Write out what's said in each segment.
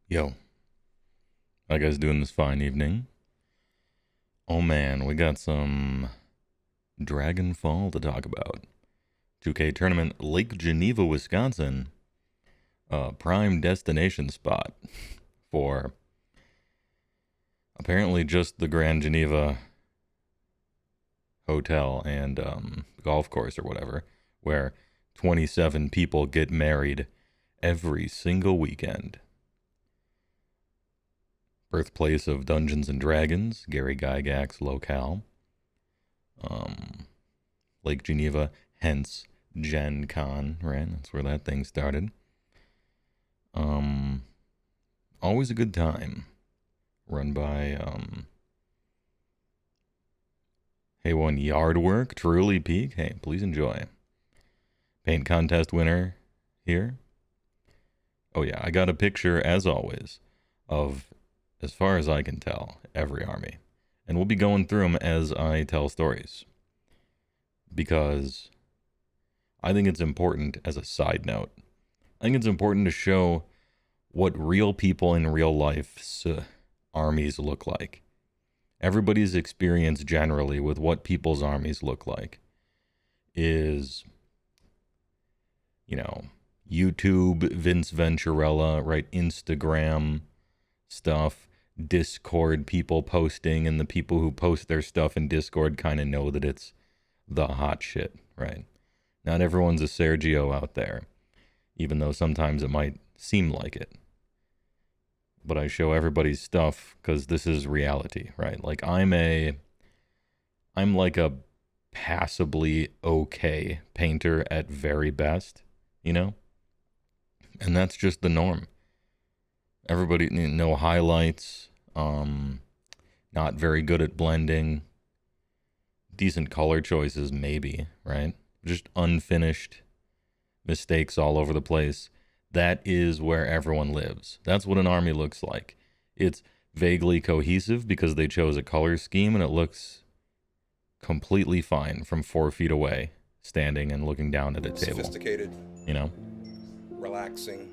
Yo, how you guys doing this fine evening? Oh man, we got some Dragonfall to talk about. 2K tournament, Lake Geneva, Wisconsin. Prime destination spot for apparently just the Grand Geneva Hotel and golf course or whatever, where 27 people get married every single weekend. Birthplace of Dungeons and Dragons, Gary Gygax locale. Lake Geneva, hence Gen Con, right? That's where that thing started. Always a good time. Run by Heywoah and Yardwork, Truly Peak. Hey, please enjoy. Paint contest winner here. Oh yeah, I got a picture, as always, of, as far as I can tell, every army. And we'll be going through them as I tell stories. Because I think it's important, as a side note, I think it's important to show what real people in real life's armies look like. Everybody's experience generally with what people's armies look like is, YouTube, Vince Venturella, right? Instagram stuff, Discord people posting, and the people who post their stuff in Discord kind of know that it's the hot shit, right? Not everyone's a Sergio out there, even though sometimes it might seem like it. But I show everybody's stuff because this is reality, right? Like I'm like a passably okay painter at very best, and that's just the norm. Everybody, no highlights, not very good at blending, decent color choices maybe, right? Just unfinished mistakes all over the place. That is where everyone lives. That's what an army looks like. It's vaguely cohesive because they chose a color scheme, and it looks completely fine from 4 feet away, standing and looking down at a table. Sophisticated, relaxing,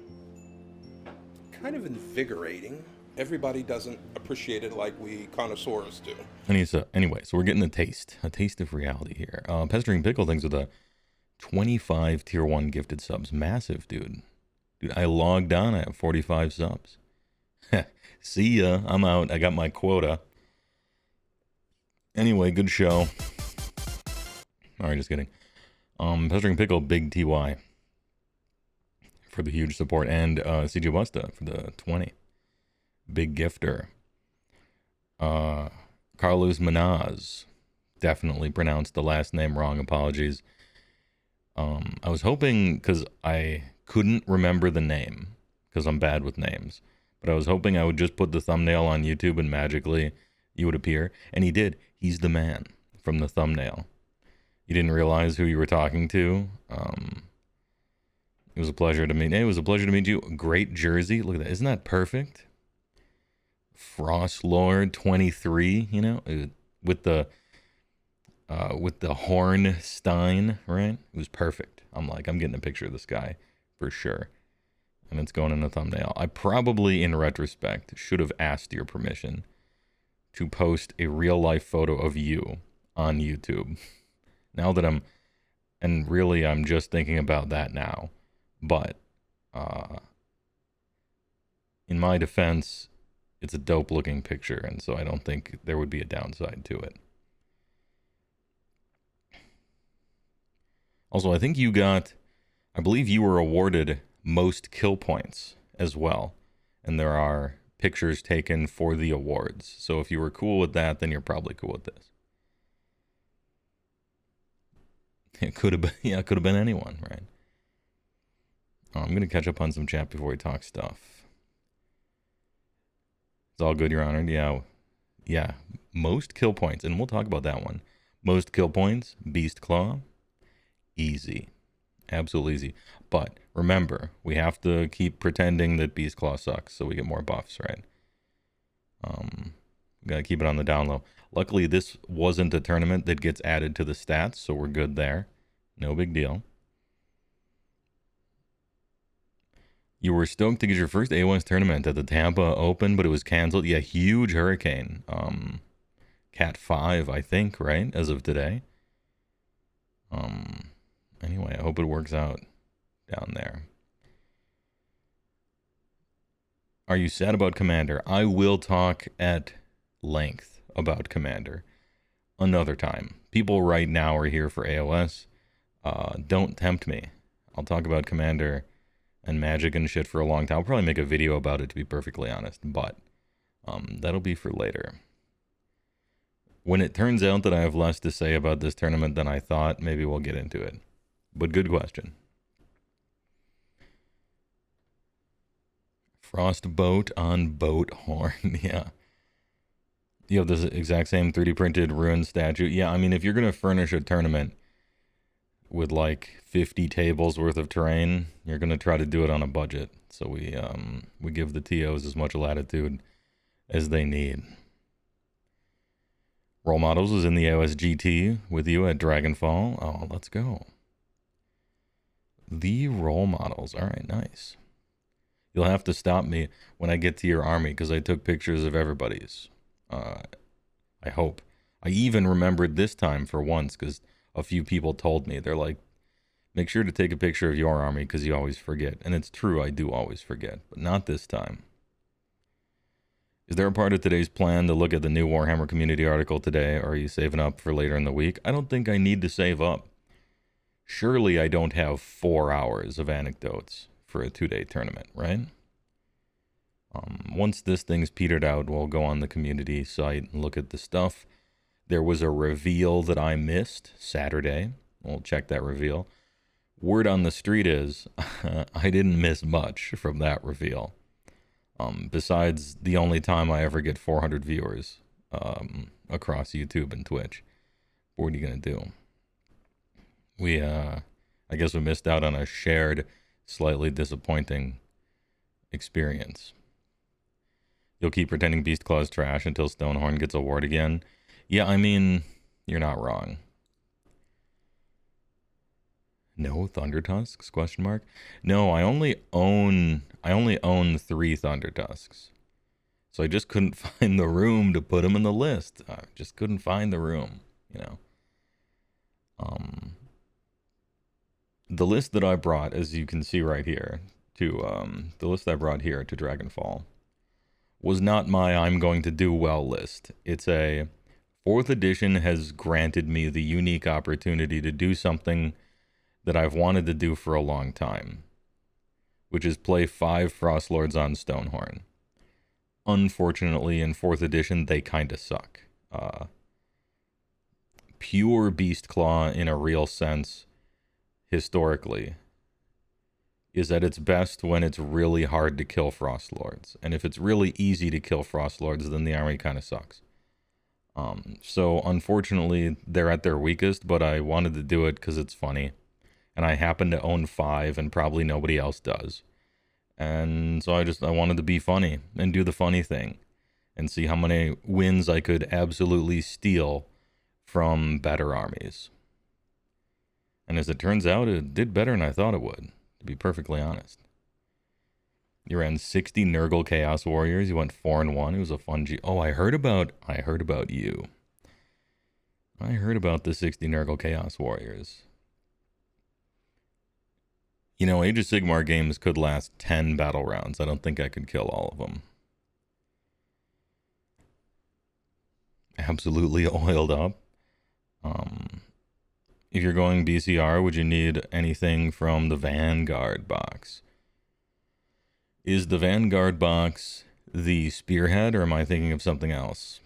kind of invigorating. Everybody doesn't appreciate it like we connoisseurs do. Anyway, so we're getting a taste of reality here. Pestering Pickle thinks with a 25 tier 1 gifted subs. Massive, dude. Dude, I logged on. I have 45 subs. See ya. I'm out. I got my quota. Anyway, good show. Alright, just kidding. Pestering Pickle, big TY for the huge support, and CJ Busta for the 20. Big gifter. Carlos Manaz. Definitely pronounced the last name wrong. Apologies. I was hoping, because I couldn't remember the name, because I'm bad with names, but I was hoping I would just put the thumbnail on YouTube and magically you would appear. And he did. He's the man from the thumbnail. You didn't realize who you were talking to. It was a pleasure to meet. Hey, it was a pleasure to meet you. Great jersey. Look at that. Isn't that perfect? Frost Lord 23. With the horn stein, right? It was perfect. I'm getting a picture of this guy for sure. And it's going in the thumbnail. I probably, in retrospect, should have asked your permission to post a real life photo of you on YouTube. Now that I'm just thinking about that now. But, in my defense, it's a dope looking picture. And so I don't think there would be a downside to it. Also, I believe you were awarded most kill points as well. And there are pictures taken for the awards. So if you were cool with that, then you're probably cool with this. It could have been anyone, right? I'm going to catch up on some chat before we talk stuff. It's all good, Your Honor. Yeah. Most kill points, and we'll talk about that one. Most kill points, Beast Claw. Easy. Absolutely easy. But remember, we have to keep pretending that Beast Claw sucks so we get more buffs, right? We gotta keep it on the down low. Luckily, this wasn't a tournament that gets added to the stats, so we're good there. No big deal. You were stoked to get your first AOS tournament at the Tampa Open, but it was canceled. Yeah, huge hurricane. Cat 5, I think, right? As of today. Anyway, I hope it works out down there. Are you sad about Commander? I will talk at length about Commander another time. People right now are here for AOS. Don't tempt me. I'll talk about Commander and Magic and shit for a long time. I'll probably make a video about it, to be perfectly honest, but that'll be for later. When it turns out that I have less to say about this tournament than I thought, maybe we'll get into it. But good question. Frostboat on boat horn. Yeah. You have this exact same 3D printed ruined statue. Yeah, I mean, if you're going to furnish a tournament with like 50 tables worth of terrain, you're going to try to do it on a budget. So we give the TOs as much latitude as they need. Role Models was in the OSGT with you at Dragonfall. Oh, let's go. The Role Models. All right, nice. You'll have to stop me when I get to your army because I took pictures of everybody's. I hope. I even remembered this time for once because a few people told me. They're like, make sure to take a picture of your army because you always forget. And it's true, I do always forget, but not this time. Is there a part of today's plan to look at the new Warhammer community article today, or are you saving up for later in the week? I don't think I need to save up. Surely I don't have 4 hours of anecdotes for a 2-day tournament, right? Once this thing's petered out, we'll go on the community site and look at the stuff. There was a reveal that I missed Saturday. We'll check that reveal. Word on the street is I didn't miss much from that reveal. Besides the only time I ever get 400 viewers across YouTube and Twitch. What are you going to do? I guess we missed out on a shared, slightly disappointing experience. You'll keep pretending Beast Claw's trash until Stonehorn gets a ward again. Yeah, I mean, you're not wrong. No Thunder Tusks? Question mark. No, I only own 3 Thunder Tusks. So I just couldn't find the room to put them in the list. I just couldn't find the room, you know. The list that I brought, as you can see right here, to the list I brought here to Dragonfall was not my I'm going to do well list. It's a 4th edition has granted me the unique opportunity to do something that I've wanted to do for a long time, which is play 5 Frostlords on Stonehorn. Unfortunately, in 4th edition, they kind of suck. Pure Beast Claw in a real sense, historically, is at its best when it's really hard to kill Frostlords. And if it's really easy to kill Frostlords, then the army kind of sucks. So unfortunately, they're at their weakest, but I wanted to do it because it's funny. And I happen to own 5, and probably nobody else does. And so I wanted to be funny and do the funny thing and see how many wins I could absolutely steal from better armies. And as it turns out, it did better than I thought it would, to be perfectly honest. You ran 60 Nurgle Chaos Warriors. You went 4-1. It was a fun Oh, I heard about you. I heard about the 60 Nurgle Chaos Warriors. You know, Age of Sigmar games could last 10 battle rounds. I don't think I could kill all of them. Absolutely oiled up. If you're going BCR, would you need anything from the Vanguard box? Is the Vanguard box the Spearhead, or am I thinking of something else?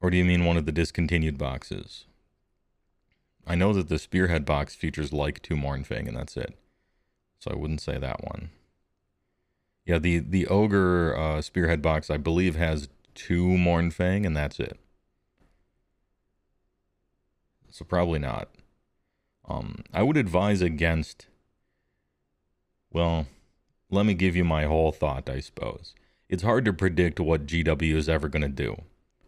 Or do you mean one of the discontinued boxes? I know that the Spearhead box features like 2 Mournfang, and that's it. So I wouldn't say that one. Yeah, the Ogre Spearhead box, I believe, has 2 Mournfang, and that's it. So probably not. I would advise against... Well, let me give you my whole thought, I suppose. It's hard to predict what GW is ever going to do.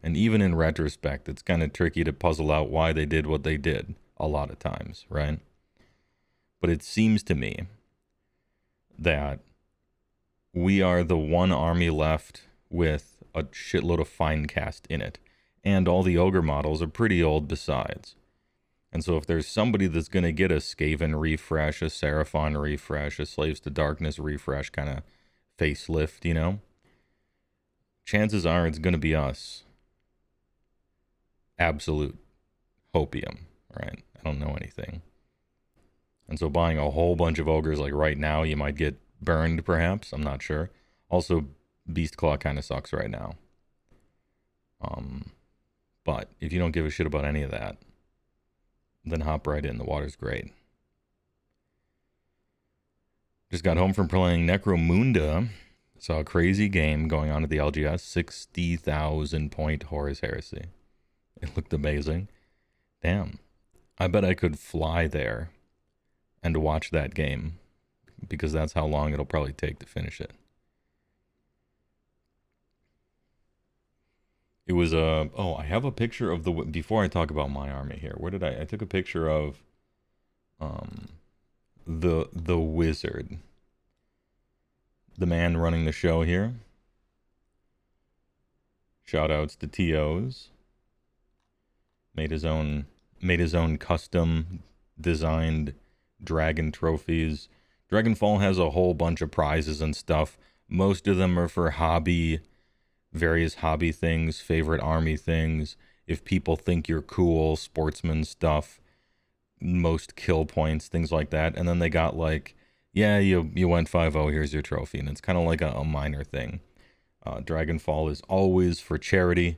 And even in retrospect, it's kind of tricky to puzzle out why they did what they did a lot of times, right? But it seems to me that we are the one army left with a shitload of Finecast in it. And all the Ogre models are pretty old besides. And so if there's somebody that's going to get a Skaven refresh, a Seraphon refresh, a Slaves to Darkness refresh kind of facelift, you know, chances are it's going to be us. Absolute hopium, right? I don't know anything. And so buying a whole bunch of Ogres like right now, you might get burned perhaps. I'm not sure. Also, Beastclaw kind of sucks right now. But if you don't give a shit about any of that, then hop right in. The water's great. Just got home from playing Necromunda. Saw a crazy game going on at the LGS. 60,000 point Horus Heresy. It looked amazing. Damn. I bet I could fly there and watch that game, because that's how long it'll probably take to finish it. It was I have a picture of before I talk about my army here. Where did I took a picture of the wizard, the man running the show here. Shout outs to TOs. Made his own custom designed dragon trophies. Dragonfall has a whole bunch of prizes and stuff. Most of them are for various hobby things, favorite army things. If people think you're cool, sportsman stuff, most kill points, things like that. And then they got like, yeah, you went 5-0, here's your trophy. And it's kind of like a minor thing. Dragonfall is always for charity.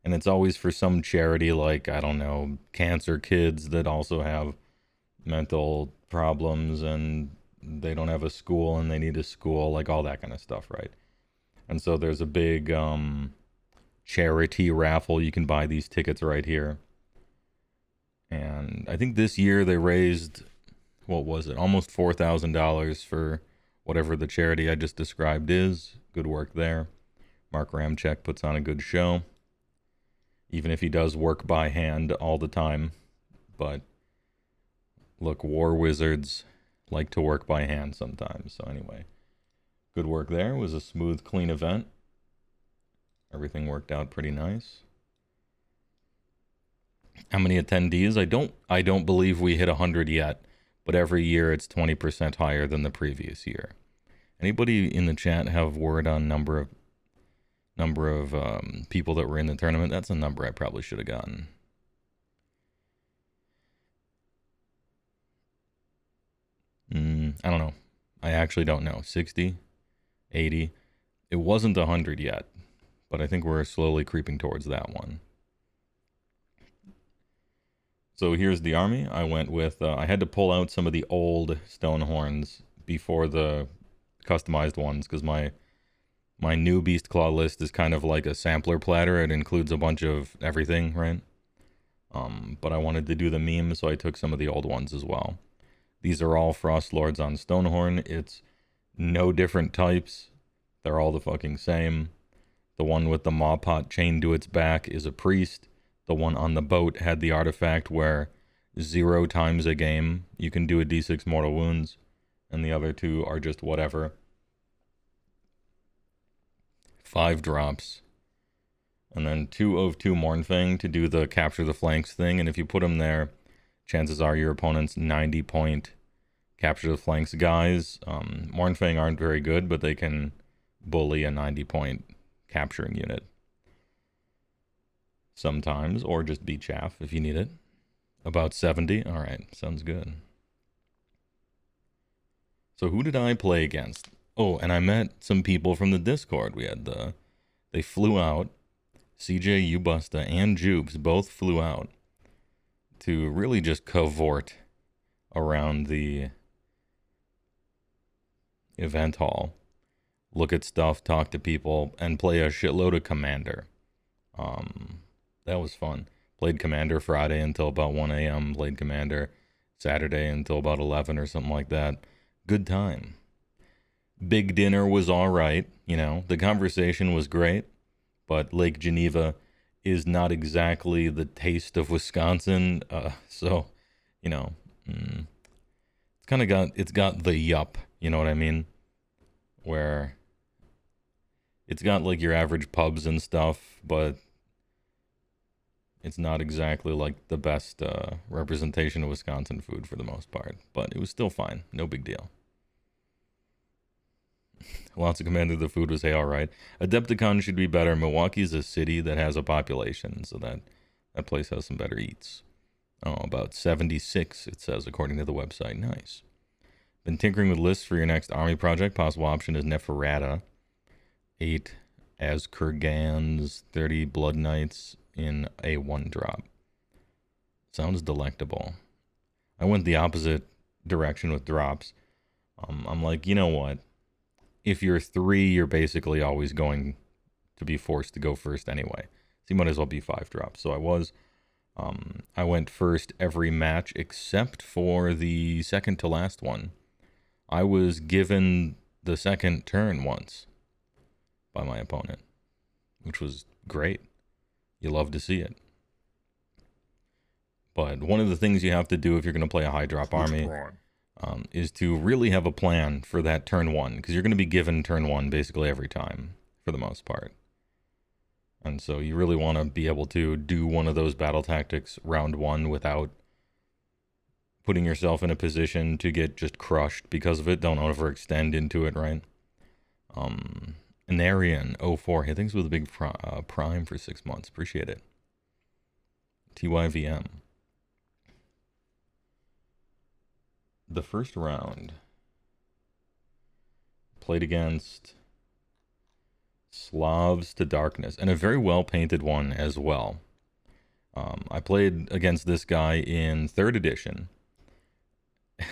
And it's always for some charity like, I don't know, cancer kids that also have mental problems and they don't have a school and they need a school, like all that kind of stuff, right? And so there's a big charity raffle. You can buy these tickets right here. And I think this year they raised, what was it, almost $4,000 for whatever the charity I just described is. Good work there. Mark Ramchek puts on a good show, even if he does work by hand all the time. But look, war wizards like to work by hand sometimes. So anyway, good work there. It was a smooth, clean event. Everything worked out pretty nice. How many attendees? I don't believe we hit 100 yet, but every year it's 20% higher than the previous year. Anybody in the chat have word on number of people that were in the tournament? That's a number I probably should have gotten. I don't know. I actually don't know. 60, 80. It wasn't 100 yet, but I think we're slowly creeping towards that one. So here's the army. I went with, I had to pull out some of the old stone horns before the customized ones, because my new Beastclaw list is kind of like a sampler platter. It includes a bunch of everything, right? But I wanted to do the meme, so I took some of the old ones as well. These are all Frost Lords on Stonehorn. It's no different types. They're all the fucking same. The one with the maw pot chained to its back is a priest. The one on the boat had the artifact where 0 times a game you can do a d6 mortal wounds, and the other two are just whatever. 5 drops. And then 2 of 2 Mournfang to do the capture the flanks thing, and if you put them there, chances are your opponent's 90-point capture the flanks guys. Mournfang aren't very good, but they can bully a 90-point capturing unit sometimes, or just be chaff if you need it. About 70. All right, sounds good. So who did I play against? Oh, and I met some people from the Discord. They flew out. CJ, Ubusta, and Jubes both flew out to really just cavort around the event hall, look at stuff, talk to people, and play a shitload of Commander. That was fun. Played Commander Friday until about 1 a.m. Played Commander Saturday until about 11 or something like that. Good time. Big dinner was all right. The conversation was great, but Lake Geneva is not exactly the taste of Wisconsin. So, it's kind of got the yup. You know what I mean? where it's got like your average pubs and stuff, but it's not exactly like the best representation of Wisconsin food for the most part. But it was still fine. No big deal. Lots of Commander, the food was alright. Adepticon should be better. Milwaukee's a city that has a population, so that place has some better eats. Oh, about 76, it says, according to the website. Nice. Been tinkering with lists for your next army project. Possible option is Neferata. 8 Azkurgans, 30 Blood Knights in a 1-drop. Sounds delectable. I went the opposite direction with drops. I'm like, you know what? If you're 3, you're basically always going to be forced to go first anyway. So you might as well be 5 drops. So I was. I went first every match except for the second to last one. I was given the second turn once by my opponent, which was great. You love to see it. But one of the things you have to do if you're going to play a high drop army is to really have a plan for that turn 1, because you're going to be given turn 1 basically every time for the most part. And so you really want to be able to do one of those battle tactics round 1 without putting yourself in a position to get just crushed because of it. Don't overextend into it, right? Anarian 04, hey, thanks with a big prime for 6 months. Appreciate it. TYVM. The first round played against Slavs to Darkness, and a very well painted one as well. I played against this guy in 3rd edition,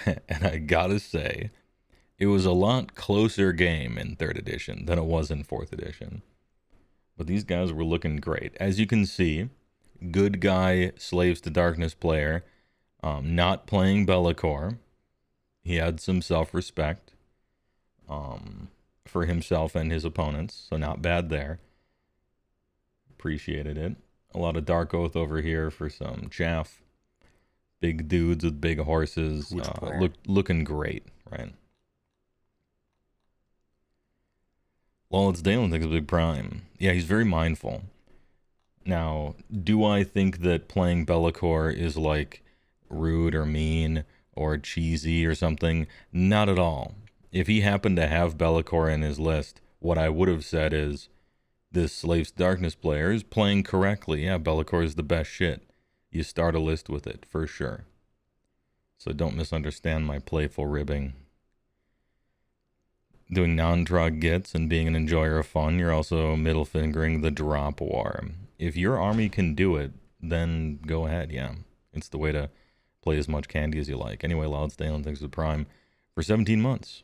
and I gotta say, it was a lot closer game in 3rd edition than it was in 4th edition. But these guys were looking great. As you can see, good guy Slaves to Darkness player, not playing Be'lakor. He had some self-respect for himself and his opponents, so not bad there. Appreciated it. A lot of Dark Oath over here for some chaff. Big dudes with big horses. Looking great, right? Lawless Dalen thinks a big prime. Yeah, he's very mindful. Now, do I think that playing Be'lakor is like rude or mean or cheesy or something? Not at all. If he happened to have Be'lakor in his list, what I would have said is, this Slaves to Darkness player is playing correctly. Yeah, Be'lakor is the best shit. You start a list with it, for sure. So don't misunderstand my playful ribbing. Doing non-trog gets and being an enjoyer of fun, you're also middle fingering the drop war. If your army can do it, then go ahead, yeah. It's the way to play as much candy as you like. Anyway, Loudsdale, thanks to Prime for 17 months.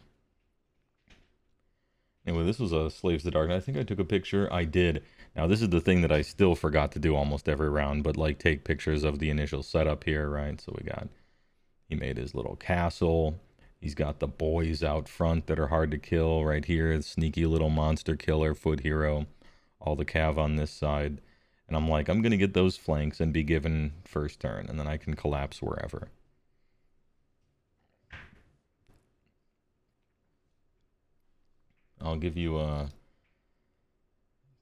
Anyway, this was a Slaves to Darkness. I think I took a picture. I did. Now, this is the thing that I still forgot to do almost every round, but like take pictures of the initial setup here, right? So he made his little castle. He's got the boys out front that are hard to kill right here. The sneaky little monster killer, foot hero. All the cav on this side. And I'm like, I'm going to get those flanks and be given first turn, and then I can collapse wherever. I'll give you a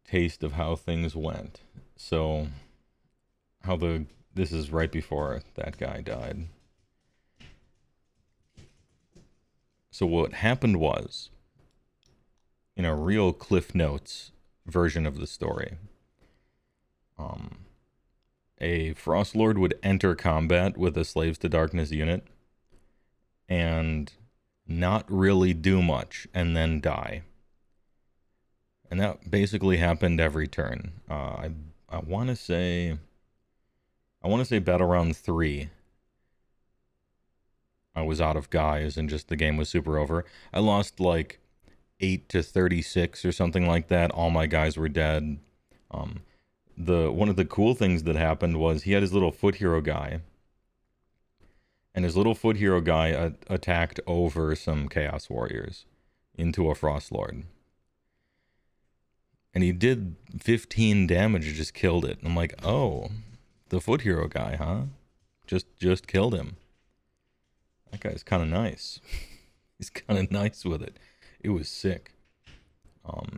taste of how things went. So, this is right before that guy died. So what happened was, in a real Cliff Notes version of the story, a Frost Lord would enter combat with a Slaves to Darkness unit and not really do much and then die. And that basically happened every turn. I want to say battle round 3. I was out of guys and just the game was super over. I lost like 8 to 36 or something like that. All my guys were dead. One of the cool things that happened was he had his little foot hero guy. And his little foot hero guy attacked over some Chaos Warriors into a Frost Lord. And he did 15 damage and just killed it. And I'm like, oh, the foot hero guy, huh? Just killed him. That guy's kind of nice. He's kind of nice with it. It was sick.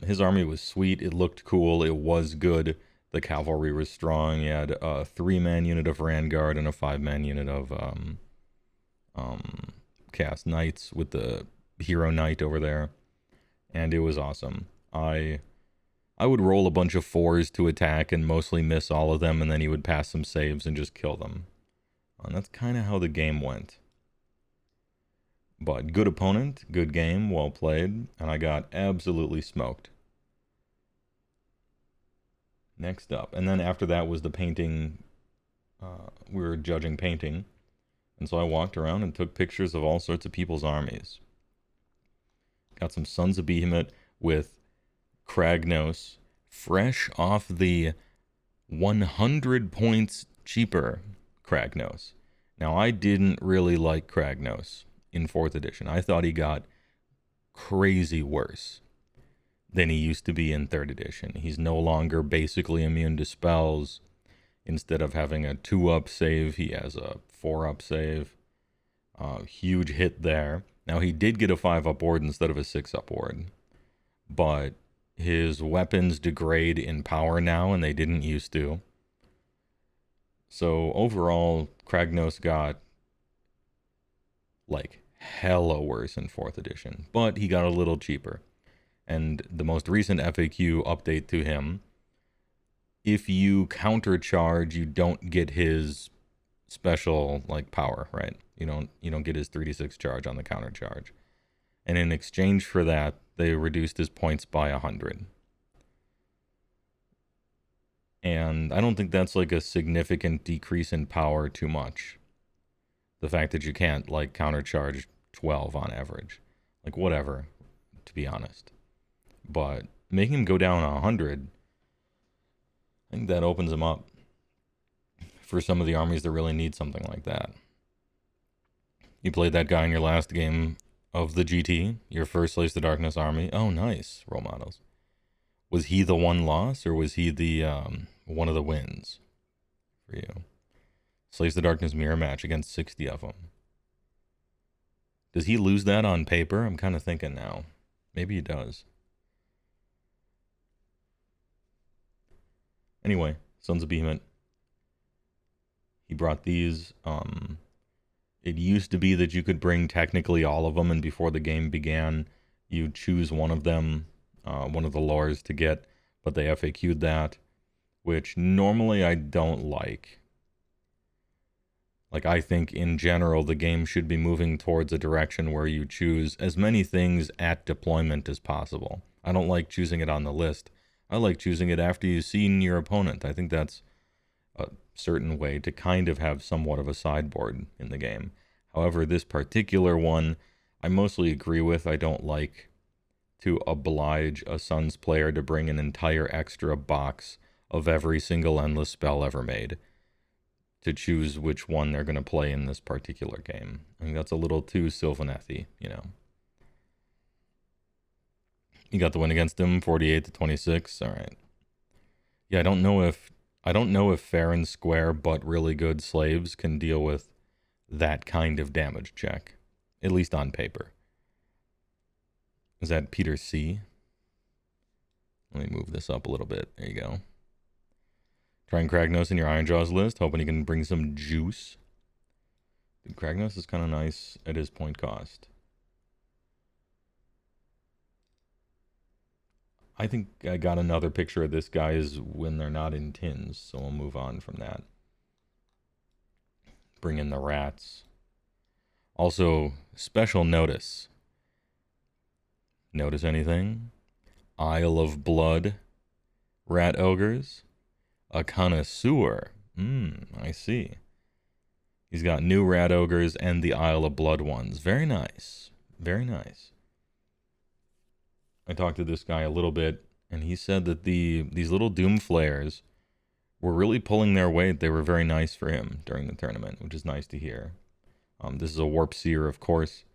His army was sweet. It looked cool. It was good. The cavalry was strong. He had a 3-man unit of Vanguard and a 5-man unit of Cast Knights with the Hero Knight over there. And it was awesome. I would roll a bunch of 4s to attack and mostly miss all of them, and then he would pass some saves and just kill them. And that's kind of how the game went. But good opponent, good game, well played, and I got absolutely smoked. Next up, and then after that was the painting. We were judging painting, and so I walked around and took pictures of all sorts of people's armies. Got some Sons of Behemat with Kragnos, fresh off the 100 points cheaper Kragnos. Now, I didn't really like Kragnos in 4th edition. I thought he got crazy worse than he used to be in 3rd edition. He's no longer basically immune to spells. Instead of having a 2-up save, he has a 4-up save. Huge hit there. Now, he did get a 5-up ward instead of a 6-up ward. But his weapons degrade in power now, and they didn't used to. So, overall, Kragnos got like hella worse in 4th edition, but he got a little cheaper. And the most recent FAQ update to him, if you countercharge, you don't get his special like power, right? You don't get his 3d6 charge on the countercharge. And in exchange for that, they reduced his points by 100. And I don't think that's like a significant decrease in power too much. The fact that you can't like countercharge 12 on average. Like whatever, to be honest. But making him go down 100, I think that opens him up for some of the armies that really need something like that. You played that guy in your last game of the GT, your first Slaves to Darkness army. Oh, nice. Role models. Was he the one loss, or was he the one of the wins for you? Slaves to Darkness mirror match against 60 of them. Does he lose that on paper? I'm kind of thinking now. Maybe he does. Anyway, Sons of Behemat. He brought these. It used to be that you could bring technically all of them, and before the game began, you'd choose one of them, one of the lores to get, but they FAQ'd that, which normally I don't like. Like, I think in general, the game should be moving towards a direction where you choose as many things at deployment as possible. I don't like choosing it on the list. I like choosing it after you've seen your opponent. I think that's a certain way to kind of have somewhat of a sideboard in the game. However, this particular one, I mostly agree with. I don't like to oblige a Suns player to bring an entire extra box of every single endless spell ever made to choose which one they're going to play in this particular game. I think that's a little too Sylvaneth-y, you know. You got the win against him, 48-26. All right. Yeah, I don't know if fair and square but really good slaves can deal with that kind of damage check, at least on paper. Is that Peter C? Let me move this up a little bit. There you go. Trying Kragnos in your Ironjaw's list, hoping he can bring some juice. Dude, Kragnos is kind of nice at his point cost. I think I got another picture of this guy's when they're not in tins, so we'll move on from that. Bring in the rats. Also, special notice. Notice anything? Isle of Blood rat ogres. A connoisseur. I see. He's got new rat ogres and the Isle of Blood ones. Very nice. Very nice. I talked to this guy a little bit, and he said that these little Doom Flayers were really pulling their weight. They were very nice for him during the tournament, which is nice to hear. This is a Warp Seer, of course,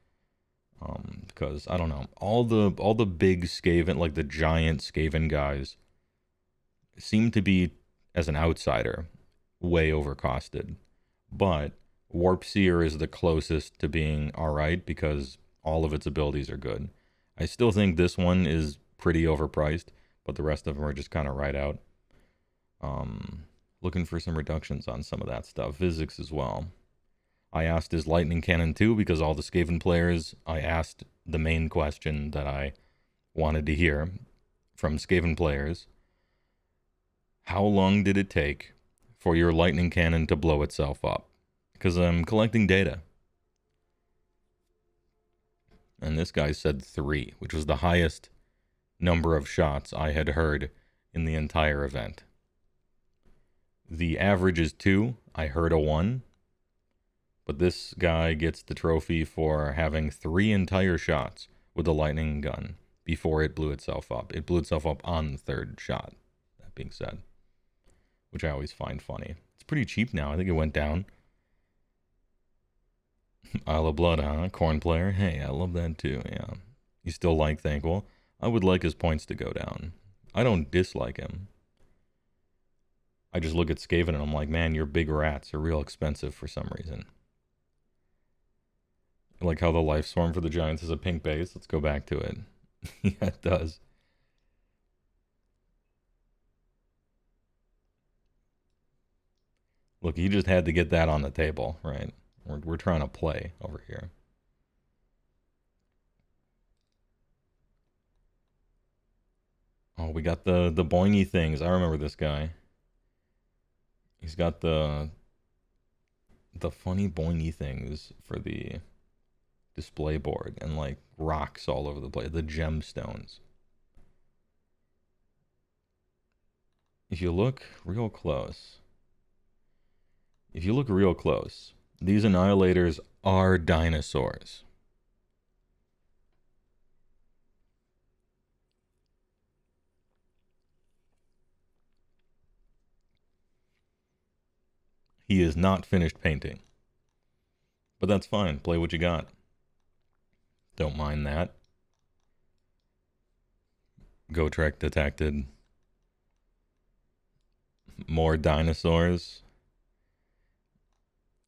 because, I don't know, all the big Skaven, like the giant Skaven guys, seem to be, as an outsider, way overcosted. But Warp Seer is the closest to being alright, because all of its abilities are good. I still think this one is pretty overpriced, but the rest of them are just kind of right out. Looking for some reductions on some of that stuff. Physics as well. I asked, is Lightning Cannon 2? Because all the Skaven players, I asked the main question that I wanted to hear from Skaven players. How long did it take for your Lightning Cannon to blow itself up? Because I'm collecting data. And this guy said 3, which was the highest number of shots I had heard in the entire event. The average is 2. I heard a 1. But this guy gets the trophy for having 3 entire shots with the lightning gun before it blew itself up. It blew itself up on the 3rd shot, that being said, which I always find funny. It's pretty cheap now. I think it went down. Isle of Blood, huh? Corn player? Hey, I love that too, yeah. You still like Thankful? I would like his points to go down. I don't dislike him. I just look at Skaven and I'm like, man, your big rats are real expensive for some reason. I like how the Life Swarm for the Giants is a pink base. Let's go back to it. Yeah, it does. Look, you just had to get that on the table, right? We're trying to play over here. Oh, we got the boingy things. I remember this guy. He's got the funny boingy things for the display board and like rocks all over the place. The gemstones. If you look real close, these annihilators are dinosaurs. He is not finished painting. But that's fine. Play what you got. Don't mind that. Gotrek detected. More dinosaurs.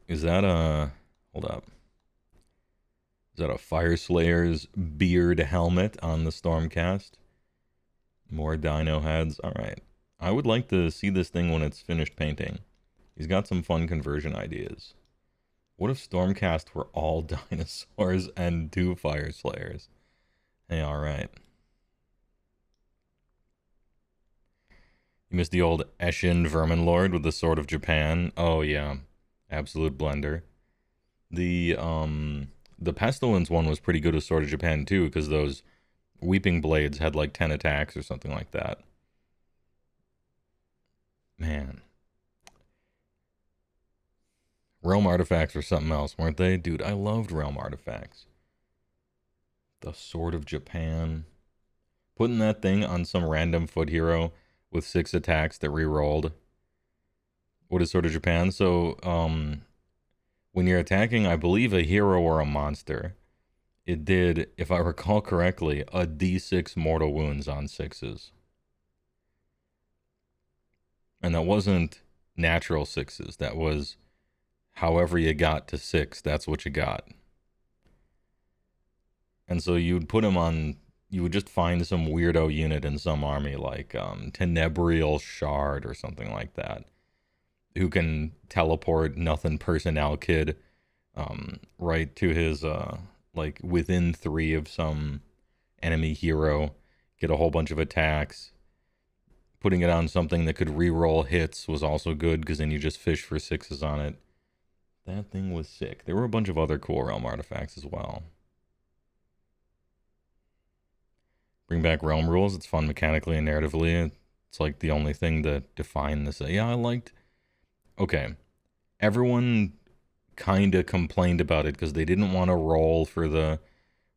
Is that a... Hold up. Is that a Fire Slayer's beard helmet on the Stormcast? More dino heads. Alright. I would like to see this thing when it's finished painting. He's got some fun conversion ideas. What if Stormcast were all dinosaurs and 2 Fire Slayers? Hey, alright. You missed the old Eshin Verminlord with the Sword of Japan. Oh, yeah. Absolute blender. The Pestilence one was pretty good with Sword of Japan, too, because those Weeping Blades had like 10 attacks or something like that. Man. Realm artifacts were something else, weren't they? Dude, I loved realm artifacts. The Sword of Japan. Putting that thing on some random foot hero with 6 attacks that re-rolled. What is Sword of Japan? So, when you're attacking, I believe, a hero or a monster, it did, if I recall correctly, a d6 mortal wounds on 6s. And that wasn't natural 6s. That was... however you got to 6, that's what you got. And so you'd put him on, you would just find some weirdo unit in some army, like Tenebrial Shard or something like that, who can teleport Nothing Personnel Kid right to his, like, within 3 of some enemy hero, get a whole bunch of attacks. Putting it on something that could re-roll hits was also good, because then you just fish for 6s on it. That thing was sick. There were a bunch of other cool realm artifacts as well. Bring back realm rules. It's fun mechanically and narratively. It's like the only thing that defined this. Yeah, I liked... Okay. Everyone kind of complained about it because they didn't want to roll for the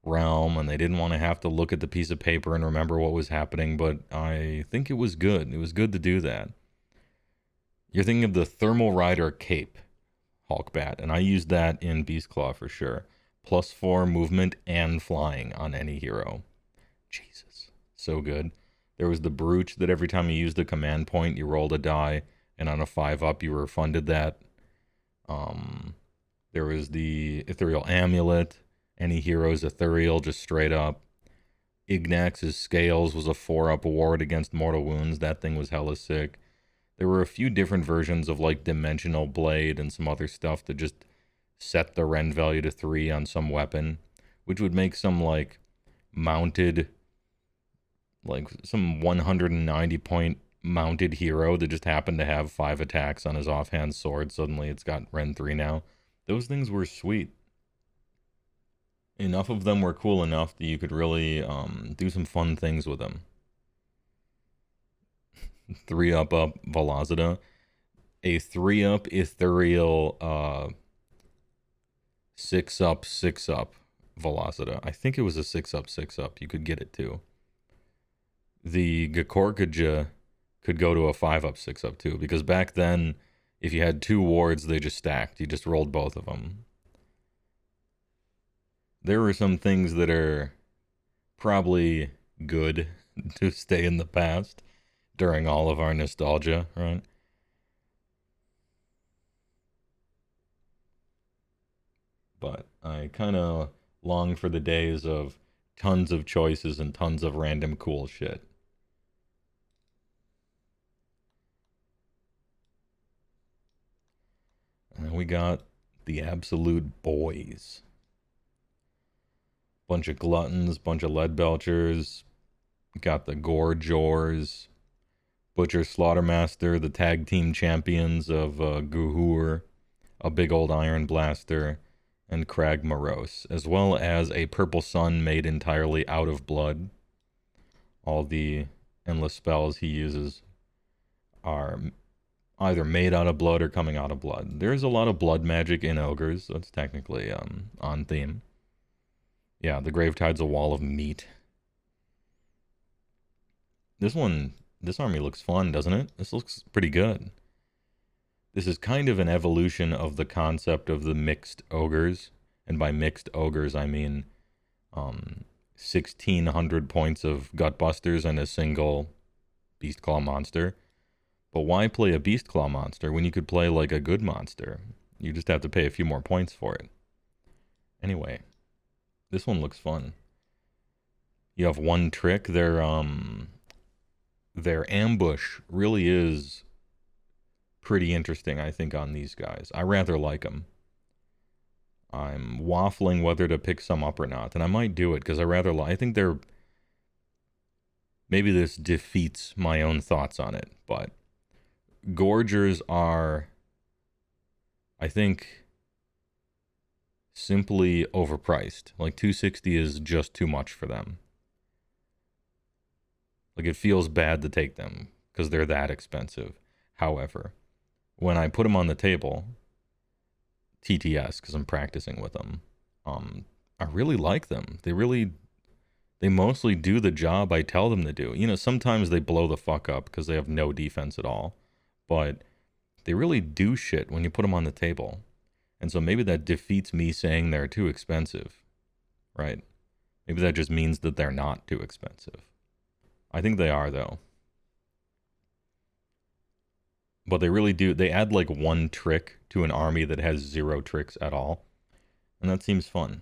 realm and they didn't want to have to look at the piece of paper and remember what was happening, but I think it was good. It was good to do that. You're thinking of the Thermal Rider Cape. Hulk Bat, and I used that in Beastclaw for sure. +4 movement and flying on any hero. Jesus, so good. There was the Brooch that every time you used a command point, you rolled a die, and on a 5-up, you refunded that. There was the Ethereal Amulet. Any hero's ethereal, just straight up. Ignax's Scales was a 4-up ward against Mortal Wounds. That thing was hella sick. There were a few different versions of like Dimensional Blade and some other stuff that just set the rend value to 3 on some weapon, which would make some like mounted, like some 190 point mounted hero that just happened to have 5 attacks on his offhand sword. Suddenly it's got rend 3 now. Those things were sweet. Enough of them were cool enough that you could really do some fun things with them. 3-up Velocita. A 3-up ethereal 6-up Velocita. I think it was a 6-up. You could get it too. The Gakorkaja could go to a 5-up 6-up too, because back then, if you had 2 wards, they just stacked. You just rolled both of them. There were some things that are probably good to stay in the past during all of our nostalgia, right? But I kind of long for the days of tons of choices and tons of random cool shit. And then we got the absolute boys. Bunch of gluttons, bunch of lead belchers. Got the Gorjors, Butcher Slaughtermaster, the tag team champions of Guhur, a big old Iron Blaster, and Crag Morose, as well as a Purple Sun made entirely out of blood. All the endless spells he uses are either made out of blood or coming out of blood. There's a lot of blood magic in ogres, so it's technically on theme. Yeah, the Gravetide's a wall of meat. This army looks fun, doesn't it? This looks pretty good. This is kind of an evolution of the concept of the mixed ogres. And by mixed ogres, I mean 1,600 points of Gutbusters and a single Beastclaw monster. But why play a Beastclaw monster when you could play like a good monster? You just have to pay a few more points for it. Anyway, this one looks fun. You have one trick. Their ambush really is pretty interesting, I think, on these guys. I rather like them. I'm waffling whether to pick some up or not, and I might do it because I think they're... Maybe this defeats my own thoughts on it, but Gorgers are, I think, simply overpriced. Like, 260 is just too much for them. Like, it feels bad to take them because they're that expensive. However, when I put them on the table, TTS, because I'm practicing with them, I really like them. They mostly do the job I tell them to do. You know, sometimes they blow the fuck up because they have no defense at all. But they really do shit when you put them on the table. And so maybe that defeats me saying they're too expensive, right? Maybe that just means that they're not too expensive. I think they are, though. But they really do. They add like one trick to an army that has 0 tricks at all. And that seems fun.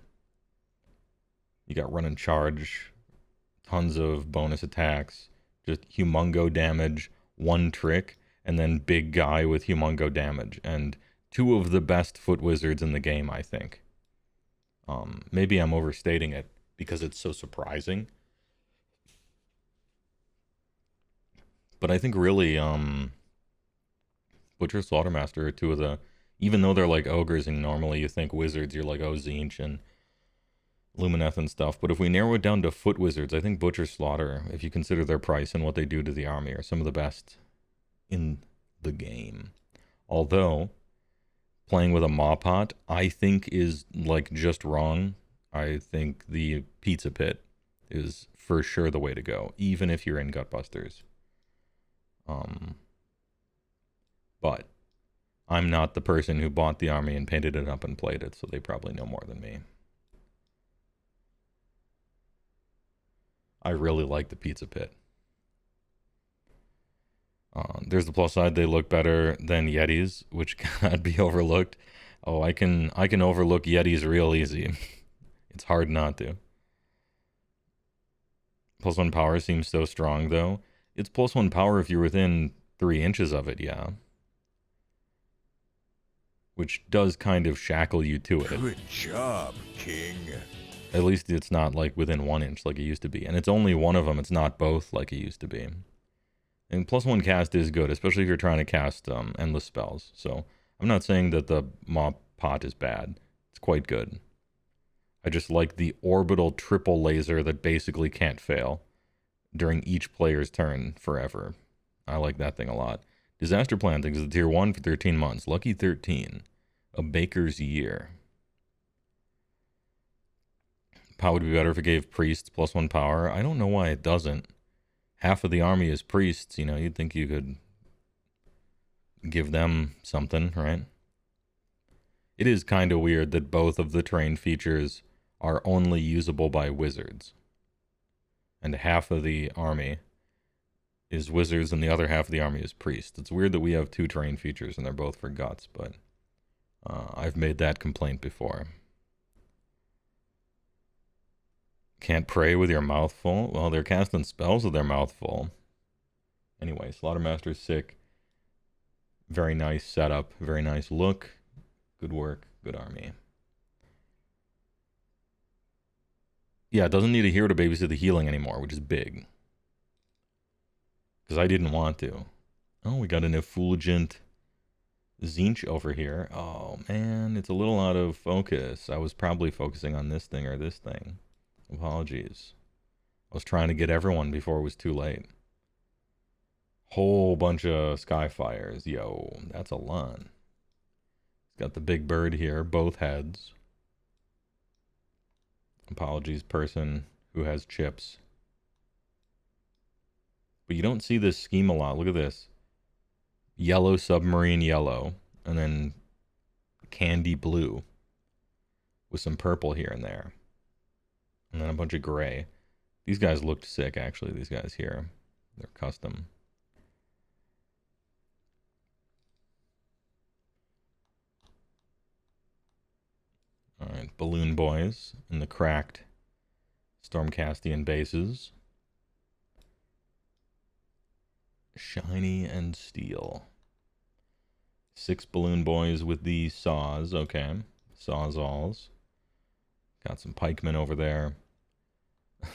You got run and charge, tons of bonus attacks, just humongo damage, 1 trick, and then big guy with humongo damage. And 2 of the best foot wizards in the game, I think. Maybe I'm overstating it because it's so surprising. But I think really, Butcher Slaughtermaster are 2 of the... Even though they're like ogres and normally you think wizards, you're like, oh, Tzeentch and Lumineth and stuff. But if we narrow it down to foot wizards, I think Butcher Slaughter, if you consider their price and what they do to the army, are some of the best in the game. Although, playing with a Maw Pot, I think is like just wrong. I think the Pizza Pit is for sure the way to go, even if you're in Gutbusters. But I'm not the person who bought the army and painted it up and played it, so they probably know more than me. I really like the Pizza Pit. There's the plus side, they look better than Yetis, which cannot be overlooked. Oh, I can overlook Yetis real easy. It's hard not to. +1 power seems so strong, though. It's +1 power if you're within 3 inches of it, yeah. Which does kind of shackle you to it. Good job, King. At least it's not like within 1 inch like it used to be. And it's only one of them, it's not both like it used to be. And +1 cast is good, especially if you're trying to cast endless spells. So I'm not saying that the Mop Pot is bad. It's quite good. I just like the orbital triple laser that basically can't fail during each player's turn forever. I like that thing a lot. Disaster Planting is a tier 1 for 13 months. Lucky 13. A baker's year. Power would be better if it gave priests +1 power. I don't know why it doesn't. Half of the army is priests, you know, you'd think you could give them something, right? It is kind of weird that both of the terrain features are only usable by wizards. And half of the army is wizards and the other half of the army is priests. It's weird that we have 2 terrain features and they're both for guts, but I've made that complaint before. Can't pray with your mouth full? Well, they're casting spells with their mouth full. Anyway, Slaughtermaster's sick. Very nice setup. Very nice look. Good work. Good army. Yeah, it doesn't need a hero to babysit the healing anymore, which is big. Because I didn't want to. Oh, we got an effulgent Zinch over here. Oh, man, it's a little out of focus. I was probably focusing on this thing or this thing. Apologies. I was trying to get everyone before it was too late. Whole bunch of Skyfires. Yo, that's a lot. Got the big bird here, both heads. Apologies, person who has chips. But you don't see this scheme a lot. Look at this. Yellow submarine yellow, and then candy blue with some purple here and there. And then a bunch of gray. These guys looked sick, actually, these guys here. They're custom. Alright, Balloon Boys in the cracked Stormcastian bases. Shiny and steel. 6 Balloon Boys with the saws, okay. Sawzalls. Got some pikemen over there.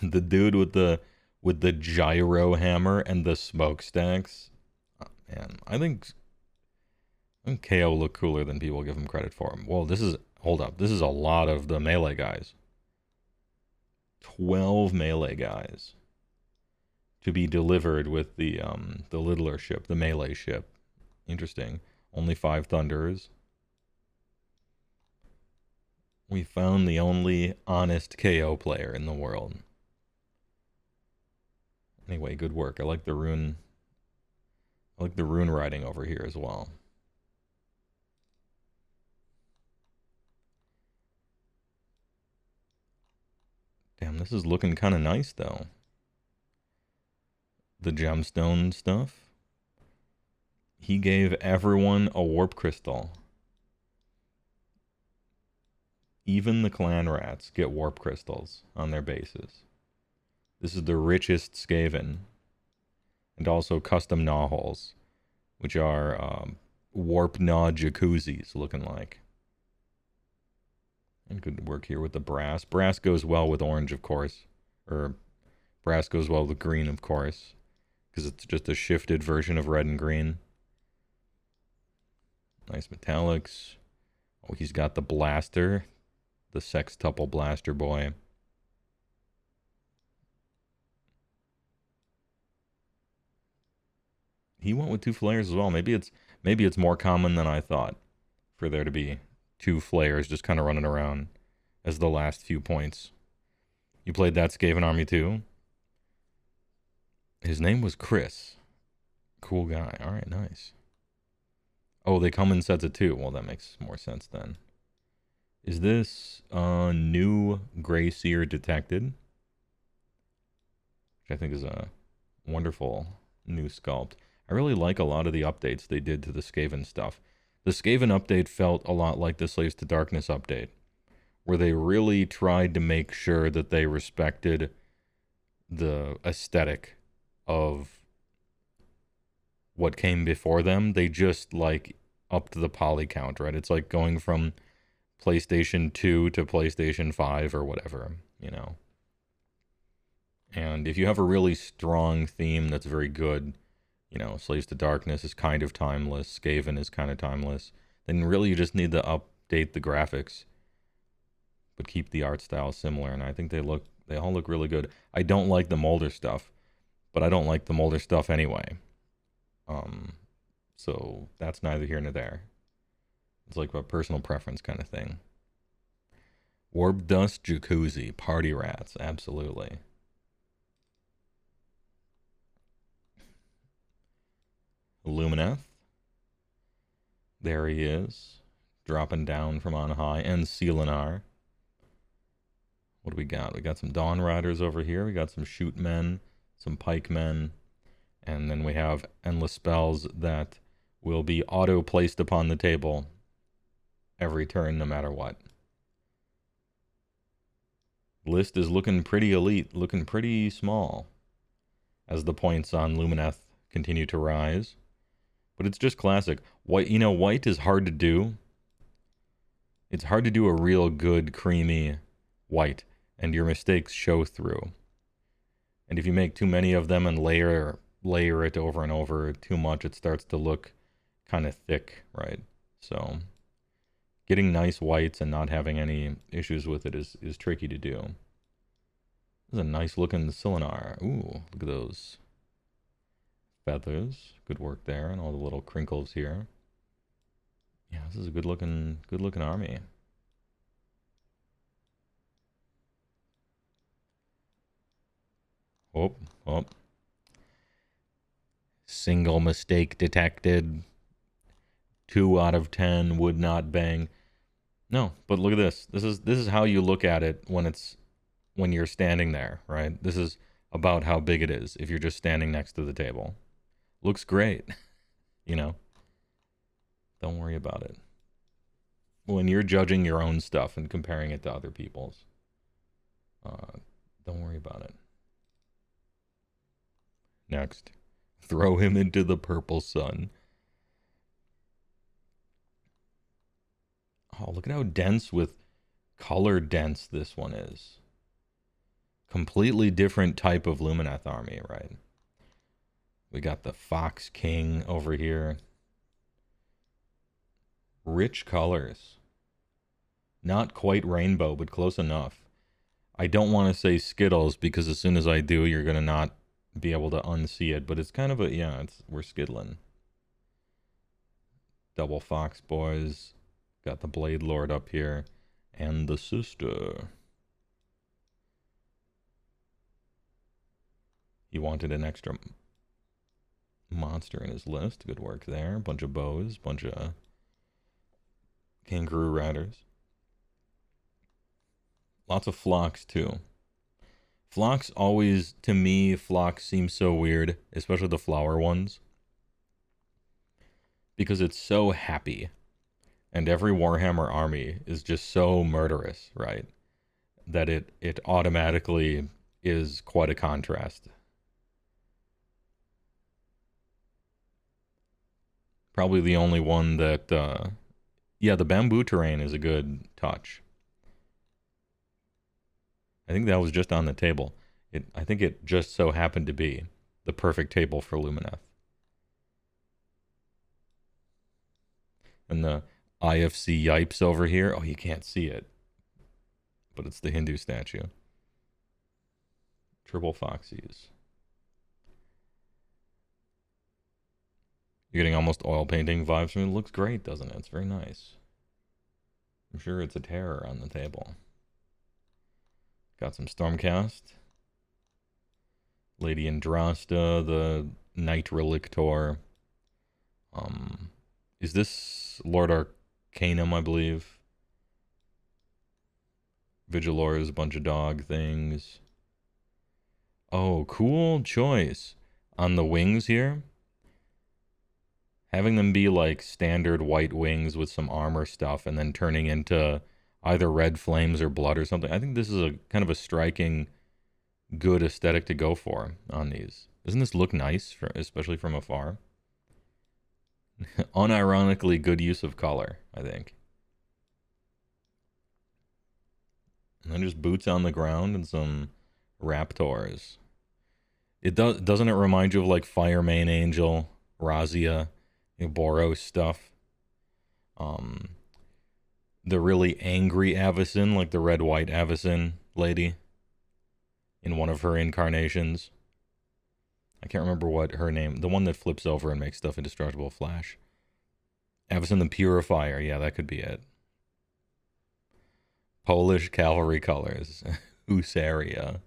The dude with the gyro hammer and the smokestacks. Oh, man, I think KO look cooler than people give him credit for him. Well, this is, hold up, this is a lot of the melee guys. 12 melee guys to be delivered with the littler ship, the melee ship. Interesting. Only 5 thunders. We found the only honest KO player in the world. Anyway, good work. I like the rune. I like the rune writing over here as well. Damn, this is looking kind of nice though. The gemstone stuff. He gave everyone a warp crystal. Even the clan rats get warp crystals on their bases. This is the richest Skaven. And also custom gnaw holes, which are warp gnaw jacuzzis looking like. And good work here with the brass. Brass goes well with orange, of course. Or brass goes well with green, of course. Because it's just a shifted version of red and green. Nice metallics. Oh, he's got the blaster. The sextuple blaster boy. He went with 2 flares as well. Maybe it's more common than I thought for there to be 2 flares just kind of running around as the last few points. You played that Skaven army too? His name was Chris. Cool guy. All right, nice. Oh, they come in sets of 2. Well, that makes more sense then. Is this new Grey Seer detected? Which I think is a wonderful new sculpt. I really like a lot of the updates they did to the Skaven stuff. The Skaven update felt a lot like the Slaves to Darkness update, where they really tried to make sure that they respected the aesthetic of what came before them. They just like upped the poly count, right? It's like going from PlayStation 2 to PlayStation 5 or whatever, you know. And if you have a really strong theme that's very good, you know, Slaves to Darkness is kind of timeless, Skaven is kind of timeless, then really you just need to update the graphics, but keep the art style similar. And I think they all look really good. I don't like the Molder stuff, but I don't like the Molder stuff anyway. So that's neither here nor there. It's like a personal preference kind of thing. Orb Dust Jacuzzi, Party Rats, absolutely. Lumineth. There he is, dropping down from on high. And Selenar. What do we got? We got some Dawn Riders over here. We got some Shoot Men, some Pike Men. And then we have endless spells that will be auto-placed upon the table every turn, no matter what. List is looking pretty elite, looking pretty small, as the points on Lumineth continue to rise. But it's just classic. White, you know, white is hard to do. It's hard to do a real good, creamy white, and your mistakes show through. And if you make too many of them and layer it over and over too much, it starts to look kind of thick, right? So getting nice whites and not having any issues with it is tricky to do. This is a nice looking Selenar. Ooh, look at those feathers. Good work there, and all the little crinkles here. Yeah, this is a good looking army. Oh. Single mistake detected. 2 out of 10 would not bang. No, but look at this. This is how you look at it when you're standing there, right? This is about how big it is if you're just standing next to the table. Looks great, you know. Don't worry about it. When you're judging your own stuff and comparing it to other people's, don't worry about it. Next, throw him into the purple sun. Oh, look at how dense with color dense this one is. Completely different type of Lumineth army, right? We got the Fox King over here. Rich colors. Not quite rainbow, but close enough. I don't want to say Skittles because as soon as I do, you're going to not be able to unsee it. But it's kind of a, yeah, we're skiddling. Double Fox Boys. Got the Blade Lord up here. And the sister. He wanted an extra monster in his list. Good work there. Bunch of bows. Bunch of kangaroo riders. Lots of flocks too. Flocks always, to me, flocks seem so weird, especially the flower ones, because it's so happy, and every Warhammer army is just so murderous, right? That it automatically is quite a contrast. Probably the only one that, yeah, the bamboo terrain is a good touch. I think that was just on the table. I think it just so happened to be the perfect table for Lumineth. And the IFC Yipes over here. Oh, you can't see it. But it's the Hindu statue. Triple Foxies. You're getting almost oil painting vibes from it. It looks great, doesn't it? It's very nice. I'm sure it's a terror on the table. Got some Stormcast. Lady Andrasta, the Knight Relictor. Is this Lord Arcanum, I believe? Vigilor is a bunch of dog things. Oh, cool choice. On the wings here, having them be like standard white wings with some armor stuff and then turning into either red flames or blood or something. I think this is a kind of a striking good aesthetic to go for on these. Doesn't this look nice, especially from afar? Unironically good use of color, I think. And then just boots on the ground and some raptors. Doesn't it remind you of like Fire Main Angel, Razia, Boros stuff? The really angry Avacyn, like the red-white Avacyn lady in one of her incarnations. I can't remember what her name, the one that flips over and makes stuff indestructible, Flash. Avacyn the Purifier, yeah, that could be it. Polish cavalry colors, Husaria.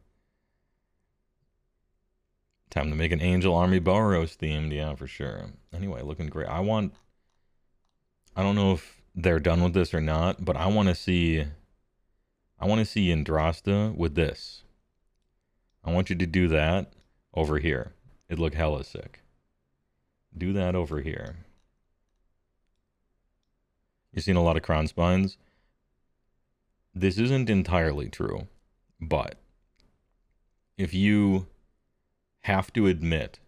Time to make an Angel Army Boros themed, yeah, for sure. Anyway, looking great. I don't know if they're done with this or not, but I want to see Andrasta with this. I want you to do that over here. It'd look hella sick. Do that over here. You've seen a lot of Krondspines. This isn't entirely true, but if you have to admit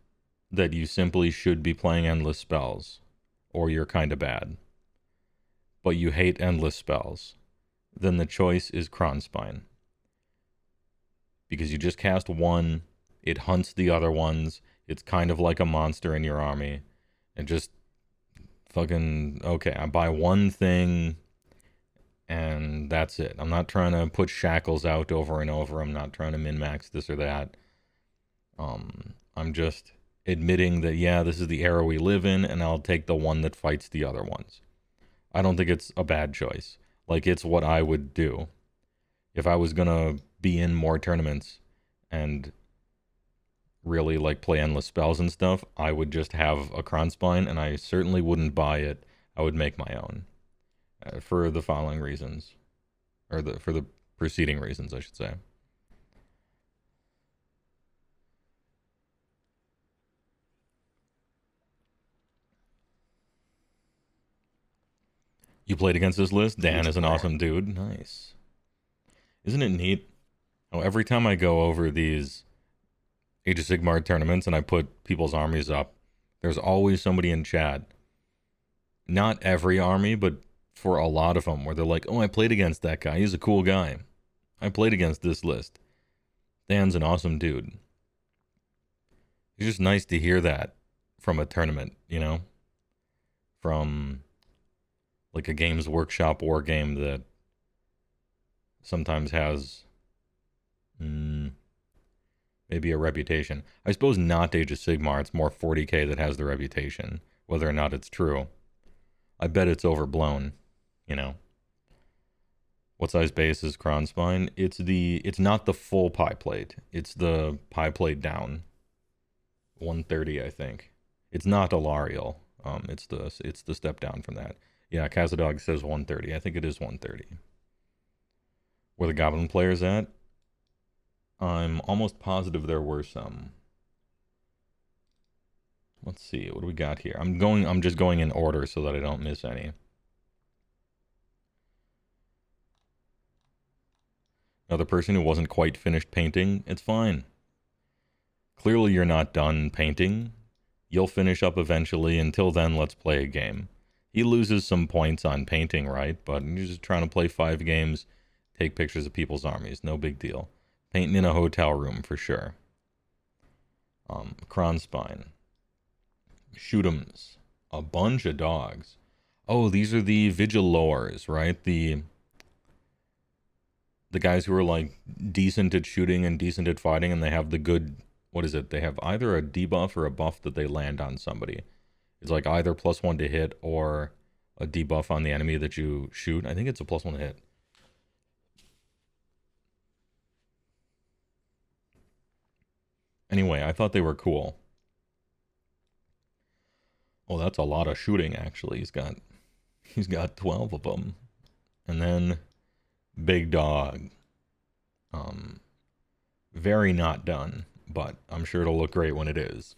that you simply should be playing endless spells, or you're kind of bad, but you hate endless spells, then the choice is Krondspine. Because you just cast one, it hunts the other ones, it's kind of like a monster in your army, and just fucking, okay, I buy one thing, and that's it. I'm not trying to put shackles out over and over, I'm not trying to min-max this or that. I'm just admitting that, yeah, this is the era we live in, and I'll take the one that fights the other ones. I don't think it's a bad choice. Like, it's what I would do. If I was gonna be in more tournaments and really, like, play endless spells and stuff, I would just have a Krondspine, and I certainly wouldn't buy it. I would make my own. For the following reasons. Or for the preceding reasons, I should say. You played against this list? Dan is an awesome dude. Nice. Isn't it neat? Oh, every time I go over these Age of Sigmar tournaments and I put people's armies up, there's always somebody in chat. Not every army, but for a lot of them, where they're like, oh, I played against that guy. He's a cool guy. I played against this list. Dan's an awesome dude. It's just nice to hear that from a tournament, you know? From like a Games Workshop war game that sometimes has maybe a reputation. I suppose not Age of Sigmar, it's more 40k that has the reputation, whether or not it's true. I bet it's overblown, you know. What size base is Krondspine? It's not the full pie plate. It's the pie plate down. 130, I think. It's not Alariel. It's the step down from that. Yeah, Kazadog says 130. I think it is 130. Where the Goblin players at? I'm almost positive there were some. Let's see, what do we got here? I'm just going in order so that I don't miss any. Another person who wasn't quite finished painting, it's fine. Clearly you're not done painting. You'll finish up eventually. Until then, let's play a game. He loses some points on painting, right? But you're just trying to play 5 games, take pictures of people's armies. No big deal. Painting in a hotel room, for sure. Krondspine. Shoot'ems. A bunch of dogs. Oh, these are the Vigilors, right? The guys who are, like, decent at shooting and decent at fighting, and they have the good... What is it? They have either a debuff or a buff that they land on somebody. It's like either +1 to hit or a debuff on the enemy that you shoot. I think it's a +1 to hit. Anyway, I thought they were cool. Oh, that's a lot of shooting, actually. He's got 12 of them. And then Big Dog. Very not done, but I'm sure it'll look great when it is.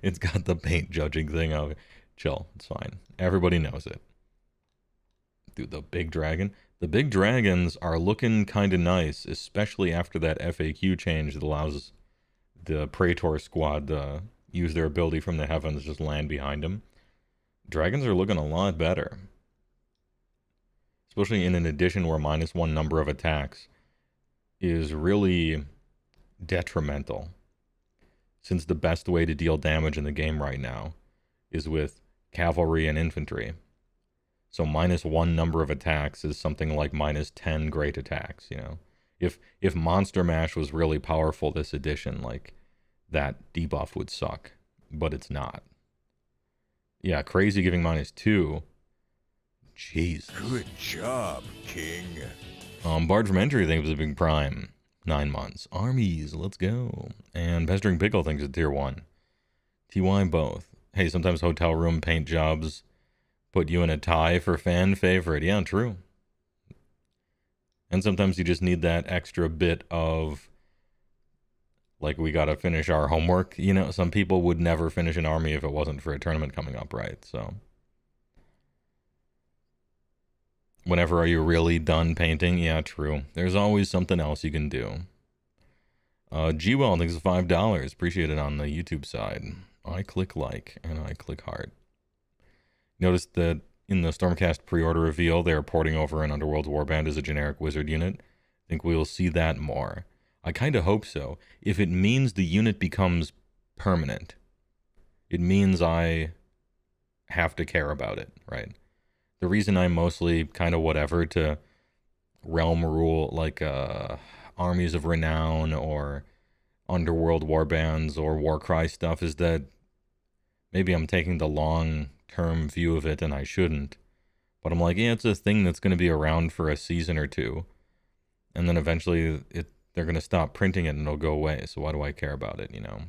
It's got the paint judging thing of chill, it's fine. Everybody knows it. Dude, the big dragon. The big dragons are looking kind of nice, especially after that FAQ change that allows the Praetor squad to use their ability from the heavens, just land behind them. Dragons are looking a lot better. Especially in an edition where -1 number of attacks is really detrimental. Since the best way to deal damage in the game right now is with cavalry and infantry. So -1 number of attacks is something like -10 great attacks, you know. If Monster Mash was really powerful this edition, like, that debuff would suck. But it's not. Yeah, crazy giving -2. Jeez. Good job, King. Barred from Entry thinks it's a big prime. 9 months. Armies, let's go. And Pestering Pickle thinks it's tier 1. TY both. Hey, sometimes hotel room paint jobs put you in a tie for fan favorite. Yeah, true. And sometimes you just need that extra bit of, like, we gotta finish our homework. You know, some people would never finish an army if it wasn't for a tournament coming up, right? So, whenever are you really done painting? Yeah, true. There's always something else you can do. Gwell thinks it's $5. Appreciate it on the YouTube side. I click like, and I click hard. Notice that in the Stormcast pre-order reveal, they're porting over an Underworld's Warband as a generic wizard unit. I think we'll see that more. I kind of hope so. If it means the unit becomes permanent, it means I have to care about it, right? The reason I'm mostly kind of whatever to realm rule, like Armies of Renown or Underworld Warbands or Warcry stuff, is that maybe I'm taking the long-term view of it and I shouldn't. But I'm like, yeah, it's a thing that's going to be around for a season or two. And then eventually they're going to stop printing it and it'll go away. So why do I care about it, you know?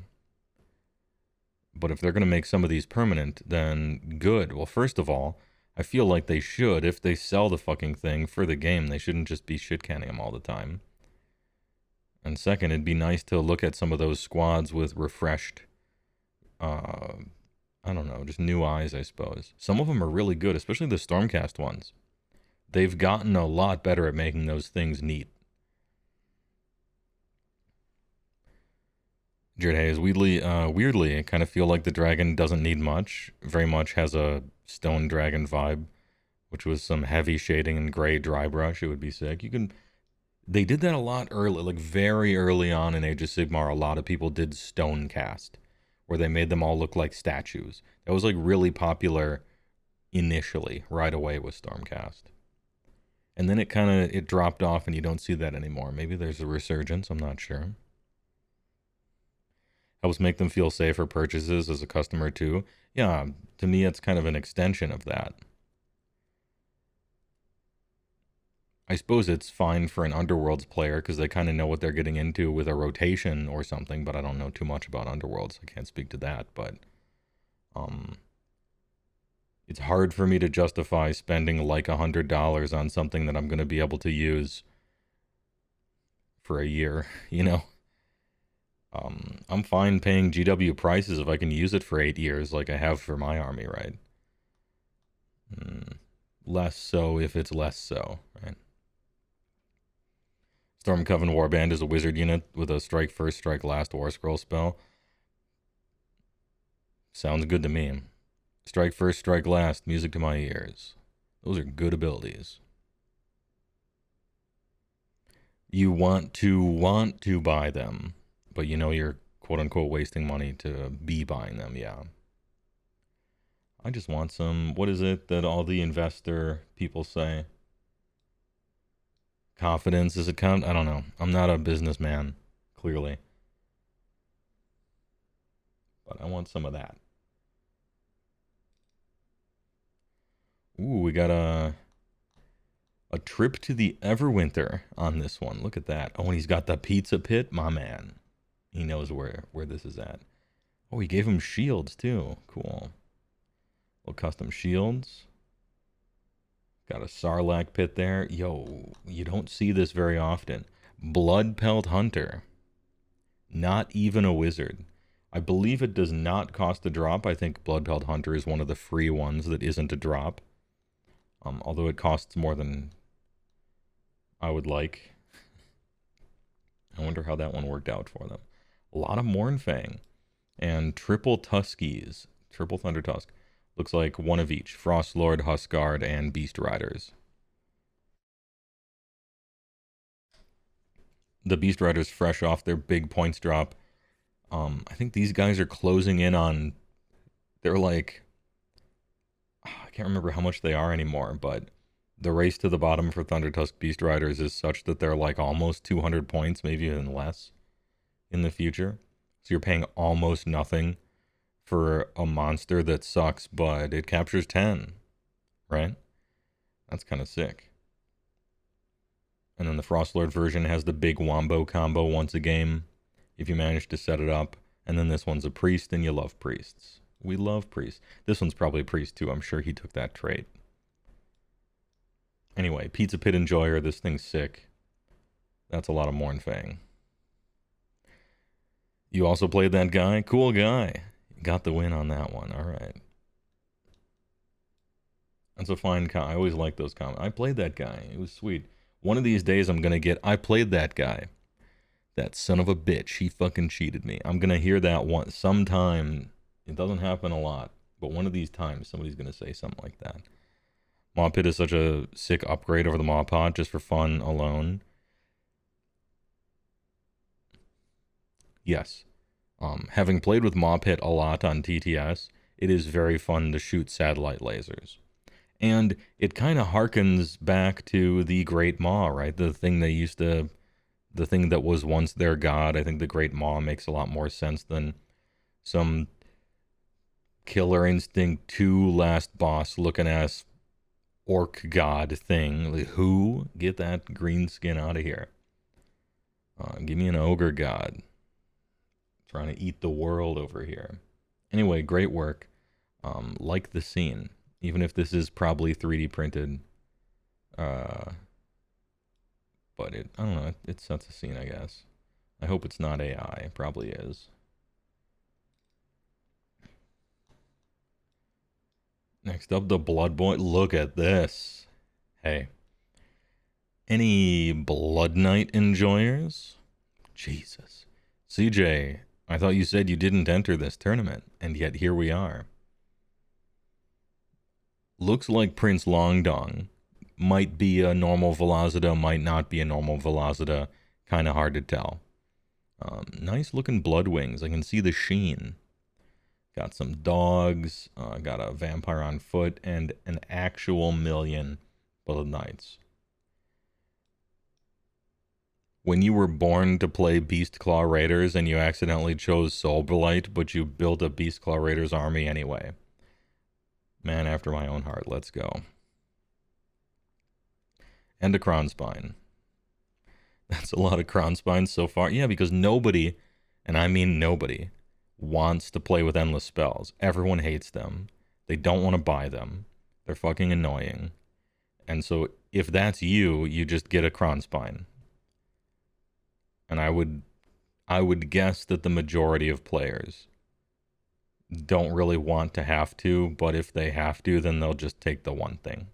But if they're going to make some of these permanent, then good. Well, first of all, I feel like they should. If they sell the fucking thing for the game, they shouldn't just be shit-canning them all the time. And second, it'd be nice to look at some of those squads with refreshed, I don't know, just new eyes, I suppose. Some of them are really good, especially the Stormcast ones. They've gotten a lot better at making those things neat. Jared Hayes, weirdly, I kind of feel like the dragon doesn't need much. Very much has a stone dragon vibe, which was some heavy shading and gray dry brush. It would be sick. They did that a lot early, like very early on in Age of Sigmar. A lot of people did Stonecast, where they made them all look like statues. That was like really popular initially, right away with Stormcast. And then it dropped off and you don't see that anymore. Maybe there's a resurgence, I'm not sure. Helps make them feel safer purchases as a customer too. Yeah, to me it's kind of an extension of that. I suppose it's fine for an Underworlds player because they kind of know what they're getting into with a rotation or something, but I don't know too much about Underworlds. I can't speak to that, but it's hard for me to justify spending like $100 on something that I'm going to be able to use for a year, you know? I'm fine paying GW prices if I can use it for 8 years like I have for my army, right? Less so if it's less so, right? Storm Coven Warband is a wizard unit with a strike first, strike last war scroll spell. Sounds good to me. Strike first, strike last, music to my ears. Those are good abilities. You want to buy them, but you know you're quote-unquote wasting money to be buying them, yeah. I just want some, what is it that all the investor people say? Confidence, does it count? I don't know. I'm not a businessman, clearly. But I want some of that. Ooh, we got a trip to the Everwinter on this one. Look at that. Oh, and he's got the pizza pit. My man. He knows where this is at. Oh, he gave him shields, too. Cool. Little custom shields. Got a Sarlacc pit there. Yo, you don't see this very often. Bloodpelt Hunter. Not even a wizard. I believe it does not cost a drop. I think Bloodpelt Hunter is one of the free ones that isn't a drop. Although it costs more than I would like. I wonder how that one worked out for them. A lot of Mournfang and triple Tuskies, triple Thunder Tusk. Looks like one of each: Frostlord, Huskard, and Beast Riders. The Beast Riders fresh off their big points drop. I think these guys are closing in on. They're like, I can't remember how much they are anymore, but the race to the bottom for Thunder Tusk Beast Riders is such that they're like almost 200 points, maybe even less in the future. So you're paying almost nothing for a monster that sucks, but it captures 10, right? That's kind of sick. And then the Frostlord version has the big Wombo combo once a game, if you manage to set it up. And then this one's a priest, and you love priests. We love priests. This one's probably a priest too. I'm sure he took that trait. Anyway, Pizza Pit Enjoyer, this thing's sick. That's a lot of Mournfang. You also played that guy? Cool guy. Got the win on that one. All right. That's a fine I always like those comments. I played that guy. It was sweet. One of these days I'm going to get, I played that guy. That son of a bitch. He fucking cheated me. I'm going to hear that one sometime. It doesn't happen a lot. But one of these times somebody's going to say something like that. Maw Pit is such a sick upgrade over the Maw Pot just for fun alone. Yes. Having played with Maw Pit a lot on TTS, it is very fun to shoot satellite lasers. And it kind of harkens back to the Great Maw, right? The thing that was once their god. I think the Great Maw makes a lot more sense than some Killer Instinct 2 last boss looking ass orc god thing. Like, who? Get that green skin out of here. Give me an ogre god. Trying to eat the world over here. Anyway, great work. Like the scene. Even if this is probably 3D printed. But I don't know, it sets a scene, I guess. I hope it's not AI. It probably is. Next up, the Blood Boy. Look at this. Hey. Any Blood Knight enjoyers? Jesus. CJ, I thought you said you didn't enter this tournament, and yet here we are. Looks like Prince Longdong. Might be a normal Velocita, might not be a normal Velocita. Kind of hard to tell. Nice looking blood wings. I can see the sheen. Got some dogs. Got a vampire on foot, and an actual million Blood Knights. When you were born to play Beastclaw Raiders and you accidentally chose Soulblight, but you built a Beastclaw Raiders army anyway. Man after my own heart, let's go. And a Krondspine. That's a lot of Krondspines so far. Yeah, because nobody, and I mean nobody, wants to play with endless spells. Everyone hates them. They don't want to buy them. They're fucking annoying. And so if that's you, you just get a Krondspine. And I would guess that the majority of players don't really want to have to, but if they have to, then they'll just take the one thing.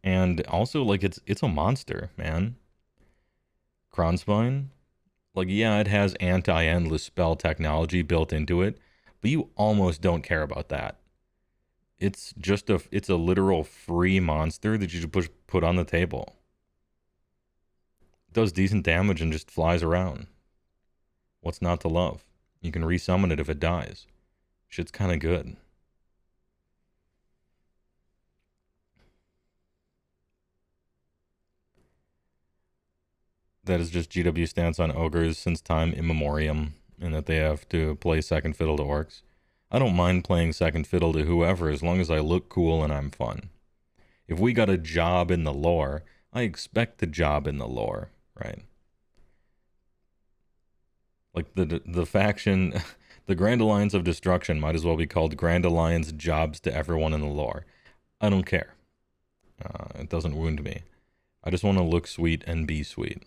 And also, like, it's a monster, man. Krondspine, like, yeah, it has anti-endless spell technology built into it, but you almost don't care about that. It's just it's a literal free monster that you just put on the table. It does decent damage and just flies around. What's not to love? You can resummon it if it dies. Shit's kind of good. That is just GW stance on ogres since time immemorial, and that they have to play second fiddle to orcs. I don't mind playing second fiddle to whoever as long as I look cool and I'm fun. If we got a job in the lore, I expect the job in the lore, right? Like the faction, the Grand Alliance of Destruction might as well be called Grand Alliance Jobs to Everyone in the Lore. I don't care. It doesn't wound me. I just want to look sweet and be sweet.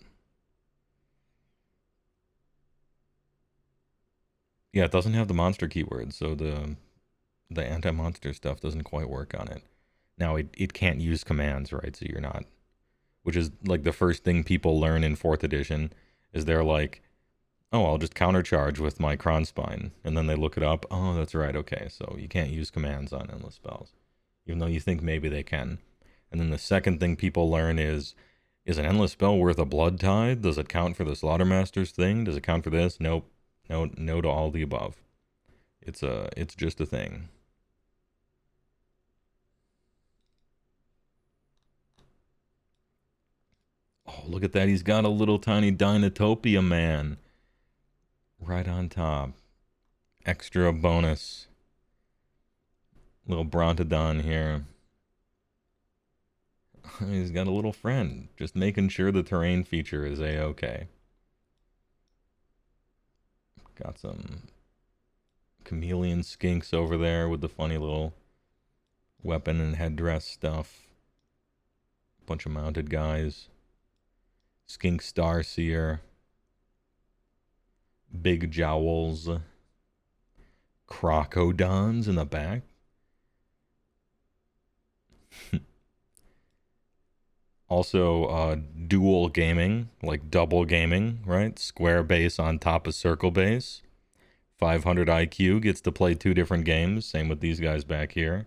Yeah, it doesn't have the monster keyword, so the anti-monster stuff doesn't quite work on it. Now, it can't use commands, right? So you're not which is like the first thing people learn in 4th edition, is they're like, oh, I'll just countercharge with my Krondspine. And then they look it up. Oh, that's right. Okay, so you can't use commands on endless spells, even though you think maybe they can. And then the second thing people learn is an endless spell worth a blood tithe? Does it count for the Slaughtermaster's thing? Does it count for this? Nope. No to all the above. It's just a thing. Oh, look at that. He's got a little tiny Dinotopia man right on top. Extra bonus. Little Brontodon here. He's got a little friend. Just making sure the terrain feature is A-okay. Got some chameleon skinks over there with the funny little weapon and headdress stuff. Bunch of mounted guys. Skink Starseer. Big jowls. Crocodons in the back. Also, dual gaming, like double gaming, right? Square base on top of circle base. 500 IQ, gets to play 2 different games. Same with these guys back here.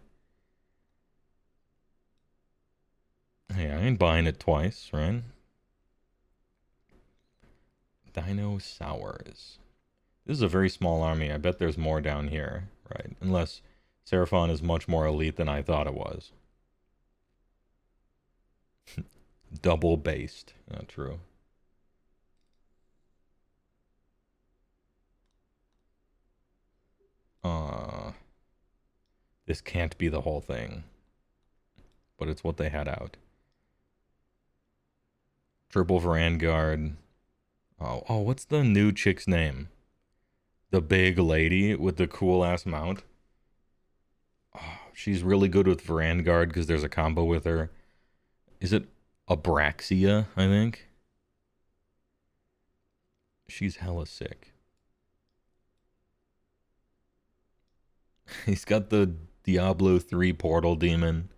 Hey, I ain't buying it twice, right? Dinosaurs. This is a very small army. I bet there's more down here, right? Unless Seraphon is much more elite than I thought it was. Double based. Not true. This can't be the whole thing. But it's what they had out. Triple Vanguard. Oh, what's the new chick's name? The big lady with the cool ass mount. Oh, she's really good with Vanguard because there's a combo with her. Is it Abraxia, I think? She's hella sick. He's got the Diablo 3 portal demon.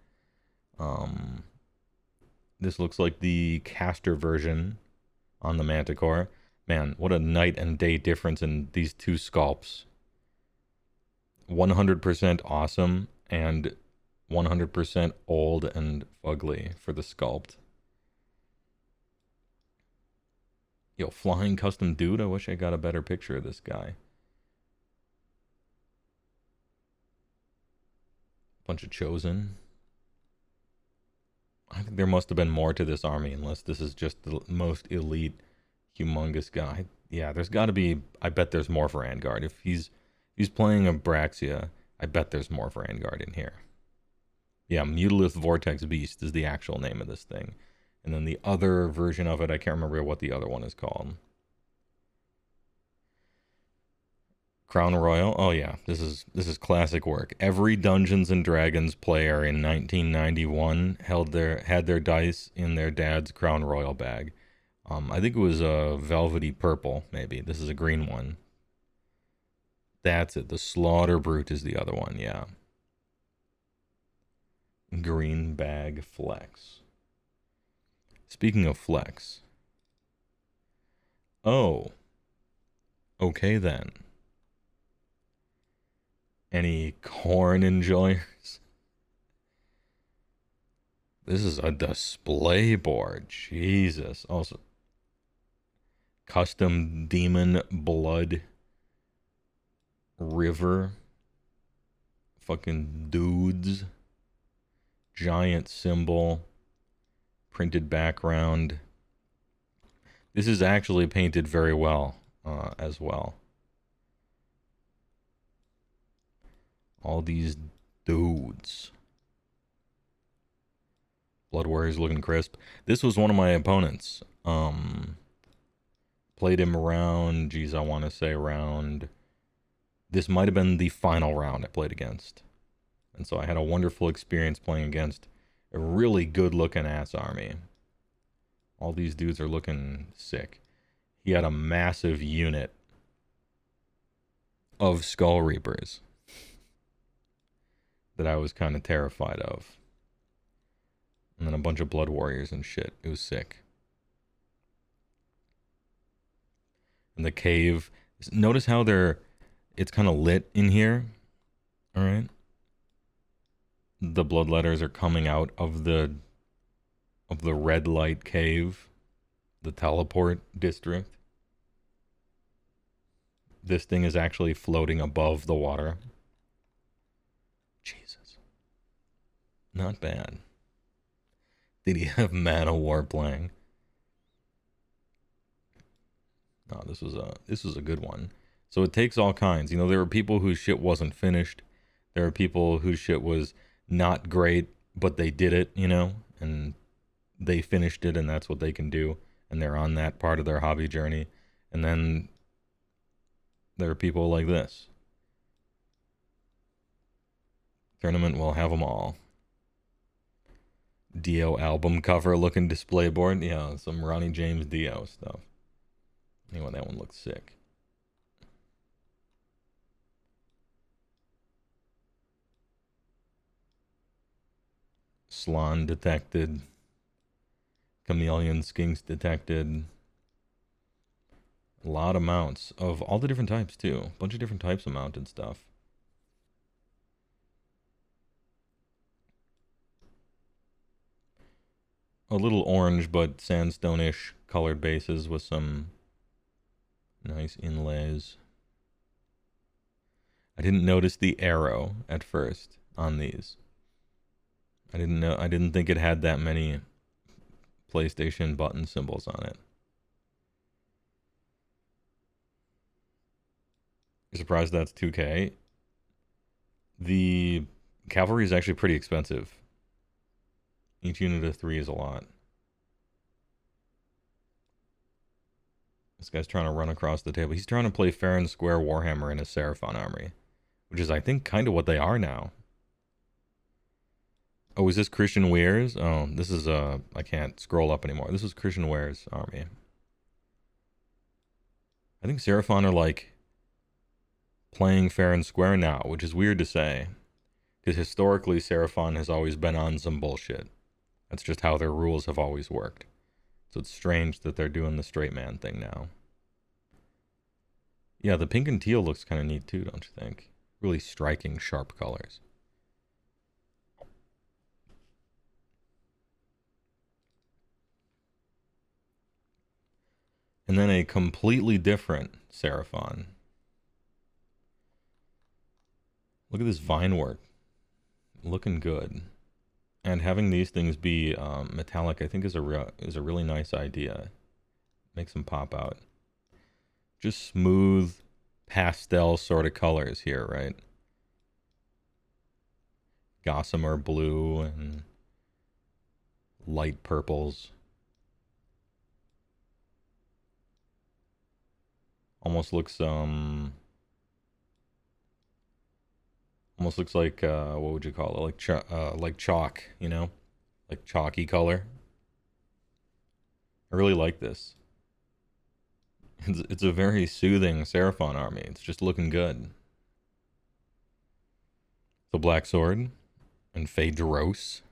This looks like the caster version on the Manticore. Man, what a night and day difference in these 2 sculpts. 100% awesome and 100% old and fugly for the sculpt. Yo, flying custom dude, I wish I got a better picture of this guy. Bunch of chosen. I think there must have been more to this army, unless this is just the most elite, humongous guy. Yeah, there's got to be. I bet there's more for Vanguard. If he's playing Abraxia, I bet there's more for Vanguard in here. Yeah, Mutalith Vortex Beast is the actual name of this thing, and then the other version of it, I can't remember what the other one is called. Crown Royal. Oh yeah, this is classic work. Every Dungeons and Dragons player in 1991 had their dice in their dad's Crown Royal bag. I think it was a velvety purple, maybe. This is a green one. That's it. The Slaughter Brute is the other one, yeah. Green bag flex. Speaking of flex. Oh. Okay then. Any corn enjoyers? This is a display board. Jesus. Also, custom demon blood river. Fucking dudes. Giant symbol. Printed background. This is actually painted very well as well. All these dudes. Blood Warrior's looking crisp. This was one of my opponents. Played him around, geez, I want to say around... This might have been the final round I played against. And so I had a wonderful experience playing against a really good-looking ass army. All these dudes are looking sick. He had a massive unit of Skull Reapers that I was kind of terrified of. And then a bunch of blood warriors and shit. It was sick. And the cave. Notice how it's kind of lit in here. All right. The bloodletters are coming out of the red light cave, the teleport district. This thing is actually floating above the water. Jesus. Not bad. Did he have Man of War playing? No, this was a good one. So it takes all kinds. You know, there were people whose shit wasn't finished. There are people whose shit was not great, but they did it, you know, and they finished it, and that's what they can do, and they're on that part of their hobby journey. And then there are people like this. Tournament will have them all. Dio album cover looking display board. Yeah, some Ronnie James Dio stuff. Anyway, that one looks sick. Slan detected. Chameleon skinks detected. A lot of mounts of all the different types too. A bunch of different types of mounted stuff. A little orange but sandstone-ish colored bases with some nice inlays. I didn't notice the arrow at first on these. I didn't think it had that many PlayStation button symbols on it. You're surprised that's 2K? The cavalry is actually pretty expensive. Each unit of 3 is a lot. This guy's trying to run across the table. He's trying to play fair and square Warhammer in a Seraphon army, which is, I think, kind of what they are now. Oh, is this Christian Weir's? Oh, this is, I can't scroll up anymore. This is Christian Weir's army. I think Seraphon are, like, playing fair and square now, which is weird to say. Because historically, Seraphon has always been on some bullshit. That's just how their rules have always worked. So it's strange that they're doing the straight man thing now. Yeah, the pink and teal looks kind of neat too, don't you think? Really striking, sharp colors. And then a completely different Seraphon. Look at this vine work. Looking good. And having these things be metallic, I think, is a really nice idea. Makes them pop out. Just smooth pastel sort of colors here, right? Gossamer blue and light purples. Almost looks like what would you call it? Like chalk, you know, like chalky color. I really like this. It's a very soothing Seraphon army. It's just looking good. The Black Sword and Phaedros.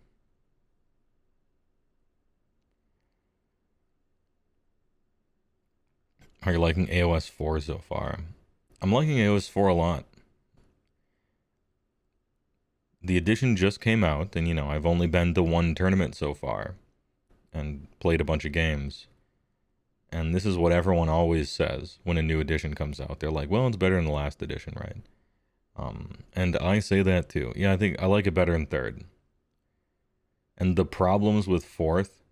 Are you liking AOS 4 so far? I'm liking AOS 4 a lot. The edition just came out, and, you know, I've only been to one tournament so far and played a bunch of games. And this is what everyone always says when a new edition comes out. They're like, well, it's better than the last edition, right? And I say that too. Yeah, I think I like it better in third. And the problems with fourth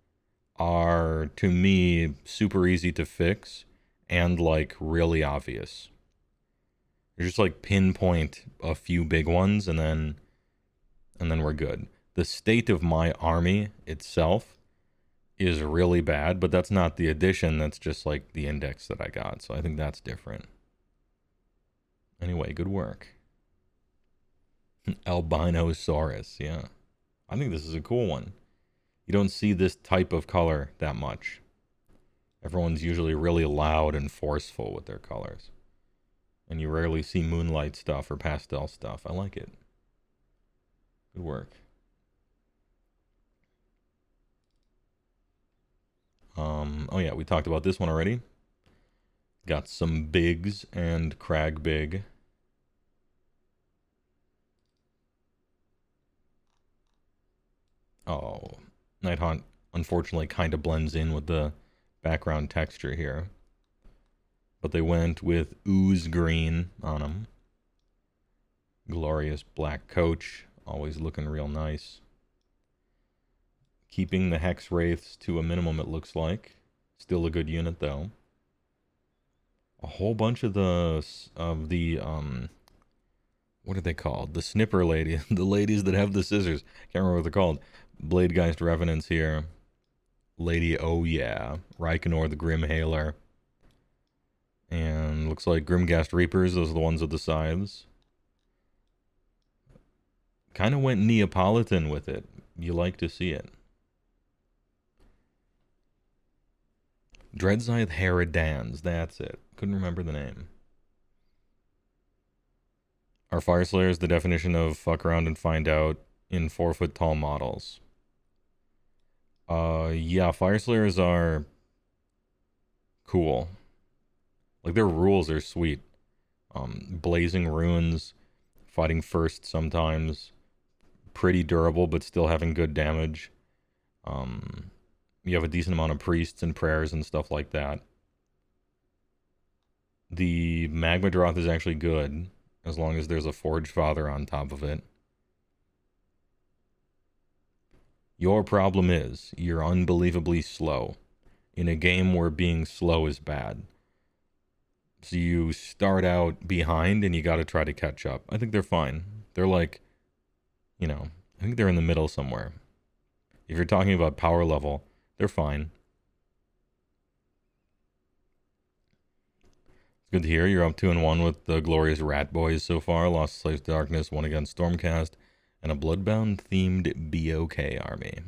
are, to me, super easy to fix and, like, really obvious. You just, like, pinpoint a few big ones, and then we're good. The state of my army itself is really bad, but that's not the edition. That's just, like, the index that I got. So I think that's different. Anyway, good work. Albinosaurus, yeah. I think this is a cool one. You don't see this type of color that much. Everyone's usually really loud and forceful with their colors. And you rarely see moonlight stuff or pastel stuff. I like it. Good work. Oh yeah, we talked about this one already. Got some bigs and crag big. Oh, Nighthaunt unfortunately kind of blends in with the background texture here. But they went with ooze green on them. Glorious black coach, always looking real nice. Keeping the Hex Wraiths to a minimum, it looks like. Still a good unit, though. A whole bunch of the what are they called? The snipper lady, the ladies that have the scissors. Can't remember what they're called. Bladegeist Revenants here. Lady, oh yeah. Reikenor the Grim Hailer. And looks like Grimghast Reapers, those are the ones with the scythes. Kind of went Neapolitan with it. You like to see it. Dreadscythe Herodans, that's it. Couldn't remember the name. Are Fire Slayers the definition of fuck around and find out in 4-foot tall models? Yeah, Fire Slayers are cool. Like, their rules are sweet. Blazing runes, fighting first sometimes, pretty durable but still having good damage. You have a decent amount of priests and prayers and stuff like that. The Magma Droth is actually good, as long as there's a Forge Father on top of it. Your problem is, you're unbelievably slow. In a game where being slow is bad. So you start out behind and you gotta try to catch up. I think they're fine. They're like, you know, I think they're in the middle somewhere. If you're talking about power level, they're fine. It's good to hear you're up 2-1 with the glorious Rat Boys so far. Lost Slaves to Darkness, won against Stormcast, and a Bloodbound themed BOK army.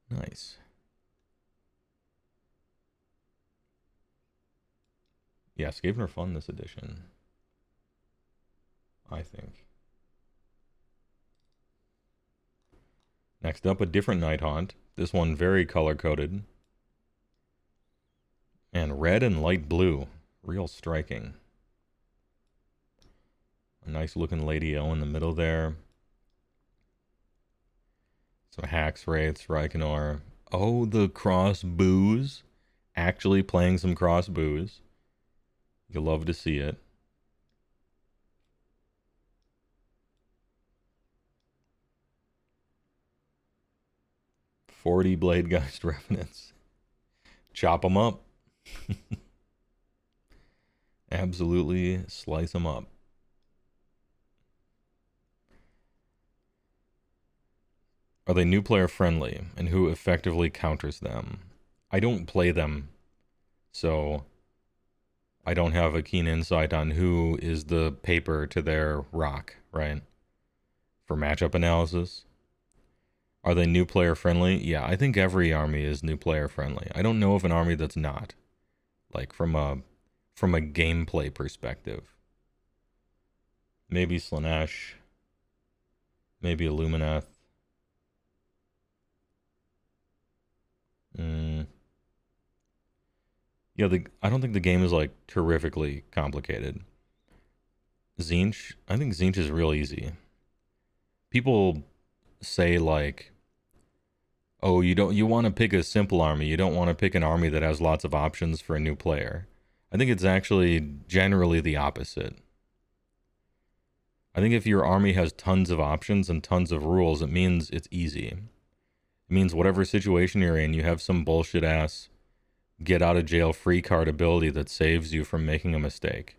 Nice. Yeah, Skaven are fun this edition, I think. Next up, a different Nighthaunt. This one very color-coded. And red and light blue. Real striking. A nice looking Lady O in the middle there. Some Hax Wraiths, Reikenor. Oh, the cross boos. Actually playing some cross boos. You'll love to see it. "40 Bladegeist Revenants. Chop them up. Absolutely slice them up. Are they new player friendly, and who effectively counters them? I don't play them, so I don't have a keen insight on who is the paper to their rock, right? For matchup analysis. Are they new player friendly? Yeah, I think every army is new player friendly. I don't know of an army that's not. Like from a gameplay perspective. Maybe Slaanesh. Maybe a Lumineth. Yeah, I don't think the game is like terrifically complicated. Tzeentch, I think Tzeentch is real easy. People say like, oh, you want to pick a simple army. You don't want to pick an army that has lots of options for a new player. I think it's actually generally the opposite. I think if your army has tons of options and tons of rules, it means it's easy. It means whatever situation you're in, you have some bullshit ass get out of jail free card ability that saves you from making a mistake.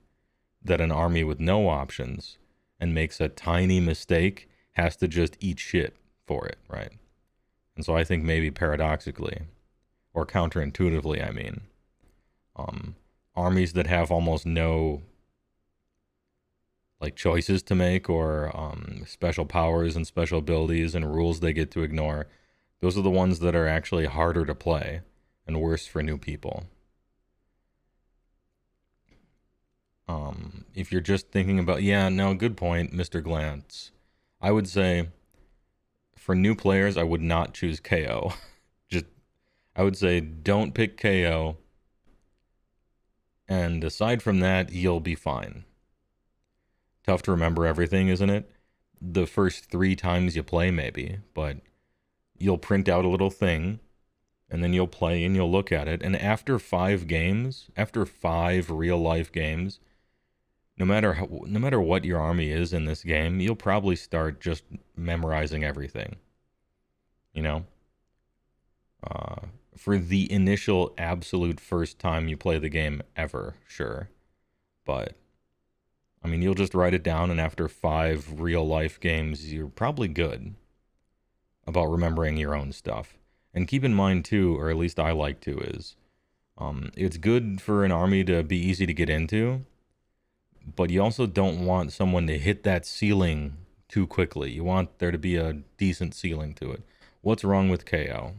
That an army with no options and makes a tiny mistake has to just eat shit for it, right? And so I think maybe paradoxically, or counterintuitively, I mean, armies that have almost no like choices to make or special powers and special abilities and rules they get to ignore, those are the ones that are actually harder to play and worse for new people. If you're just thinking about, yeah, no, good point, Mr. Glance. I would say for new players, I would not choose KO. I would say don't pick KO. And aside from that, you'll be fine. Tough to remember everything, isn't it? The first 3 times you play, maybe, but you'll print out a little thing, and then you'll play and you'll look at it. And after 5 games, after 5 real-life games, no matter what your army is in this game, you'll probably start just memorizing everything. You know? For the initial absolute first time you play the game ever, sure. But, I mean, you'll just write it down, and after 5 real-life games, you're probably good about remembering your own stuff. And keep in mind, too, or at least I like to, is it's good for an army to be easy to get into, but you also don't want someone to hit that ceiling too quickly. You want there to be a decent ceiling to it. What's wrong with KO?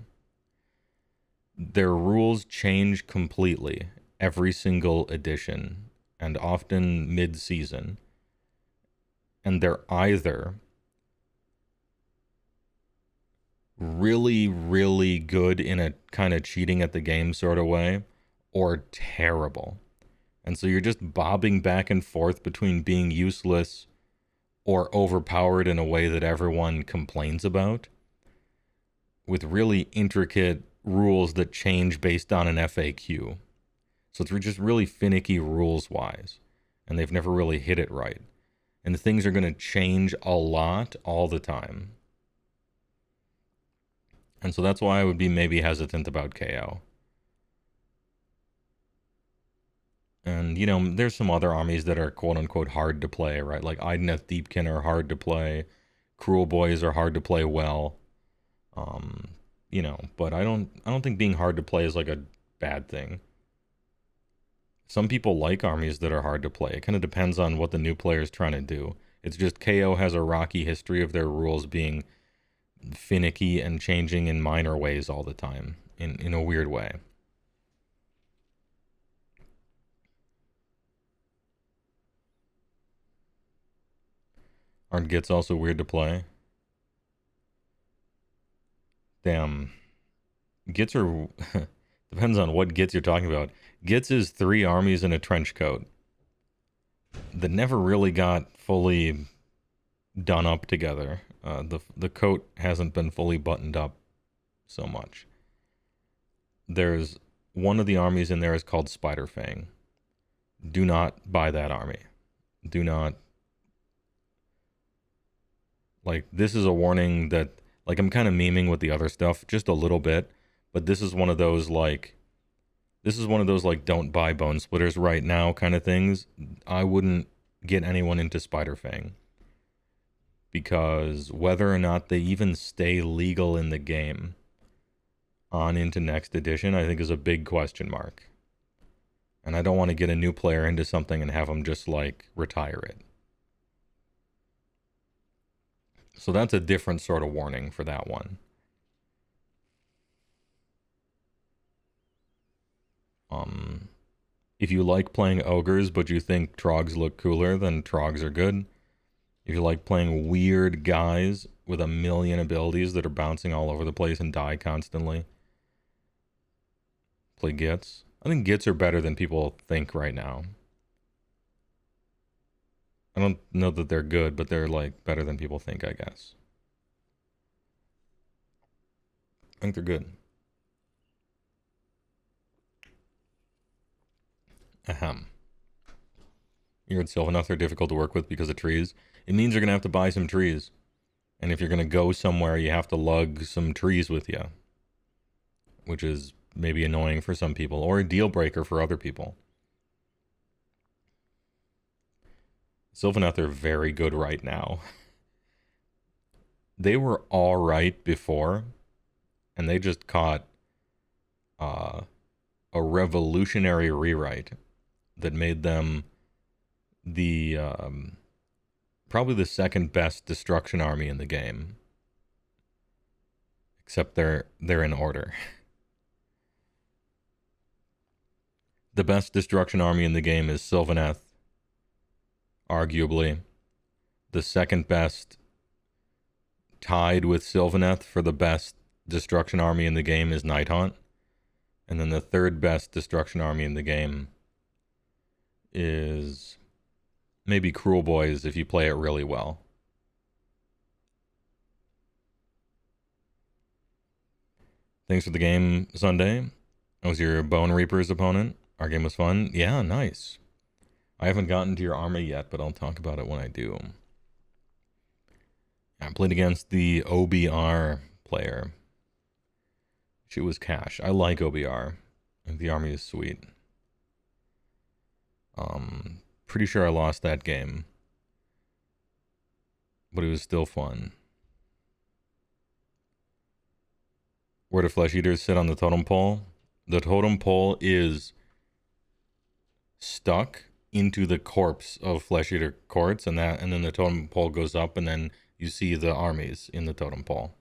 Their rules change completely every single edition, and often mid-season. And they're either really, really good in a kind of cheating at the game sort of way, or terrible. And so you're just bobbing back and forth between being useless or overpowered in a way that everyone complains about, with really intricate rules that change based on an FAQ. So it's just really finicky rules-wise, and they've never really hit it right. And things are going to change a lot all the time. And so that's why I would be maybe hesitant about KO. And, you know, there's some other armies that are quote-unquote hard to play, right? Like Idoneth Deepkin are hard to play. Cruel Boys are hard to play well. You know, but I don't think being hard to play is like a bad thing. Some people like armies that are hard to play. It kind of depends on what the new player is trying to do. It's just KO has a rocky history of their rules being finicky and changing in minor ways all the time, in a weird way. Aren't Gits also weird to play? Damn. Gits are... depends on what Gits you're talking about. Gits is 3 armies in a trench coat that never really got fully done up together. The coat hasn't been fully buttoned up so much. There's one of the armies in there is called Spiderfang. Do not buy that army. Do not... Like, this is a warning that... Like, I'm kind of memeing with the other stuff just a little bit, but this is one of those, like... This is one of those, like, don't buy Bone Splitters right now kind of things. I wouldn't get anyone into Spiderfang. Because whether or not they even stay legal in the game on into next edition, I think is a big question mark. And I don't want to get a new player into something and have them just, like, retire it. So that's a different sort of warning for that one. If you like playing ogres, but you think trogs look cooler, then trogs are good. If you like playing weird guys with a million abilities that are bouncing all over the place and die constantly, play Gits. I think Gits are better than people think right now. I don't know that they're good, but they're, like, better than people think, I guess. I think they're good. Ahem. You heard Sylvaneth are difficult to work with because of trees. It means you're going to have to buy some trees. And if you're going to go somewhere, you have to lug some trees with you. Which is maybe annoying for some people, or a deal breaker for other people. Sylvaneth are very good right now. They were alright before, and they just caught a revolutionary rewrite that made them the probably the second best destruction army in the game. Except they're in order. The best destruction army in the game is Sylvaneth, arguably. The second best, tied with Sylvaneth for the best destruction army in the game, is Nighthaunt. And then the third best destruction army in the game is maybe Cruel Boys if you play it really well. Thanks for the game, Sunday. I was your Bone Reaper's opponent. Our game was fun. Yeah, nice. I haven't gotten to your army yet, but I'll talk about it when I do. I played against the OBR player. She was Cash. I like OBR. I think the army is sweet. Pretty sure I lost that game, but it was still fun. Where do flesh eaters sit on the totem pole? The totem pole is stuck into the corpse of flesh eater courts, and then the totem pole goes up, and then you see the armies in the totem pole.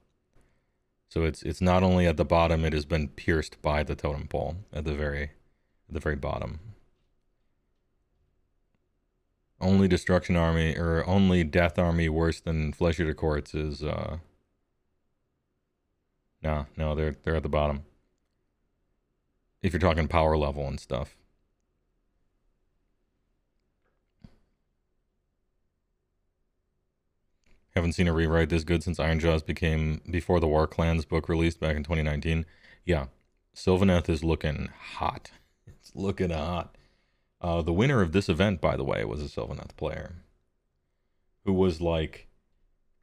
So it's not only at the bottom, it has been pierced by the totem pole at the very bottom. Only destruction army, or only death army worse than flesh eater courts is no, they're at the bottom. If you're talking power level and stuff. Haven't seen a rewrite this good since Ironjawz became before the War Clans book released back in 2019. Yeah, Sylvaneth is looking hot. It's looking hot. The winner of this event, by the way, was a Sylvaneth player who was like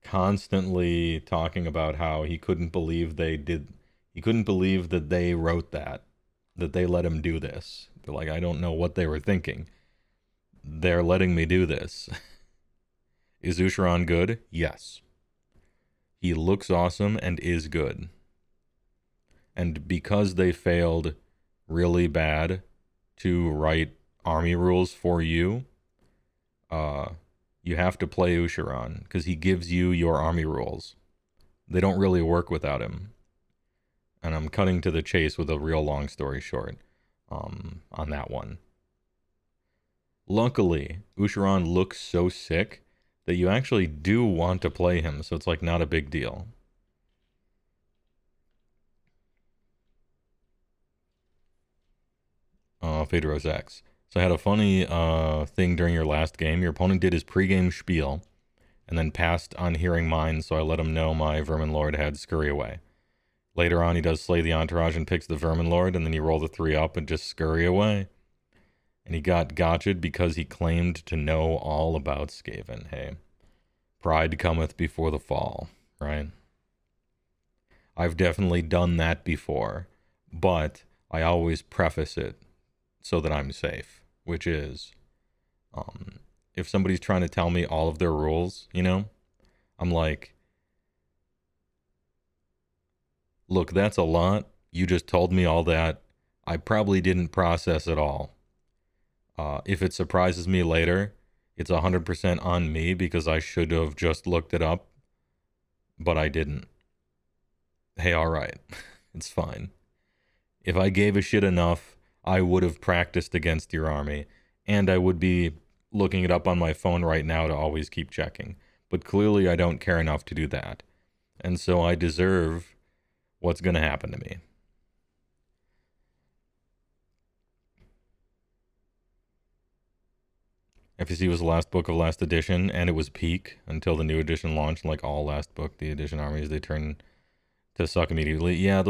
constantly talking about how he couldn't believe that they wrote that they let him do this. They're like, I don't know what they were thinking. They're letting me do this. Is Usharan good? Yes. He looks awesome and is good. And because they failed really bad to write army rules for you, you have to play Usharan because he gives you your army rules. They don't really work without him. And I'm cutting to the chase with a real long story short on that one. Luckily, Usharan looks so sick that you actually do want to play him, so it's like not a big deal. Phaedros X. So I had a funny thing during your last game. Your opponent did his pregame spiel and then passed on hearing mine, so I let him know my Vermin Lord had Scurry Away. Later on, he does Slay the Entourage and picks the Vermin Lord, and then you roll the 3 up and just scurry away. And he got gotcha'd because he claimed to know all about Skaven. Hey, pride cometh before the fall, right? I've definitely done that before, but I always preface it so that I'm safe, which is, if somebody's trying to tell me all of their rules, you know, I'm like, look, that's a lot. You just told me all that. I probably didn't process it all. If it surprises me later, it's 100% on me because I should have just looked it up, but I didn't. Hey, all right. It's fine. If I gave a shit enough, I would have practiced against your army, and I would be looking it up on my phone right now to always keep checking. But clearly I don't care enough to do that. And so I deserve what's going to happen to me. FEC was the last book of last edition, and it was peak until the new edition launched. Like all last book, the edition armies, they turn to suck immediately. Yeah,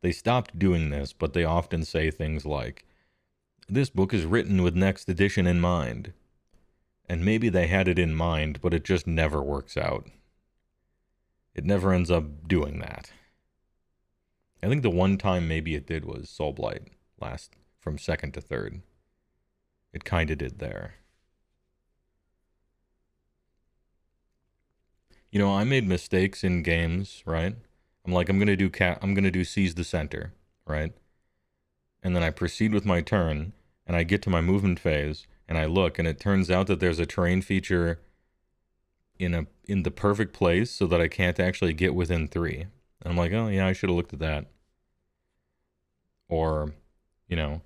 they stopped doing this, but they often say things like, this book is written with next edition in mind. And maybe they had it in mind, but it just never works out. It never ends up doing that. I think the one time maybe it did was Soulblight, last from 2nd to 3rd. It kind of did there. You know, I made mistakes in games, right? I'm like, I'm gonna do seize the center, right? And then I proceed with my turn, and I get to my movement phase, and I look, and it turns out that there's a terrain feature in the perfect place so that I can't actually get within 3. And I'm like, oh yeah, I should have looked at that. Or, you know,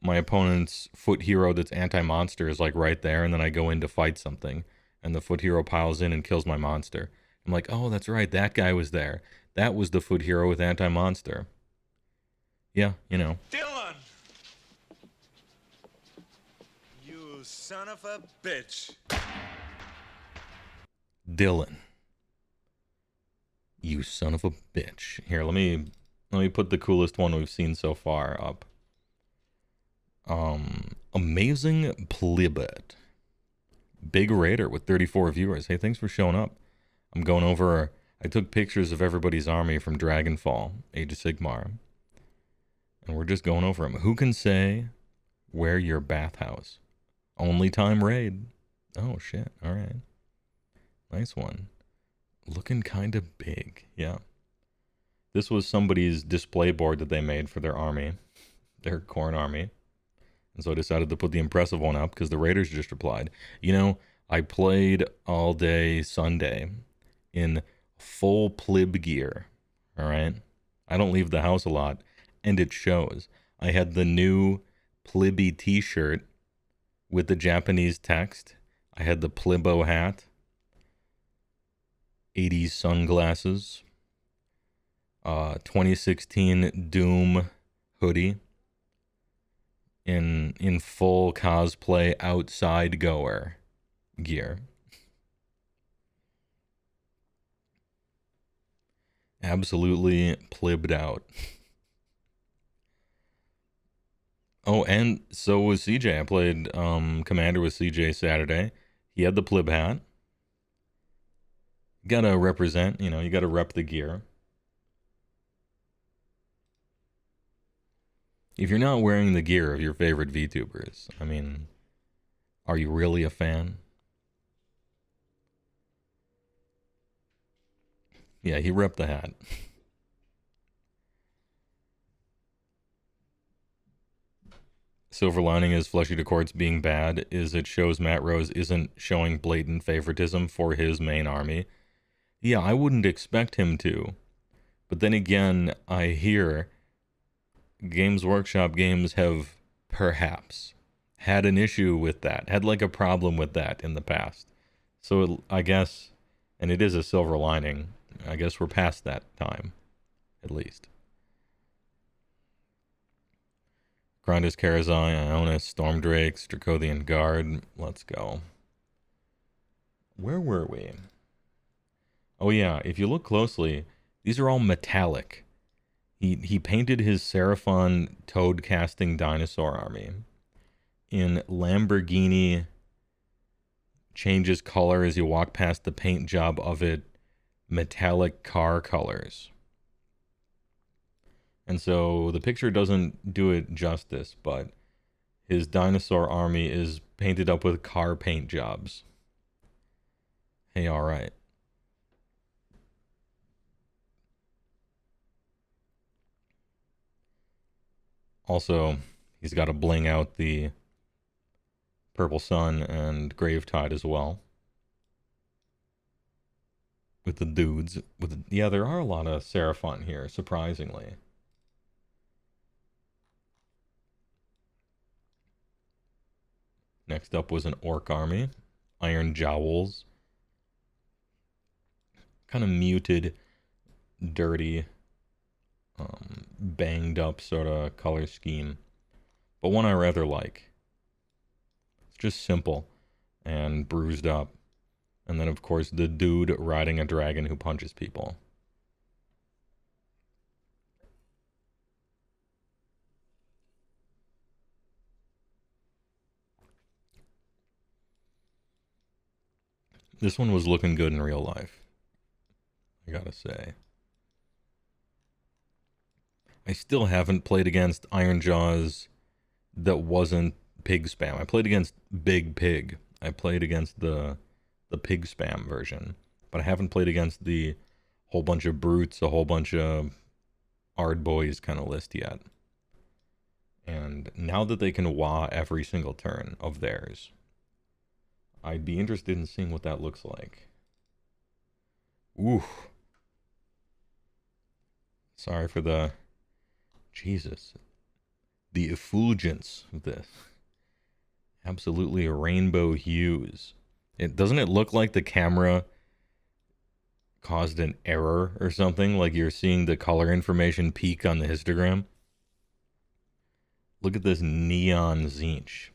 my opponent's foot hero that's anti-monster is like right there, and then I go in to fight something, and the foot hero piles in and kills my monster. I'm like, oh, that's right, that guy was there. That was the foot hero with anti-monster. Yeah, you know. Dylan! You son of a bitch. Dylan. You son of a bitch. Here, let me put the coolest one we've seen so far up. Amazing Plibet. Big Raider with 34 viewers. Hey, thanks for showing up. I'm going over. I took pictures of everybody's army from Dragonfall, Age of Sigmar. And we're just going over them. Who can say where your bathhouse? Only time raid. Oh, shit. All right. Nice one. Looking kind of big. Yeah. This was somebody's display board that they made for their army. Their corn army. And so I decided to put the impressive one up because the Raiders just replied. You know, I played all day Sunday in full plib gear. All right? I don't leave the house a lot, and it shows. I had the new plibby t-shirt with the Japanese text. I had the plibbo hat. 80s sunglasses. 2016 Doom hoodie. In full cosplay outside goer gear. Absolutely plibbed out. Oh, and so was CJ. I played Commander with CJ Saturday. He had the plib hat. Gotta represent, you know, you gotta rep the gear. If you're not wearing the gear of your favorite VTubers, I mean, are you really a fan? Yeah, he repped the hat. Silver lining is Fleshy to Courts being bad is it shows Matt Rose isn't showing blatant favoritism for his main army. Yeah, I wouldn't expect him to. But then again, I hear Games Workshop games have perhaps had an issue with that, had like a problem with that in the past. So I guess, and it is a silver lining, I guess we're past that time, at least. Grindus, Karazai, Ionis, Stormdrakes, Dracothian Guard. Let's go. Where were we? Oh yeah, if you look closely, these are all metallic. He painted his Seraphon toad casting dinosaur army in Lamborghini, changes color as you walk past the paint job of it, metallic car colors. And so the picture doesn't do it justice, but his dinosaur army is painted up with car paint jobs. Hey, all right. Also, he's got to bling out the Purple Sun and Gravetide as well. With the dudes. Yeah, there are a lot of Seraphon here, surprisingly. Next up was an Orc army. Iron Jowls. Kind of muted, dirty, banged up sort of color scheme, but one I rather like. It's just simple and bruised up, and then of course the dude riding a dragon who punches people. This one was looking good in real life, I gotta say. I still haven't played against Iron Jaws that wasn't pig spam. I played against Big Pig. I played against the pig spam version, but I haven't played against the whole bunch of brutes, a whole bunch of Ard boys kind of list yet. And now that they can wah every single turn of theirs, I'd be interested in seeing what that looks like. Ooh. Sorry for the... Jesus. The effulgence of this. Absolutely rainbow hues. Doesn't it look like the camera caused an error or something? Like you're seeing the color information peak on the histogram? Look at this neon Tzeentch.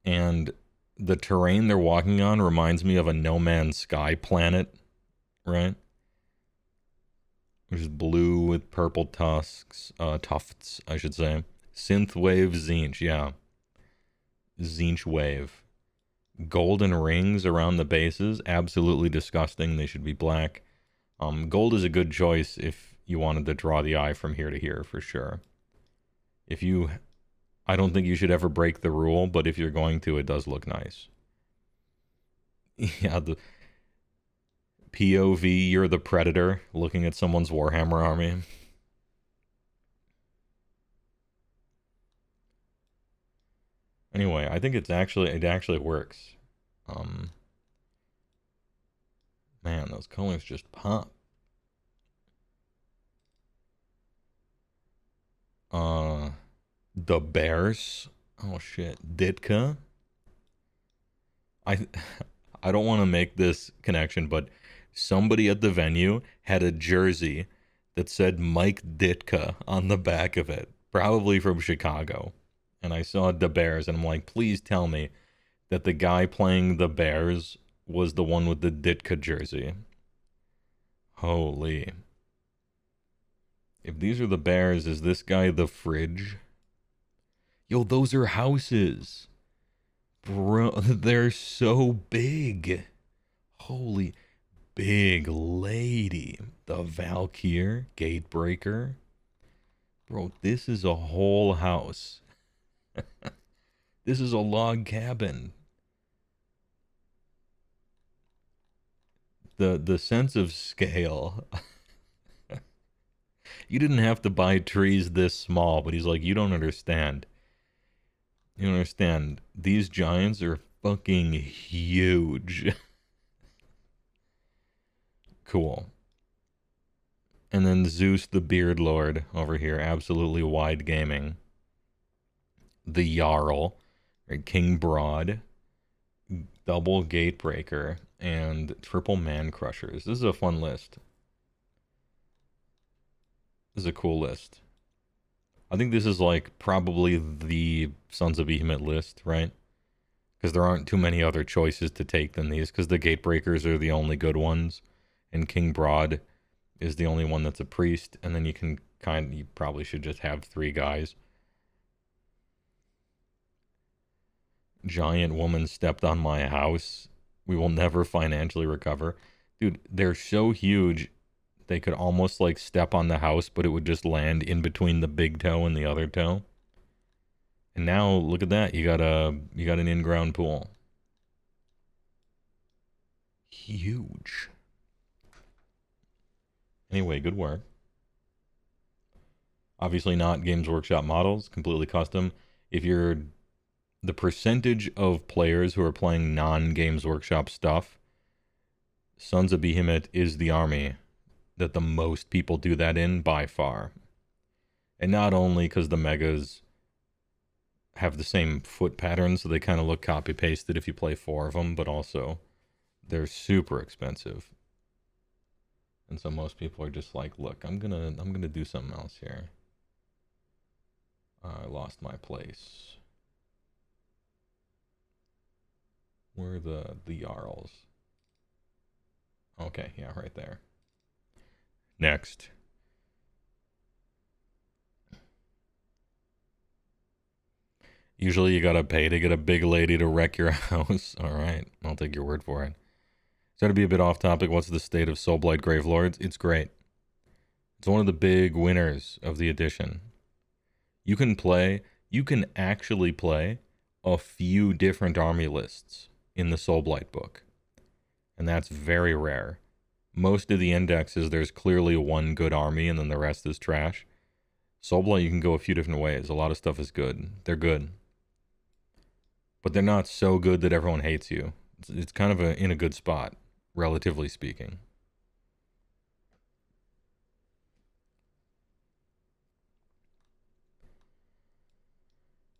And the terrain they're walking on reminds me of a No Man's Sky planet, right? Which is blue with purple tufts, I should say. Synthwave Tzeentch, yeah. Tzeentch wave. Golden rings around the bases, absolutely disgusting. They should be black. Gold is a good choice if you wanted to draw the eye from here to here, for sure. I don't think you should ever break the rule, but if you're going to, it does look nice. Yeah, the POV, you're the predator looking at someone's Warhammer army. Anyway, I think it actually works. Man, those colors just pop. The Bears. Oh shit, Ditka. I don't want to make this connection, but somebody at the venue had a jersey that said Mike Ditka on the back of it, probably from Chicago. And I saw the Bears, and I'm like, please tell me that the guy playing the Bears was the one with the Ditka jersey. Holy. If these are the Bears, is this guy the Fridge? Yo, those are houses. Bro, they're so big. Holy, big lady. The Valkyr, Gatebreaker. Bro, this is a whole house. This is a log cabin. The sense of scale. You didn't have to buy trees this small, but he's like, you don't understand. You don't understand. These giants are fucking huge. Cool. And then Zeus the Beard Lord over here, absolutely wide gaming. The Jarl, right? King Broad, double Gatebreaker, and triple Man Crushers. This is a fun list. This is a cool list. I think this is like probably the Sons of Behemat list, right? Because there aren't too many other choices to take than these, because the Gatebreakers are the only good ones, and King Broad is the only one that's a priest, and then you probably should just have 3 guys. Giant woman stepped on my house. We will never financially recover. Dude, they're so huge, they could almost like step on the house, but it would just land in between the big toe and the other toe. And now look at that. You got an in-ground pool. Huge. Anyway, good work. Obviously not Games Workshop models, completely custom. If you're the percentage of players who are playing non-Games Workshop stuff, Sons of Behemat is the army that the most people do that in by far. And not only because the megas have the same foot pattern, so they kind of look copy-pasted if you play 4 of them, but also they're super expensive. And so most people are just like, look, I'm gonna do something else here. I lost my place. Where are the Jarls? Okay, yeah, right there. Next. Usually you gotta pay to get a big lady to wreck your house. Alright, I'll take your word for it. So to be a bit off topic, what's the state of Soulblight Gravelords? It's great. It's one of the big winners of the edition. You can actually play a few different army lists in the Soulblight book. And that's very rare. Most of the indexes, there's clearly one good army and then the rest is trash. Soulblight, you can go a few different ways. A lot of stuff is good. They're good. But they're not so good that everyone hates you. It's kind of in a good spot, relatively speaking.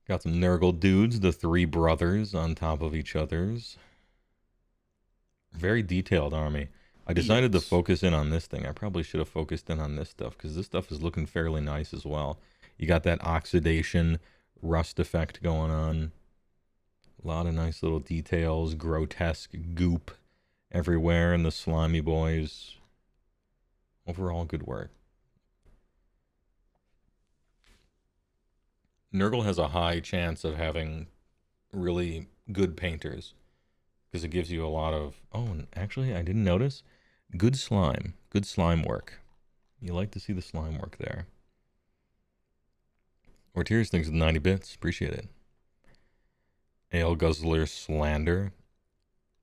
Got some Nurgle dudes, the 3 brothers on top of each other's. Very detailed army. I decided to EX. focus in on this thing. I probably should have focused in on this stuff because this stuff is looking fairly nice as well. You got that oxidation rust effect going on. A lot of nice little details, grotesque goop everywhere, and the slimy boys. Overall, good work. Nurgle has a high chance of having really good painters because it gives you a lot of... Oh, and actually, I didn't notice. Good slime work. You like to see the slime work there. Ortiers thinks with 90 bits. Appreciate it. Ale Guzzler slander.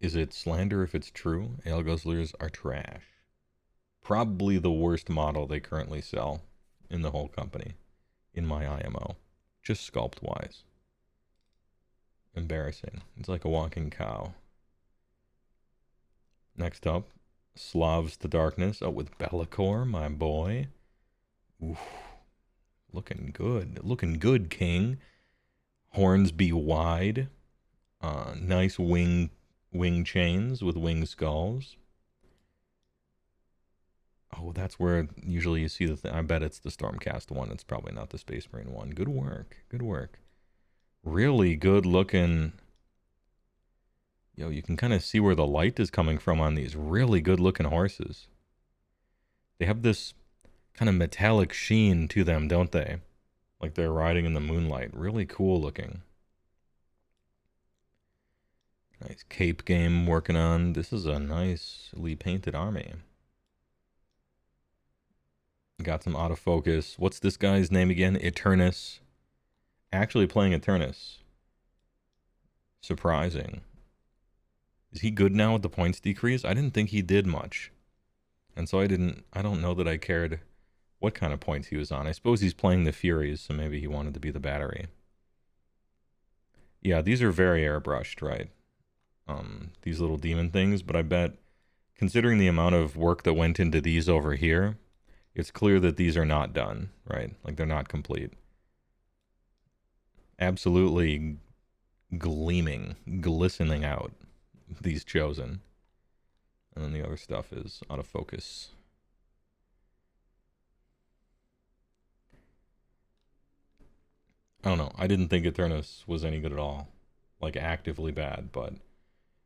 Is it slander if it's true? Ale Guzzlers are trash. Probably the worst model they currently sell in the whole company, in my IMO. Just sculpt-wise. Embarrassing. It's like a walking cow. Next up, Slavs to Darkness. Oh, with Be'lakor, my boy. Oof. Looking good. Looking good, King. Horns be wide. Nice wing chains with wing skulls. Oh, that's where usually you see the thing. I bet it's the Stormcast one. It's probably not the Space Marine one. Good work. Good work. Really good looking. Yo, you can kind of see where the light is coming from on these really good looking horses. They have this kind of metallic sheen to them, don't they? Like they're riding in the moonlight. Really cool looking. Nice cape game working on. This is a nicely painted army. Got some autofocus. What's this guy's name again? Eternus. Actually playing Eternus. Surprising. Is he good now with the points decrease? I didn't think he did much. And so I don't know that I cared what kind of points he was on. I suppose he's playing the Furies, so maybe he wanted to be the battery. Yeah, these are very airbrushed, right? These little demon things, but I bet, considering the amount of work that went into these over here, it's clear that these are not done, right? Like they're not complete. Absolutely gleaming, glistening out, these chosen. And then the other stuff is out of focus. I don't know. I didn't think Eternus was any good at all. Like actively bad, but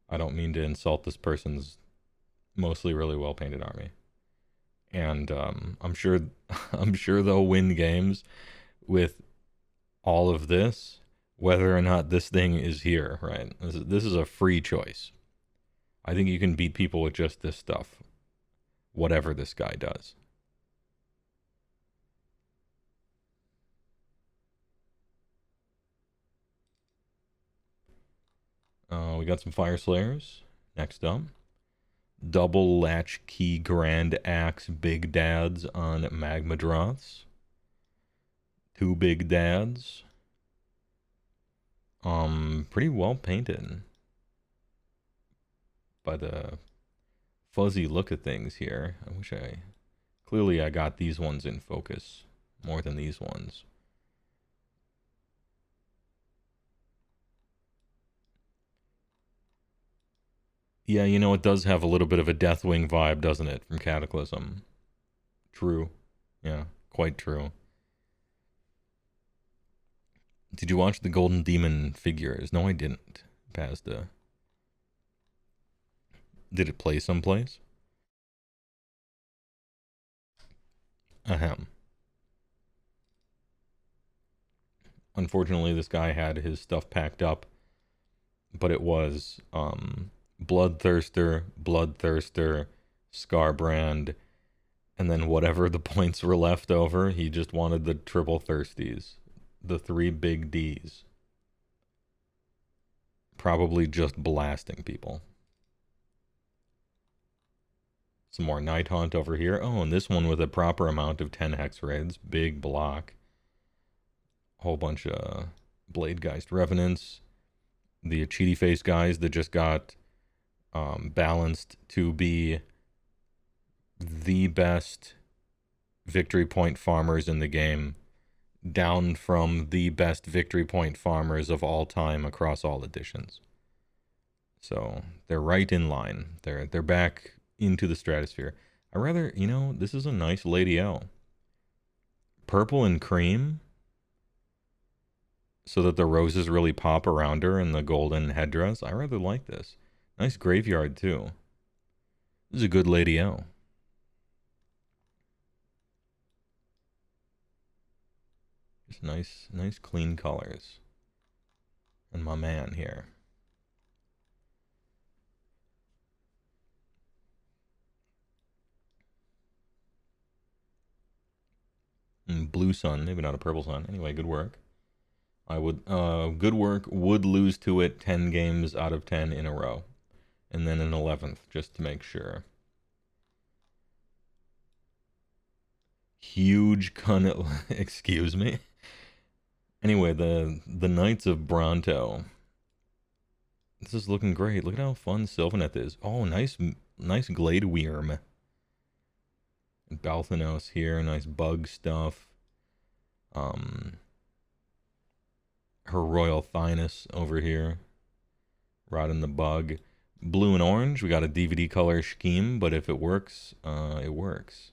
I don't mean to insult this person's mostly really well painted army. And I'm sure they'll win games with all of this, whether or not this thing is here, right? This is a free choice. I think you can beat people with just this stuff, whatever this guy does. We got some Fire Slayers. Next up. Double Latch Key Grand Axe Big Dads on Magmadroths. 2 Big Dads. Pretty well painted by the fuzzy look of things here. Clearly I got these ones in focus more than these ones. Yeah, you know, it does have a little bit of a Deathwing vibe, doesn't it, from Cataclysm? True. Yeah, quite true. Did you watch the Golden Demon figures? No, I didn't. Pazda. Did it play someplace? Ahem. Unfortunately, this guy had his stuff packed up, but it was Bloodthirster, Scarbrand, and then whatever the points were left over, he just wanted the triple thirsties. The 3 big Ds. Probably just blasting people. Some more Nighthaunt over here. Oh, and this one with a proper amount of 10 hex raids. Big block. Whole bunch of Bladegeist Revenants. The Cheaty Face guys that just got balanced to be the best victory point farmers in the game, down from the best victory point farmers of all time across all editions. So they're right in line. They're back into the stratosphere. I rather, this is a nice Lady L. Purple and cream, so that the roses really pop around her and the golden headdress. I rather like this. Nice graveyard, too. This is a good Lady L. Just nice clean colors. And my man here. Blue sun, maybe not a purple sun. Anyway, good work. Good work would lose to it 10 games out of 10 in a row. And then an 11th, just to make sure. Huge excuse me. Anyway, the Knights of Bronto. This is looking great. Look at how fun Sylvaneth is. Oh, nice Glade Wyrm. Balthanos here, nice bug stuff. Her Royal Thynus over here. Rod the Bug. Blue and orange, we got a DVD color scheme, but if it works, it works.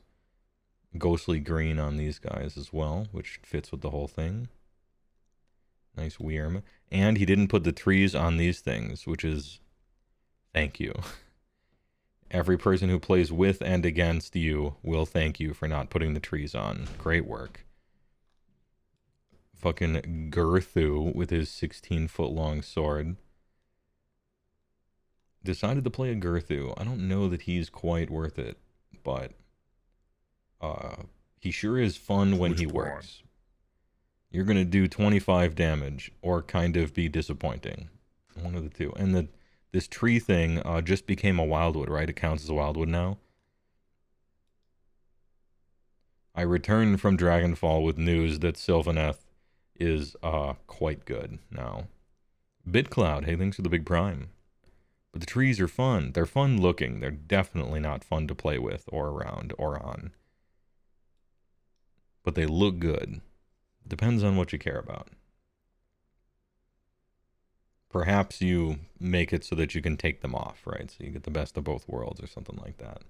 Ghostly green on these guys as well, which fits with the whole thing. Nice Wyrm. And he didn't put the trees on these things, which is... Thank you. Every person who plays with and against you will thank you for not putting the trees on. Great work. Fucking Gurthu with his 16-foot-long sword. Decided to play a Gurthu. I don't know that he's quite worth it, but he sure is fun when he works. You're going to do 25 damage or kind of be disappointing. One of the two. And this tree thing just became a wildwood, right? It counts as a wildwood now. I returned from Dragonfall with news that Sylvaneth is quite good now. BitCloud, hey, thanks for the big prime. But the trees are fun. They're fun looking. They're definitely not fun to play with or around or on. But they look good. Depends on what you care about. Perhaps you make it so that you can take them off, right? So you get the best of both worlds or something like that.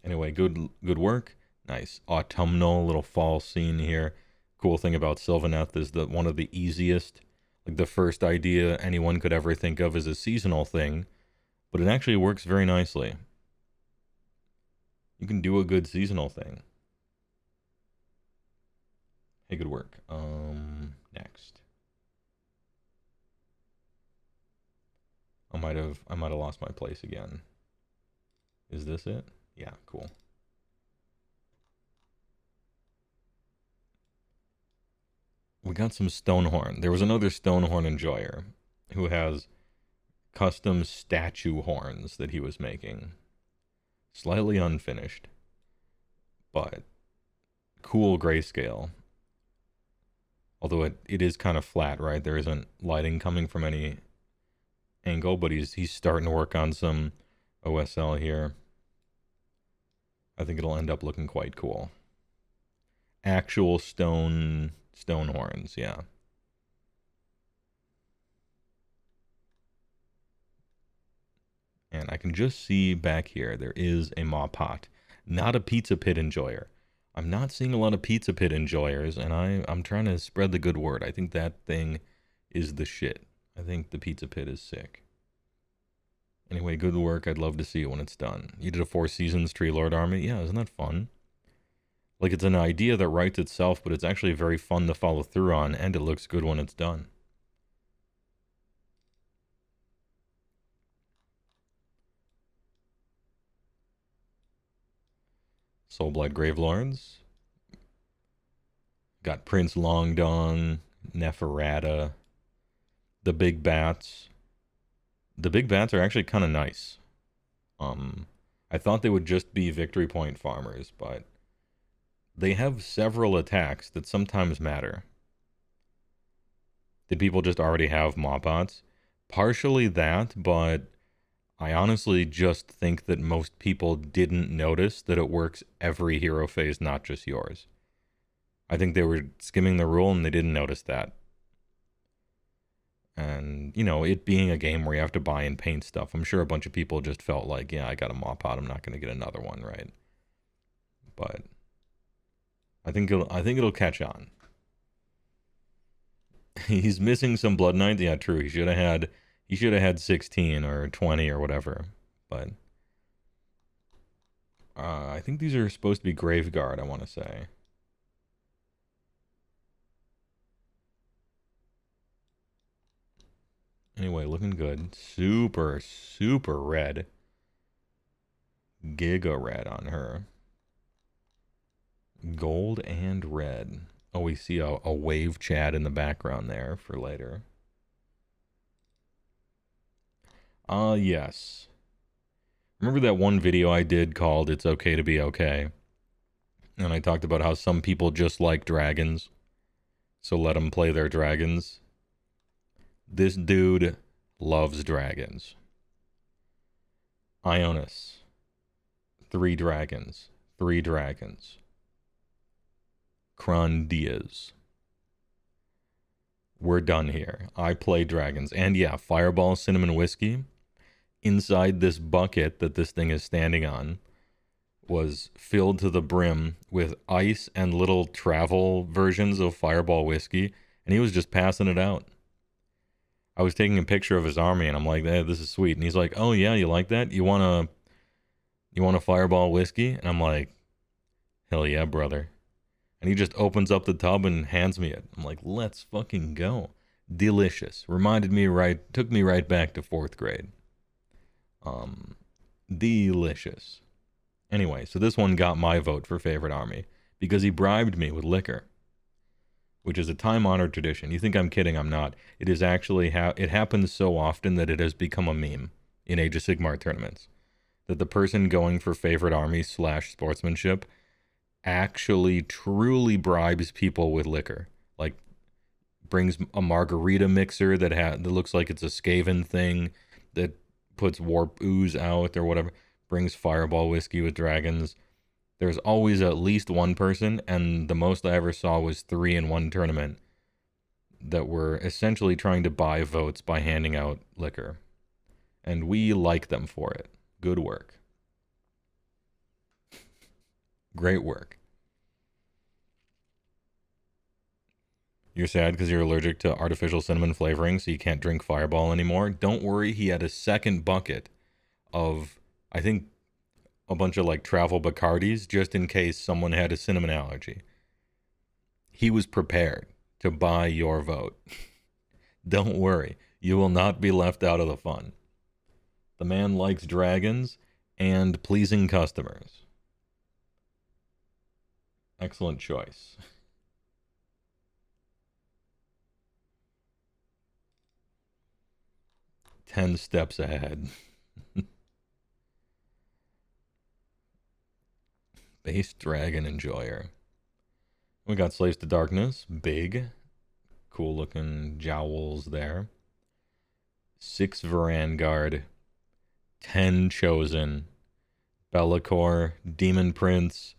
Anyway, good work. Nice autumnal little fall scene here. Cool thing about Sylvaneth is that one of the easiest, like the first idea anyone could ever think of is a seasonal thing, but it actually works very nicely. You can do a good seasonal thing. Hey, good work. Next. I might have lost my place again. Is this it? Yeah, cool. We got some Stonehorn. There was another Stonehorn enjoyer who has custom statue horns that he was making. Slightly unfinished, but cool grayscale. Although it is kind of flat, right? There isn't lighting coming from any angle, but he's starting to work on some OSL here. I think it'll end up looking quite cool. Actual stone horns, yeah. And I can just see back here, there is a maw pot. Not a pizza pit enjoyer. I'm not seeing a lot of pizza pit enjoyers, and I'm trying to spread the good word. I think that thing is the shit. I think the pizza pit is sick. Anyway, good work. I'd love to see it when it's done. You did a 4 Seasons Tree Lord army. Yeah, isn't that fun? Like, it's an idea that writes itself, but it's actually very fun to follow through on, and it looks good when it's done. Soulblight Gravelords. Got Prince Longdong, Neferata, the Big Bats. The Big Bats are actually kind of nice. I thought they would just be victory point farmers, but they have several attacks that sometimes matter. Did people just already have Mawpots? Partially that, but I honestly just think that most people didn't notice that it works every hero phase, not just yours. I think they were skimming the rule and they didn't notice that. And, you know, it being a game where you have to buy and paint stuff, I'm sure a bunch of people just felt like, yeah, I got a mop pot, I'm not going to get another one, right? But I think it'll catch on. He's missing some Blood Knights. Yeah, true. He should have had 16 or 20 or whatever. But I think these are supposed to be Graveguard, I want to say. Anyway, looking good. Super, super red. Giga red on her. Gold and red. Oh, we see a wave chat in the background there for later. Yes. Remember that one video I did called It's Okay to Be Okay? And I talked about how some people just like dragons, so let them play their dragons. This dude loves dragons. Ionis. 3 dragons. 3 dragons. Krondias. We're done here. I play dragons. And yeah, Fireball Cinnamon Whiskey inside this bucket that this thing is standing on was filled to the brim with ice and little travel versions of Fireball Whiskey, and he was just passing it out. I was taking a picture of his army, and I'm like, hey, this is sweet. And he's like, oh yeah, you like that? You want a Fireball Whiskey? And I'm like, hell yeah, brother. And he just opens up the tub and hands me it. I'm like, let's fucking go. Delicious. Took me right back to 4th grade. Delicious. Anyway, so this one got my vote for favorite army because he bribed me with liquor, which is a time-honored tradition. You think I'm kidding? I'm not. It is actually it happens so often that it has become a meme in Age of Sigmar tournaments. That the person going for favorite army / sportsmanship actually truly bribes people with liquor. Like, brings a margarita mixer that looks like it's a Skaven thing that puts warp ooze out or whatever. Brings Fireball Whiskey with dragons. There's always at least one person, and the most I ever saw was 3 in one tournament that were essentially trying to buy votes by handing out liquor. And we like them for it. Good work. Great work. You're sad because you're allergic to artificial cinnamon flavoring, so you can't drink Fireball anymore. Don't worry, he had a second bucket of, I think, a bunch of like travel Bacardis, just in case someone had a cinnamon allergy. He was prepared to buy your vote. Don't worry, you will not be left out of the fun. The man likes dragons and pleasing customers. Excellent choice. Ten steps ahead. Base Dragon Enjoyer. We got Slaves to Darkness. Big. Cool looking jowls there. 6 Varangard. 10 Chosen. Bellicor. Demon Prince.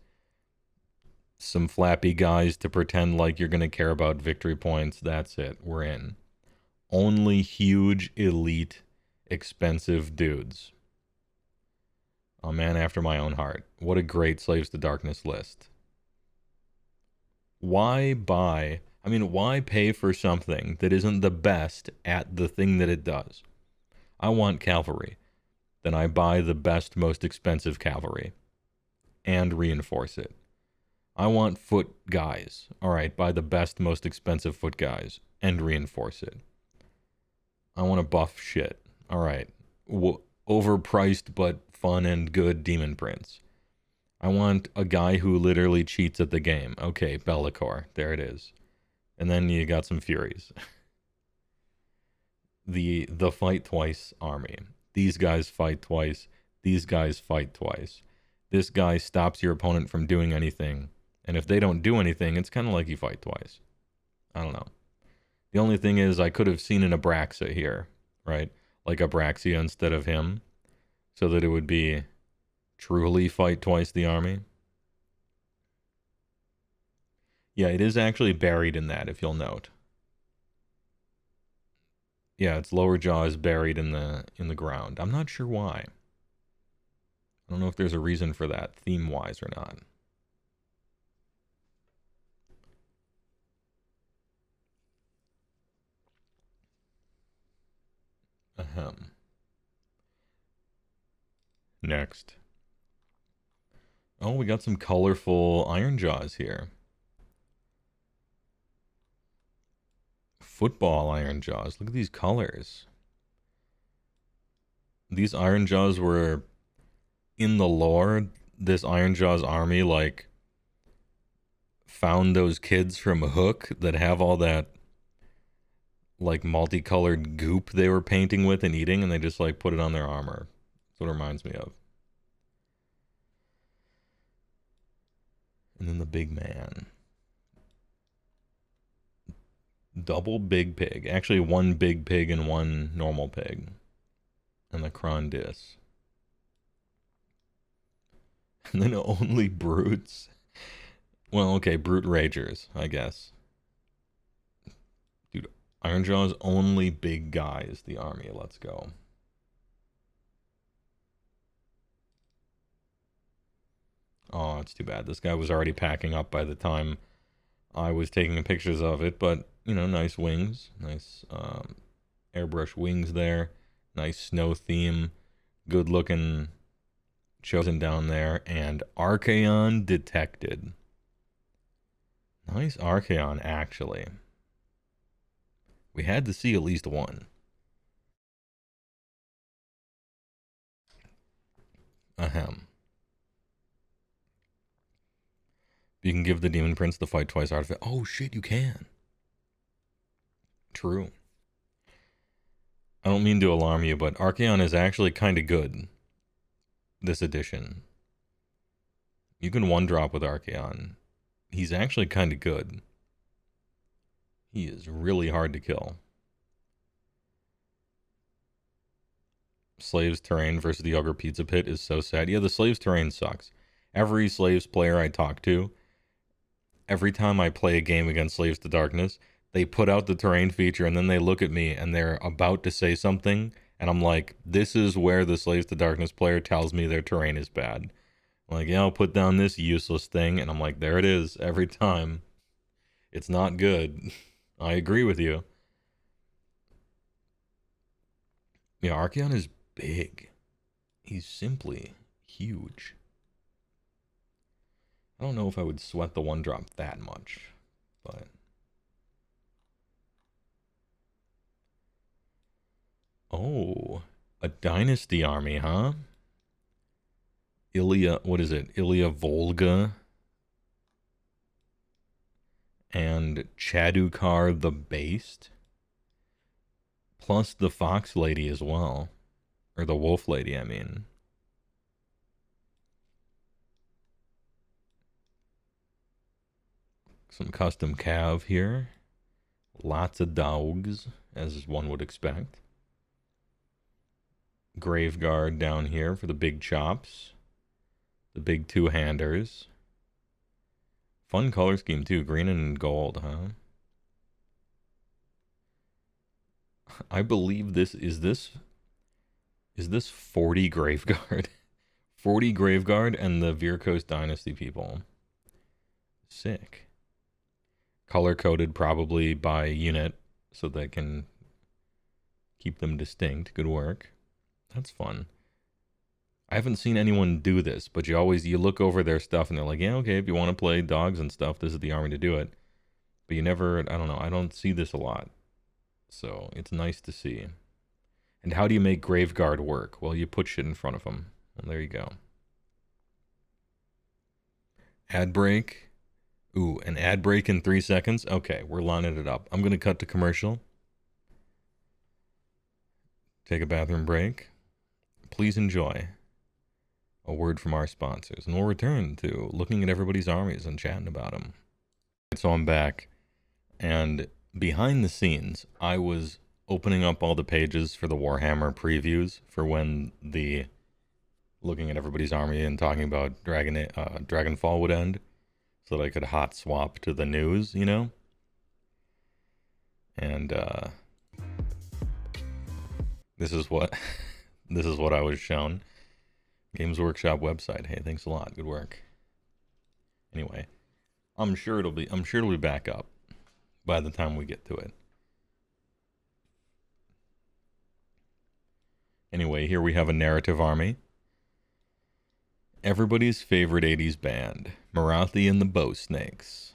Some flappy guys to pretend like you're going to care about victory points. That's it. We're in. Only huge, elite, expensive dudes. A man after my own heart. What a great Slaves to Darkness list. Why pay for something that isn't the best at the thing that it does? I want cavalry. Then I buy the best, most expensive cavalry and reinforce it. I want foot guys. All right, buy the best, most expensive foot guys and reinforce it. I want to buff shit. All right, overpriced but fun and good Demon Prince. I want a guy who literally cheats at the game. Okay, Bellicor. There it is. And then you got some Furies. The fight twice army. These guys fight twice. These guys fight twice. This guy stops your opponent from doing anything. And if they don't do anything, it's kind of like you fight twice. I don't know. The only thing is I could have seen an Abraxa here, right? Like Abraxia instead of him. So that it would be truly fight twice the army. Yeah, it is actually buried in that, if you'll note. Yeah, its lower jaw is buried in the ground. I'm not sure why. I don't know if there's a reason for that, theme-wise or not. Ahem. Next. Oh, we got some colorful iron jaws here. Football iron jaws. Look at these colors. These iron jaws were in the lore. This iron jaws army like found those kids from Hook that have all that like multicolored goop they were painting with and eating, and they just like put it on their armor. That's what it reminds me of. And then the big man. Double big pig. Actually, one big pig and one normal pig. And the Krondis. And then only brutes. Well, okay, brute ragers, I guess. Dude, Ironjaw's only big guys, the army. Let's go. Oh, it's too bad. This guy was already packing up by the time I was taking pictures of it, but, you know, nice wings. Nice airbrush wings there. Nice snow theme. Good looking chosen down there. And Archaon detected. Nice Archaon, actually. We had to see at least one. Ahem. You can give the Demon Prince the fight twice artifact. Oh shit, you can. True. I don't mean to alarm you, but Archaon is actually kind of good this edition. You can one drop with Archaon. He's actually kind of good. He is really hard to kill. Slaves terrain versus the Ogre Pizza Pit is so sad. Yeah, the Slaves terrain sucks. Every Slaves player I talk to, every time I play a game against Slaves to Darkness, they put out the terrain feature and then they look at me and they're about to say something. And I'm like, this is where the Slaves to Darkness player tells me their terrain is bad. I'm like, yeah, I'll put down this useless thing. And I'm like, there it is every time. It's not good. I agree with you. Yeah, Archaon is big. He's simply huge. I don't know if I would sweat the one drop that much, but... Oh, a dynasty army, huh? Ilya, what is it? Ilya Volga and Chadukar the Based, plus the Fox Lady as well, or the Wolf Lady, I mean. Some custom cav here. Lots of dogs, as one would expect. Graveguard down here for the big chops. The big two-handers. Fun color scheme too, green and gold, huh? I believe this is this 40 Graveguard. 40 Graveguard and the Virkos Dynasty people. Sick. Color coded probably by unit so they can keep them distinct. Good work. That's fun. I haven't seen anyone do this, but you look over their stuff and they're like, yeah, okay, if you want to play dogs and stuff, this is the army to do it. But you never, I don't know, I don't see this a lot. So it's nice to see. And how do you make Graveguard work? Well, you put shit in front of them. Well, there you go. Ad break. Ooh, an ad break in 3 seconds? Okay, we're lining it up. I'm going to cut to commercial. Take a bathroom break. Please enjoy a word from our sponsors, and we'll return to looking at everybody's armies and chatting about them. So I'm back, and behind the scenes, I was opening up all the pages for the Warhammer previews for when the looking at everybody's army and talking about Dragonfall would end, so that I could hot swap to the news, you know? And This is what this is what I was shown. Games Workshop website. Hey, thanks a lot. Good work. Anyway, I'm sure it'll be back up by the time we get to it. Anyway, here we have a narrative army. Everybody's favorite 80s band, Marathi and the Bow Snakes.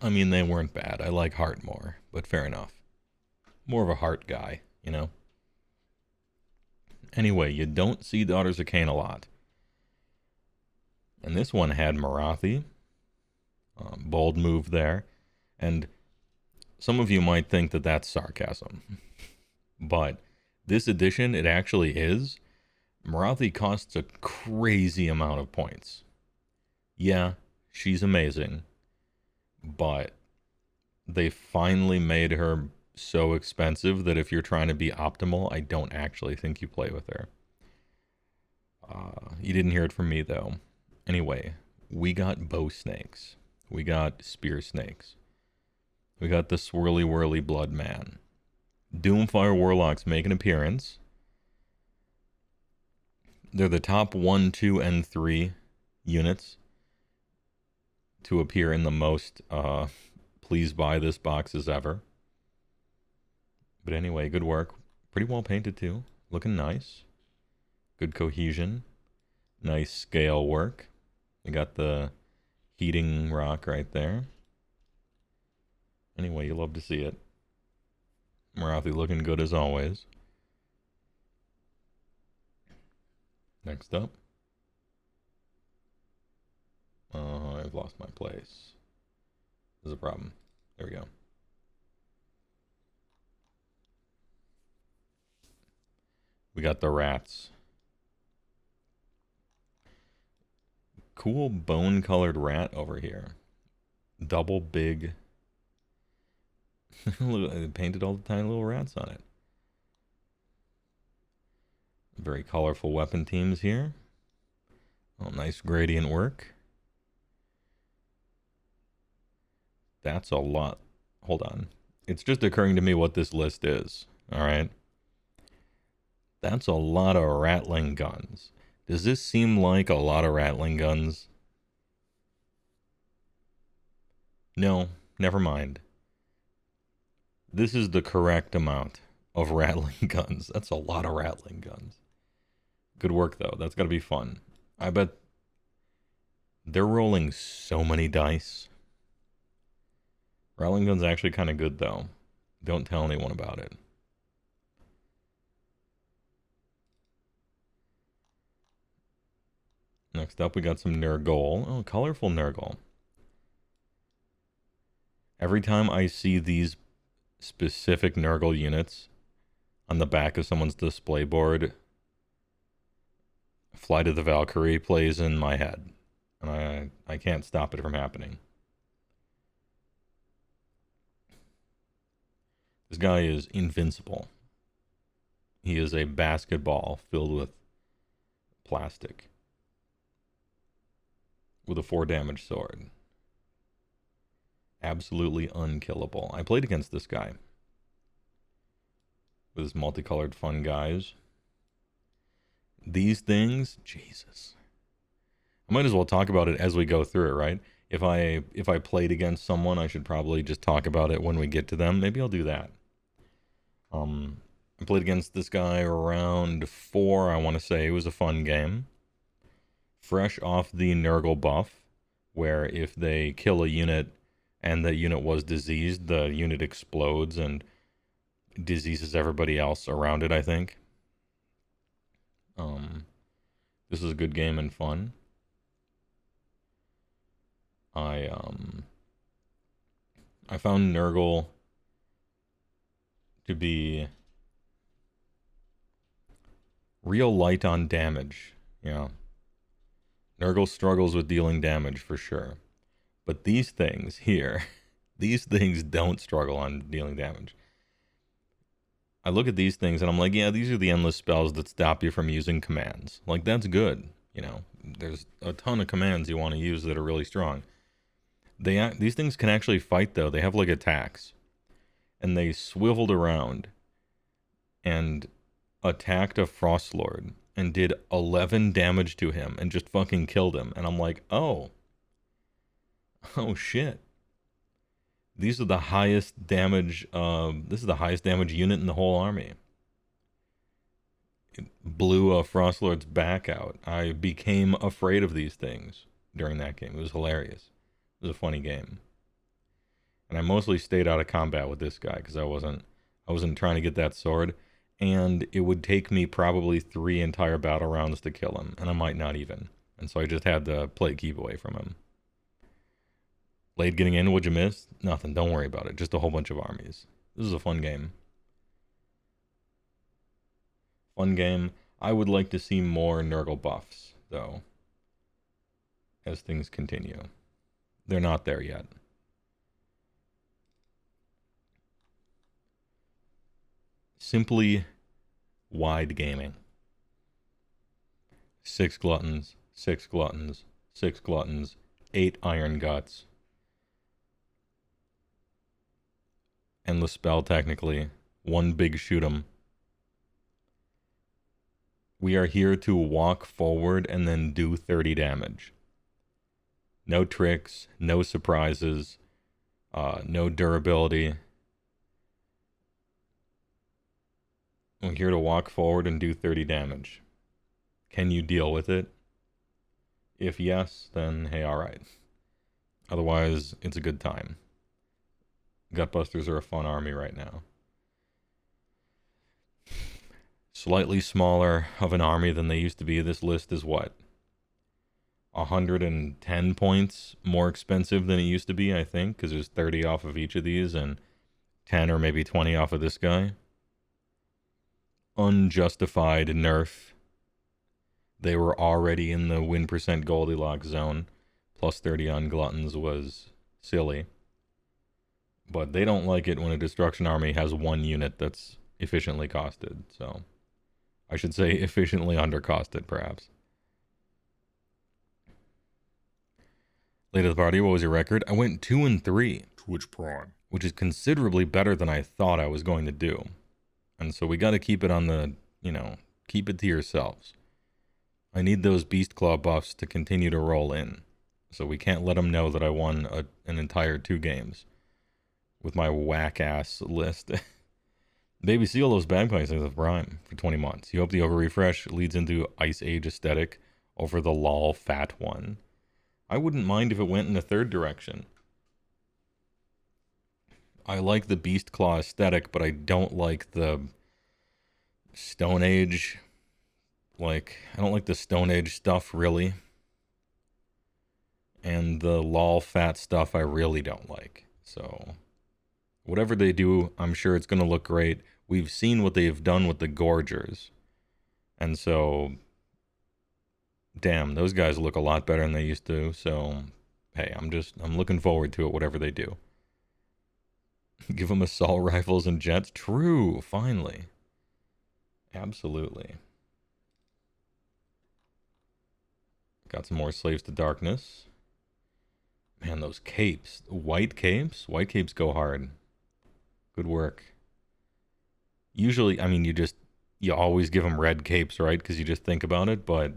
I mean, they weren't bad. I like Heart more, but fair enough. More of a Heart guy, you know? Anyway, you don't see Daughters of Cain a lot. And this one had Marathi. Bold move there. And some of you might think that that's sarcasm. But this edition, it actually is. Marathi costs a crazy amount of points. Yeah, she's amazing. But they finally made her so expensive that if you're trying to be optimal, I don't actually think you play with her. You didn't hear it from me, though. Anyway, we got bow snakes. We got spear snakes. We got the swirly whirly blood man. Doomfire warlocks make an appearance. They're the top 1, 2, and 3 units to appear in the most please buy this boxes ever. But anyway, good work. Pretty well painted too. Looking nice. Good cohesion. Nice scale work. We got the heating rock right there. Anyway, you love to see it. Marathi looking good as always. Next up. I've lost my place. There's a problem. There we go. We got the rats. Cool bone-colored rat over here. Double big. Painted all the tiny little rats on it. Very colorful weapon teams here. Oh, nice gradient work. That's a lot. Hold on. It's just occurring to me what this list is. All right. That's a lot of rattling guns. Does this seem like a lot of rattling guns? No, never mind. This is the correct amount of rattling guns. That's a lot of rattling guns. Good work, though. That's got to be fun. I bet they're rolling so many dice. Rattling gun's actually kind of good, though. Don't tell anyone about it. Next up, we got some Nurgle. Oh, colorful Nurgle. Every time I see these specific Nurgle units on the back of someone's display board, Flight of the Valkyrie plays in my head. And I can't stop it from happening. This guy is invincible. He is a basketball filled with plastic. With a 4 damage sword. Absolutely unkillable. I played against this guy. With his multicolored fun guys. These things, Jesus. I might as well talk about it as we go through it, right? If I played against someone, I should probably just talk about it when we get to them. Maybe I'll do that. I played against this guy around 4, I want to say. It was a fun game. Fresh off the Nurgle buff, where if they kill a unit and the unit was diseased, the unit explodes and diseases everybody else around it, I think. This is a good game and fun. I found Nurgle to be real light on damage, yeah. Nurgle struggles with dealing damage for sure. But these things here, these things don't struggle on dealing damage. I look at these things and I'm like, yeah, these are the endless spells that stop you from using commands. Like, that's good. You know, there's a ton of commands you want to use that are really strong. These things can actually fight, though. They have, like, attacks. and they swiveled around and attacked a Frostlord and did 11 damage to him and just fucking killed him. And I'm like, oh shit. These are the highest damage, this is the highest damage unit in the whole army. It blew a Frostlord's back out. I became afraid of these things during that game. It was hilarious. It was a funny game. And I mostly stayed out of combat with this guy because I wasn't trying to get that sword. And it would take me probably 3 entire battle rounds to kill him, and I might not even. And so I just had to keep away from him. Late getting in, what'd you miss? Nothing, don't worry about it. Just a whole bunch of armies. This is a fun game. Fun game. I would like to see more Nurgle buffs, though, as things continue. They're not there yet. Simply wide gaming. 6 gluttons, 6 gluttons, 6 gluttons, 8 iron guts. Endless spell, technically. 1 big shoot 'em. We are here to walk forward and then do 30 damage. No tricks, no surprises, no durability. We're here to walk forward and do 30 damage. Can you deal with it? If yes, then hey, alright. Otherwise, it's a good time. Gutbusters are a fun army right now. Slightly smaller of an army than they used to be. This list is what? 110 points more expensive than it used to be, I think, because there's 30 off of each of these and 10 or maybe 20 off of this guy. Unjustified nerf. They were already in the win percent Goldilocks zone. Plus 30 on Gluttons was silly. But they don't like it when a destruction army has 1 unit that's efficiently costed. So I should say efficiently undercosted, perhaps. Late of the party, what was your record? I went 2-3. Twitch Prime. Which is considerably better than I thought I was going to do. And so we got to keep it on the, keep it to yourselves. I need those Beast Claw buffs to continue to roll in. So we can't let them know that I won an entire 2 games with my whack-ass list. Baby Seal those bagpipes with the Prime for 20 months. You hope the Ogre refresh leads into Ice Age aesthetic over the lol fat one. I wouldn't mind if it went in a 3rd direction. I like the Beast Claw aesthetic, but I don't like the Stone Age. I don't like the Stone Age stuff, really. And the lol fat stuff I really don't like. So, whatever they do, I'm sure it's going to look great. We've seen what they've done with the Gorgers. And so, damn, those guys look a lot better than they used to. So, hey, I'm looking forward to it, whatever they do. Give them assault rifles and jets. True, finally. Absolutely. Got some more Slaves to Darkness. Man, those capes. White capes? White capes go hard. Good work. Usually, I mean, you always give them red capes, right? Because you just think about it, but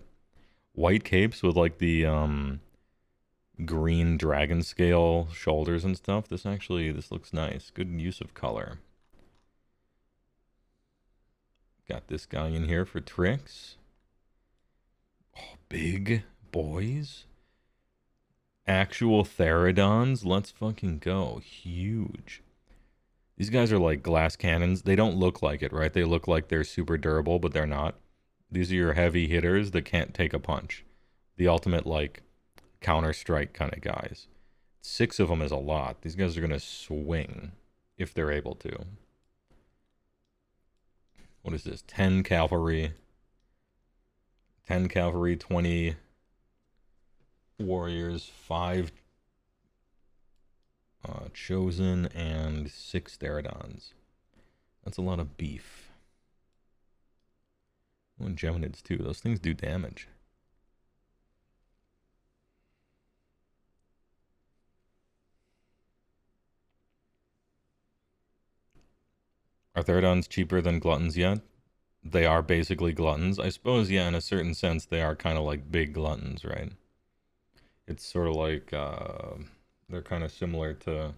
white capes with the green dragon scale shoulders and stuff. This looks nice. Good use of color. Got this guy in here for tricks. Oh, big boys. Actual Therodons. Let's fucking go. Huge. These guys are like glass cannons. They don't look like it, right? They look like they're super durable, but they're not. These are your heavy hitters that can't take a punch. The ultimate, Counter-Strike kind of guys. 6 of them is a lot. These guys are going to swing if they're able to. What is this? 10 cavalry. 10 cavalry, 20 warriors, 5 chosen, and 6 Therodons. That's a lot of beef. And Geminids too. Those things do damage. Are Therodons cheaper than Gluttons yet? They are basically Gluttons. I suppose, yeah, in a certain sense, they are kind of like big Gluttons, right? It's sort of like, they're kind of similar to...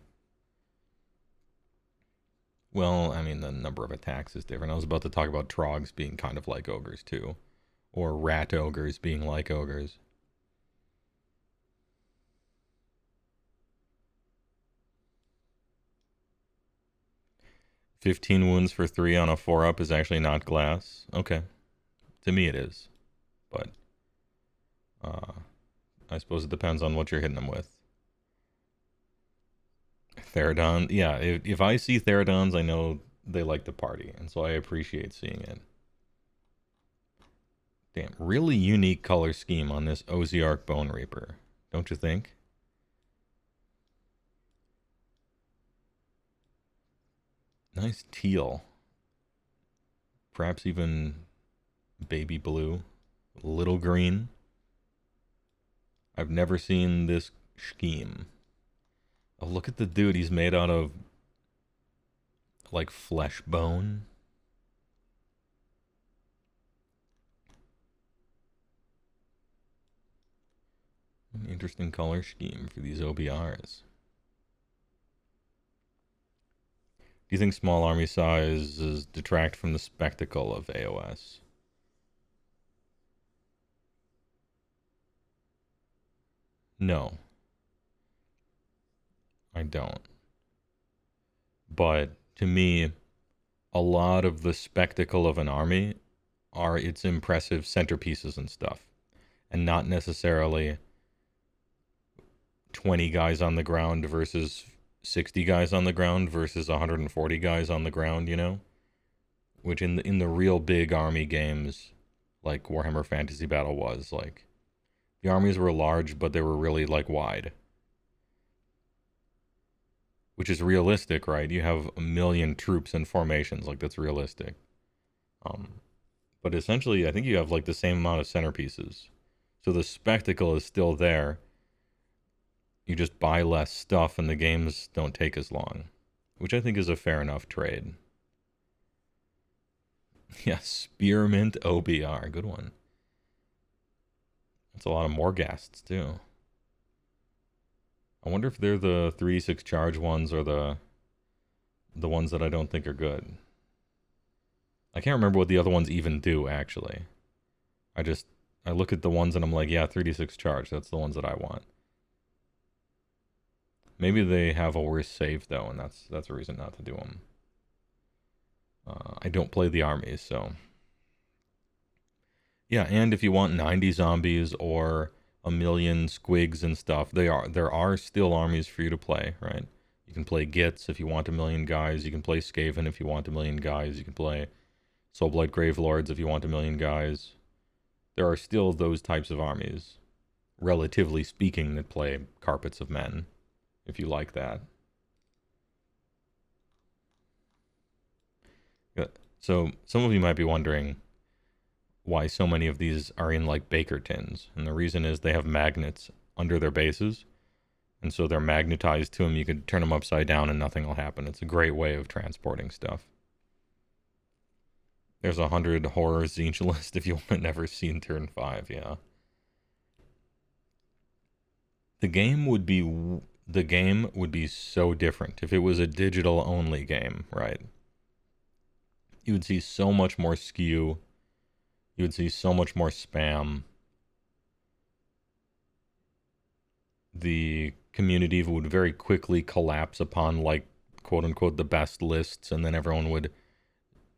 Well, I mean, the number of attacks is different. I was about to talk about Trogs being kind of like Ogres, too. Or Rat Ogres being like Ogres. "15 wounds for 3 on a 4-up is actually not glass." Okay. To me it is. But, I suppose it depends on what you're hitting them with. Therodon, yeah, if I see Therodons, I know they like to party, and so I appreciate seeing it. Damn, really unique color scheme on this Oziark Bone Reaper, don't you think? Nice teal. Perhaps even baby blue. Little green. I've never seen this scheme. Oh, look at the dude. He's made out of, like, flesh bone. An interesting color scheme for these OBRs. Do you think small army sizes detract from the spectacle of AOS? No. I don't. But to me, a lot of the spectacle of an army are its impressive centerpieces and stuff, and not necessarily 20 guys on the ground versus 60 guys on the ground versus 140 guys on the ground, you know? Which in the real big army games, like Warhammer Fantasy Battle was, like, the armies were large, but they were really, like, wide. Which is realistic, right? You have 1 million troops and formations, like, that's realistic. But essentially, I think you have, like, the same amount of centerpieces. So the spectacle is still there. You just buy less stuff and the games don't take as long. Which I think is a fair enough trade. Yeah, Spearmint OBR, good one. That's a lot of Morghasts, too. I wonder if they're the 3-6 charge ones or the ones that I don't think are good. I can't remember what the other ones even do, actually. I look at the ones and I'm like, yeah, 3-6 charge, that's the ones that I want. Maybe they have a worse save, though, and that's a reason not to do them. I don't play the armies, so... Yeah, and if you want 90 zombies or 1 million squigs and stuff, there are still armies for you to play, right? You can play Gits if you want 1 million guys. You can play Skaven if you want 1 million guys. You can play Soulblight Gravelords if you want 1 million guys. There are still those types of armies, relatively speaking, that play Carpets of Men, if you like that. So some of you might be wondering why so many of these are in, like, Baker tins. And the reason is they have magnets under their bases. And so they're magnetized to them. You could turn them upside down and nothing will happen. It's a great way of transporting stuff. There's 100 horror Zinch list if you want to never seen turn 5, yeah. The game would be so different if it was a digital only game, right? You would see so much more skew. You would see so much more spam. The community would very quickly collapse upon, like, quote-unquote, the best lists, and then everyone would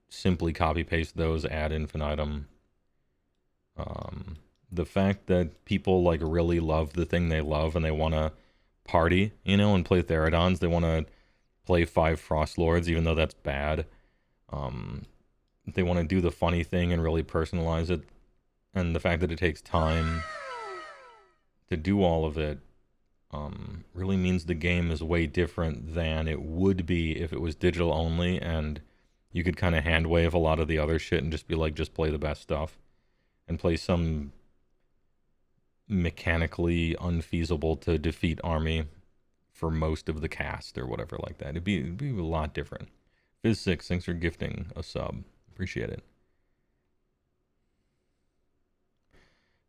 simply copy-paste those ad infinitum. The fact that people, like, really love the thing they love and they want to party, you know, and play Therodons. They want to play 5 Frost Lords, even though that's bad. They want to do the funny thing and really personalize it. And the fact that it takes time to do all of it really means the game is way different than it would be if it was digital only and you could kind of hand wave a lot of the other shit and just be like, just play the best stuff and play some mechanically unfeasible to defeat army for most of the cast or whatever like that. It'd be a lot different. Fizz6, thanks for gifting a sub. Appreciate it.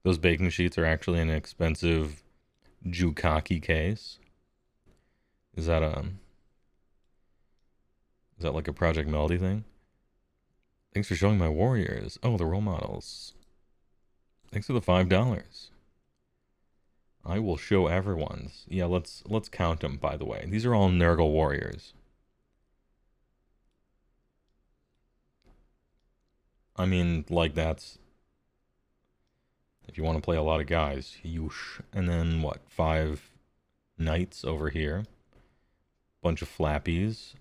Those baking sheets are actually an expensive Jukaki case. Is that like a Project Melody thing? Thanks for showing my warriors. Oh, the role models. Thanks for the $5. I will show everyone's. Yeah, let's count them, by the way. These are all Nurgle warriors. I mean, like, that's... If you want to play a lot of guys, yoosh. And then, what, 5 knights over here. Bunch of flappies.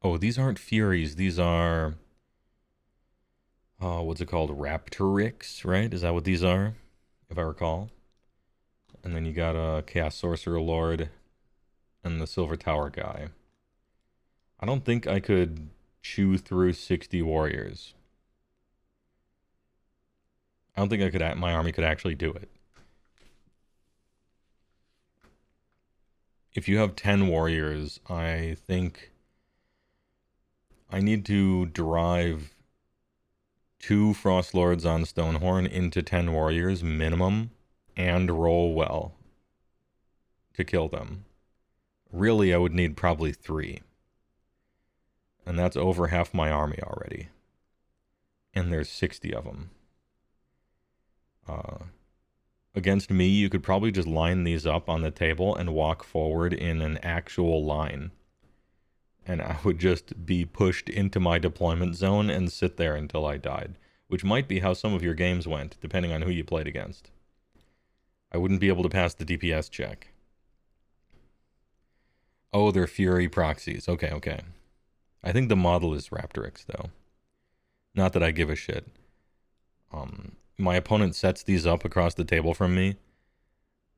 Oh, these aren't Furies. These are... what's it called? Raptorix, right? Is that what these are? If I recall. And then you got a Chaos Sorcerer Lord and the Silver Tower guy. I don't think I could chew through 60 warriors. I don't think my army could actually do it. If you have 10 warriors, I think I need to drive 2 Frost Lords on Stonehorn into 10 warriors minimum and roll well to kill them. Really, I would need probably 3. And that's over half my army already. And there's 60 of them. Against me, you could probably just line these up on the table and walk forward in an actual line. And I would just be pushed into my deployment zone and sit there until I died. Which might be how some of your games went, depending on who you played against. I wouldn't be able to pass the DPS check. Oh, they're Fury proxies. Okay. I think the model is Raptorix, though. Not that I give a shit. My opponent sets these up across the table from me,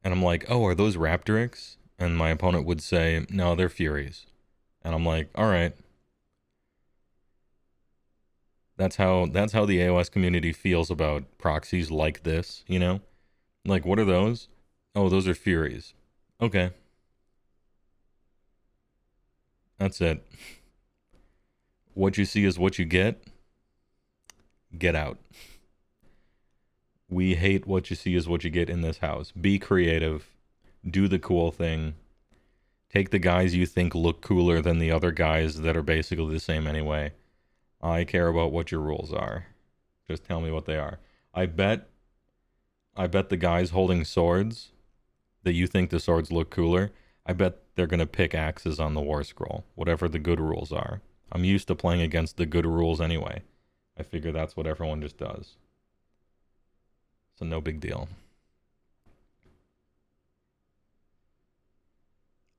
and I'm like, oh, are those Raptorix? And my opponent would say, no, they're Furies. And I'm like, all right. That's how the AOS community feels about proxies like this, you know? Like, what are those? Oh, those are Furies. Okay. That's it. What you see is what you get. Get out. We hate what you see is what you get in this house. Be creative. Do the cool thing. Take the guys you think look cooler than the other guys that are basically the same anyway. I care about what your rules are. Just tell me what they are. I bet the guys holding swords, that you think the swords look cooler, I bet they're going to pick axes on the war scroll, whatever the good rules are. I'm used to playing against the good rules anyway. I figure that's what everyone just does. So no big deal.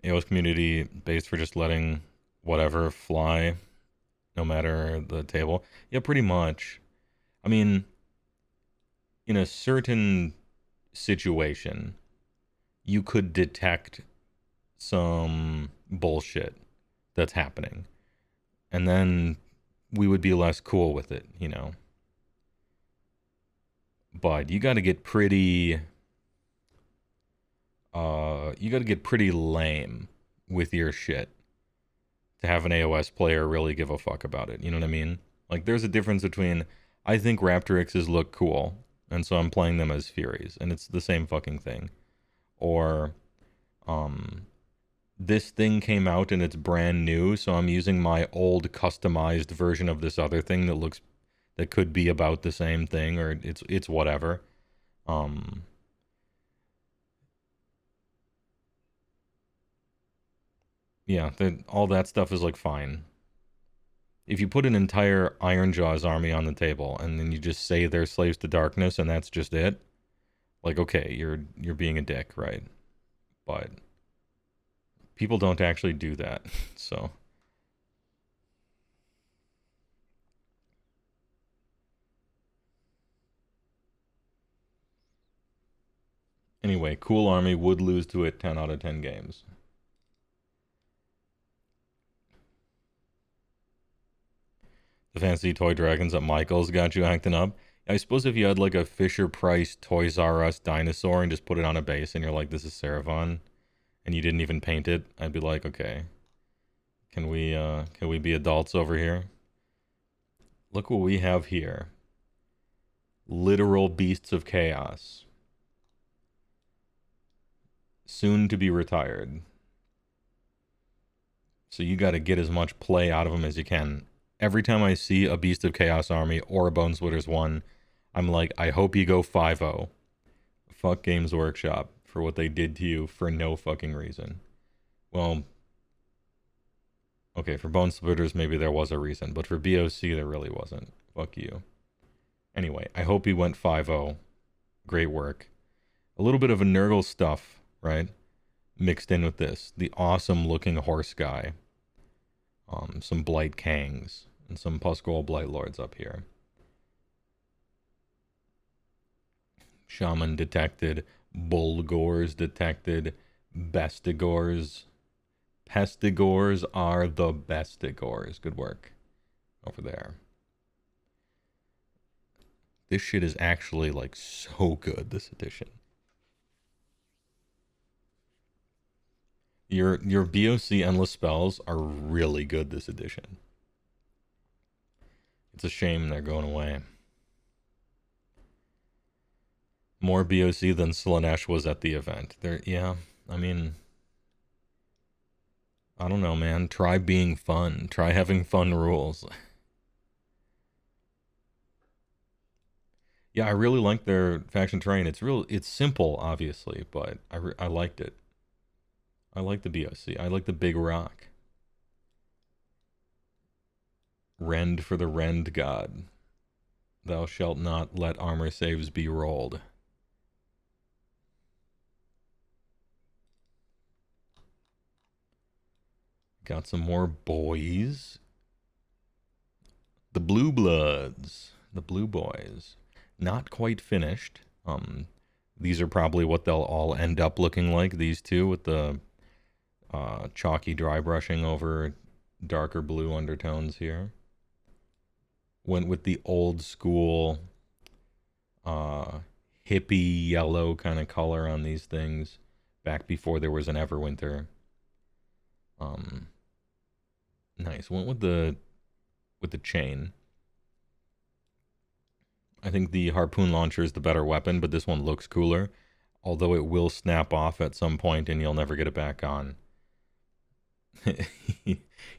AOS community based for just letting whatever fly, no matter the table. Yeah, pretty much. I mean, in a certain situation, you could detect some bullshit that's happening. And then we would be less cool with it, you know. But you got to get pretty lame with your shit to have an AOS player really give a fuck about it. You know what I mean? Like, there's a difference between, I think Raptorixes look cool, and so I'm playing them as Furies, and it's the same fucking thing. Or, this thing came out and it's brand new, so I'm using my old customized version of this other thing that could be about the same thing, or it's whatever. Yeah, all that stuff is like fine. If you put an entire Ironjaw's army on the table and then you just say they're slaves to darkness and that's just it, like, okay, you're being a dick, right? But people don't actually do that, so. Anyway, cool army would lose to it 10 out of 10 games. The fancy toy dragons at Michael's got you acting up. I suppose if you had like a Fisher-Price Toys R Us dinosaur and just put it on a base and you're like, this is Seraphon, and you didn't even paint it, I'd be like, okay, Can we be adults over here? Look what we have here. Literal beasts of chaos. Soon to be retired. So you got to get as much play out of them as you can. Every time I see a Beast of Chaos army or a Bone Splitters 1, I'm like, I hope you go 5-0. Fuck Games Workshop for what they did to you for no fucking reason. Well, okay, for Bone Splitters maybe there was a reason, but for BOC there really wasn't. Fuck you. Anyway, I hope he went 5-0. Great work. A little bit of a Nurgle stuff, right? Mixed in with this. The awesome looking horse guy. Some Blight Kangs. And some Pusgoyle Blight Lords up here. Shaman detected. Bulgors detected. Bestigors. Pestigors are the Bestigors. Good work. Over there. This shit is actually, like, so good, this edition. Your BOC Endless Spells are really good this edition. It's a shame they're going away. More BOC than Slaanesh was at the event. Yeah, I mean, I don't know, man. Try being fun. Try having fun rules. Yeah, I really like their faction terrain. It's simple, obviously, but I liked it. I like the BOC. I like the big rock. Rend for the Rend God. Thou shalt not let armor saves be rolled. Got some more boys. The Blue Bloods. The Blue Boys. Not quite finished. These are probably what they'll all end up looking like, these two, with the chalky dry brushing over darker blue undertones here. Went with the old school hippie yellow kind of color on these things back before there was an Everwinter. Nice. Went with the chain. I think the harpoon launcher is the better weapon, but this one looks cooler, although it will snap off at some point and you'll never get it back on.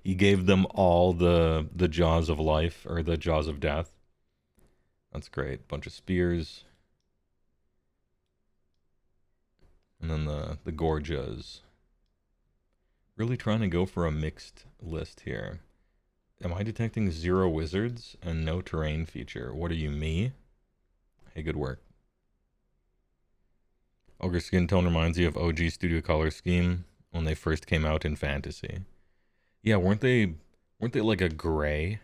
He gave them all the jaws of life, or the jaws of death. That's great. Bunch of spears. And then the gorges. Really trying to go for a mixed list here. Am I detecting 0 wizards and no terrain feature? What are you, me? Hey, good work. Ogre skin tone reminds you of OG Studio Color Scheme when they first came out in Fantasy. Yeah, weren't they like a gray?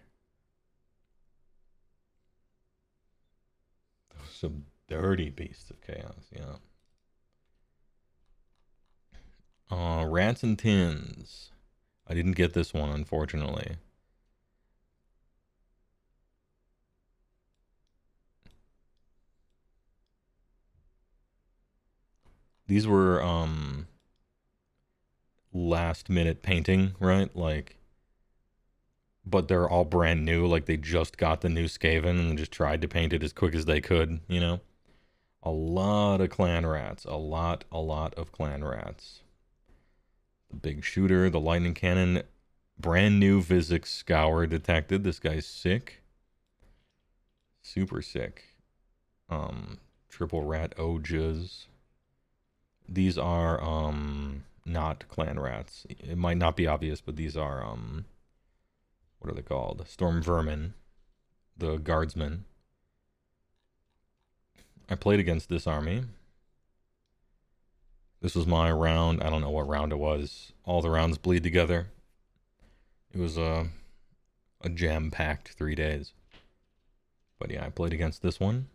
Some dirty beasts of chaos, yeah. Rats and Tins. I didn't get this one, unfortunately. These were last minute painting, right? Like, but they're all brand new. Like, they just got the new Skaven and just tried to paint it as quick as they could, you know? A lot of clan rats. A lot of clan rats. The big shooter, the lightning cannon, brand new Vizix Scour detected. This guy's sick. Super sick. Triple rat Ojas. These are not clan rats. It might not be obvious, but these are what are they called? Storm vermin. The guardsmen. I played against this army. This was my round. I don't know what round it was. All the rounds bleed together. It was a jam-packed 3 days. But yeah, I played against this one.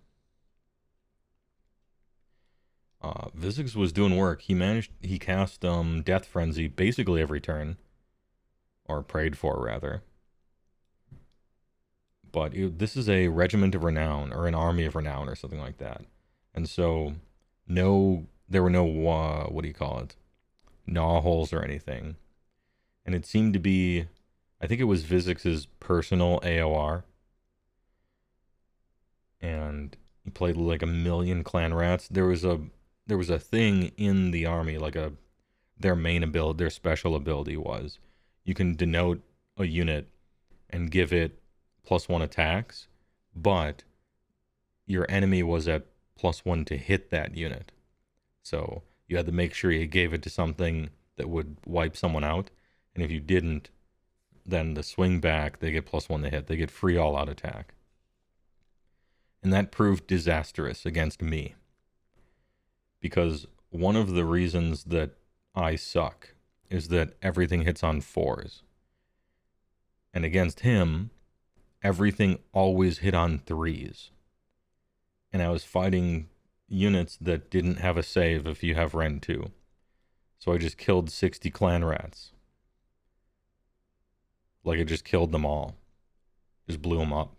Vizix was doing work. He cast Death Frenzy basically every turn. Or prayed for, rather. But this is a Regiment of Renown, or an Army of Renown, or something like that. And so, there were no, what do you call it? Gnaw holes or anything. And it seemed to be, I think it was Vizix's personal AOR. And he played like 1,000,000 clan rats. There was a thing in the army, like their main ability, their special ability was you can denote a unit and give it +1 attacks, but your enemy was at +1 to hit that unit. So you had to make sure you gave it to something that would wipe someone out. And if you didn't, then the swing back, they get +1 to hit. They get free all-out attack. And that proved disastrous against me. Because one of the reasons that I suck is that everything hits on 4s. And against him, everything always hit on 3s. And I was fighting units that didn't have a save if you have Ren 2. So I just killed 60 clan rats. Like I just killed them all. Just blew them up.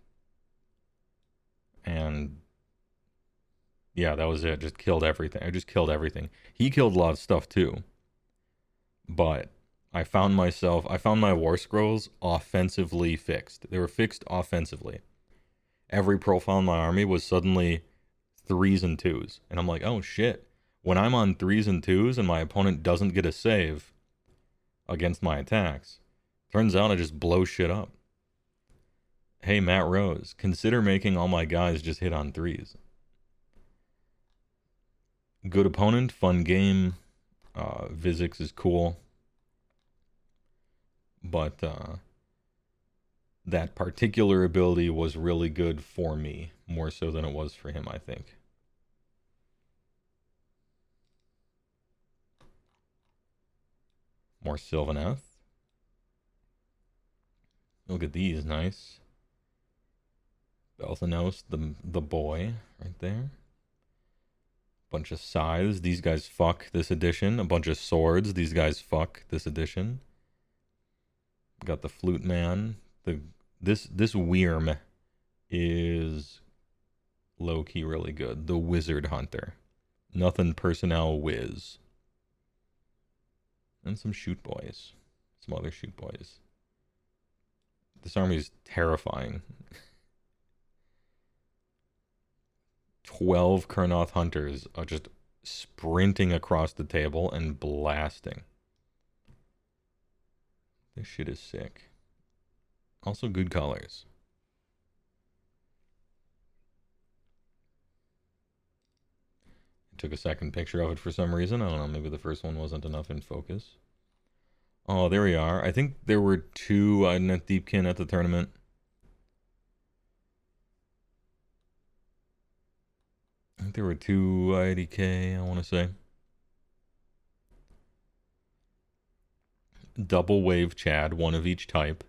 And yeah, that was it. Just killed everything. I just killed everything. He killed a lot of stuff too. But I found my war scrolls offensively fixed. They were fixed offensively. Every profile in my army was suddenly 3s and 2s. And I'm like, oh shit. When I'm on 3s and 2s and my opponent doesn't get a save against my attacks, turns out I just blow shit up. Hey, Matt Rose, consider making all my guys just hit on 3s. Good opponent, fun game. Vizix is cool. But that particular ability was really good for me, more so than it was for him, I think. More Sylvaneth. Look at these, nice. Belthanos, the boy, right there. Bunch of scythes, these guys fuck this edition. A bunch of swords, these guys fuck this edition. Got the flute man. This Wyrm is low-key really good. The wizard hunter. Nothing personnel whiz. And some shoot boys. Some other shoot boys. This army is terrifying. 12 Kurnoth hunters are just sprinting across the table and blasting. This shit is sick. Also good colors. I took a second picture of it for some reason. I don't know, maybe the first one wasn't enough in focus. Oh, there we are. I think there were 2 Idoneth Deepkin at the tournament. I think there were 2 IDK, I want to say. Double wave Chad, 1 of each type.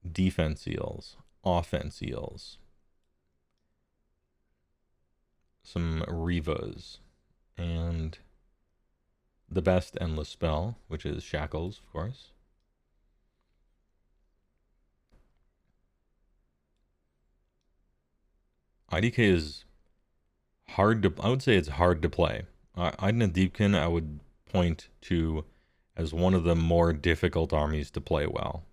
Defense eels, offense eels. Some Rivas. And the best endless spell, which is Shackles, of course. IDK is hard to, I would say it's hard to play. Idoneth Deepkin I would point to as one of the more difficult armies to play well.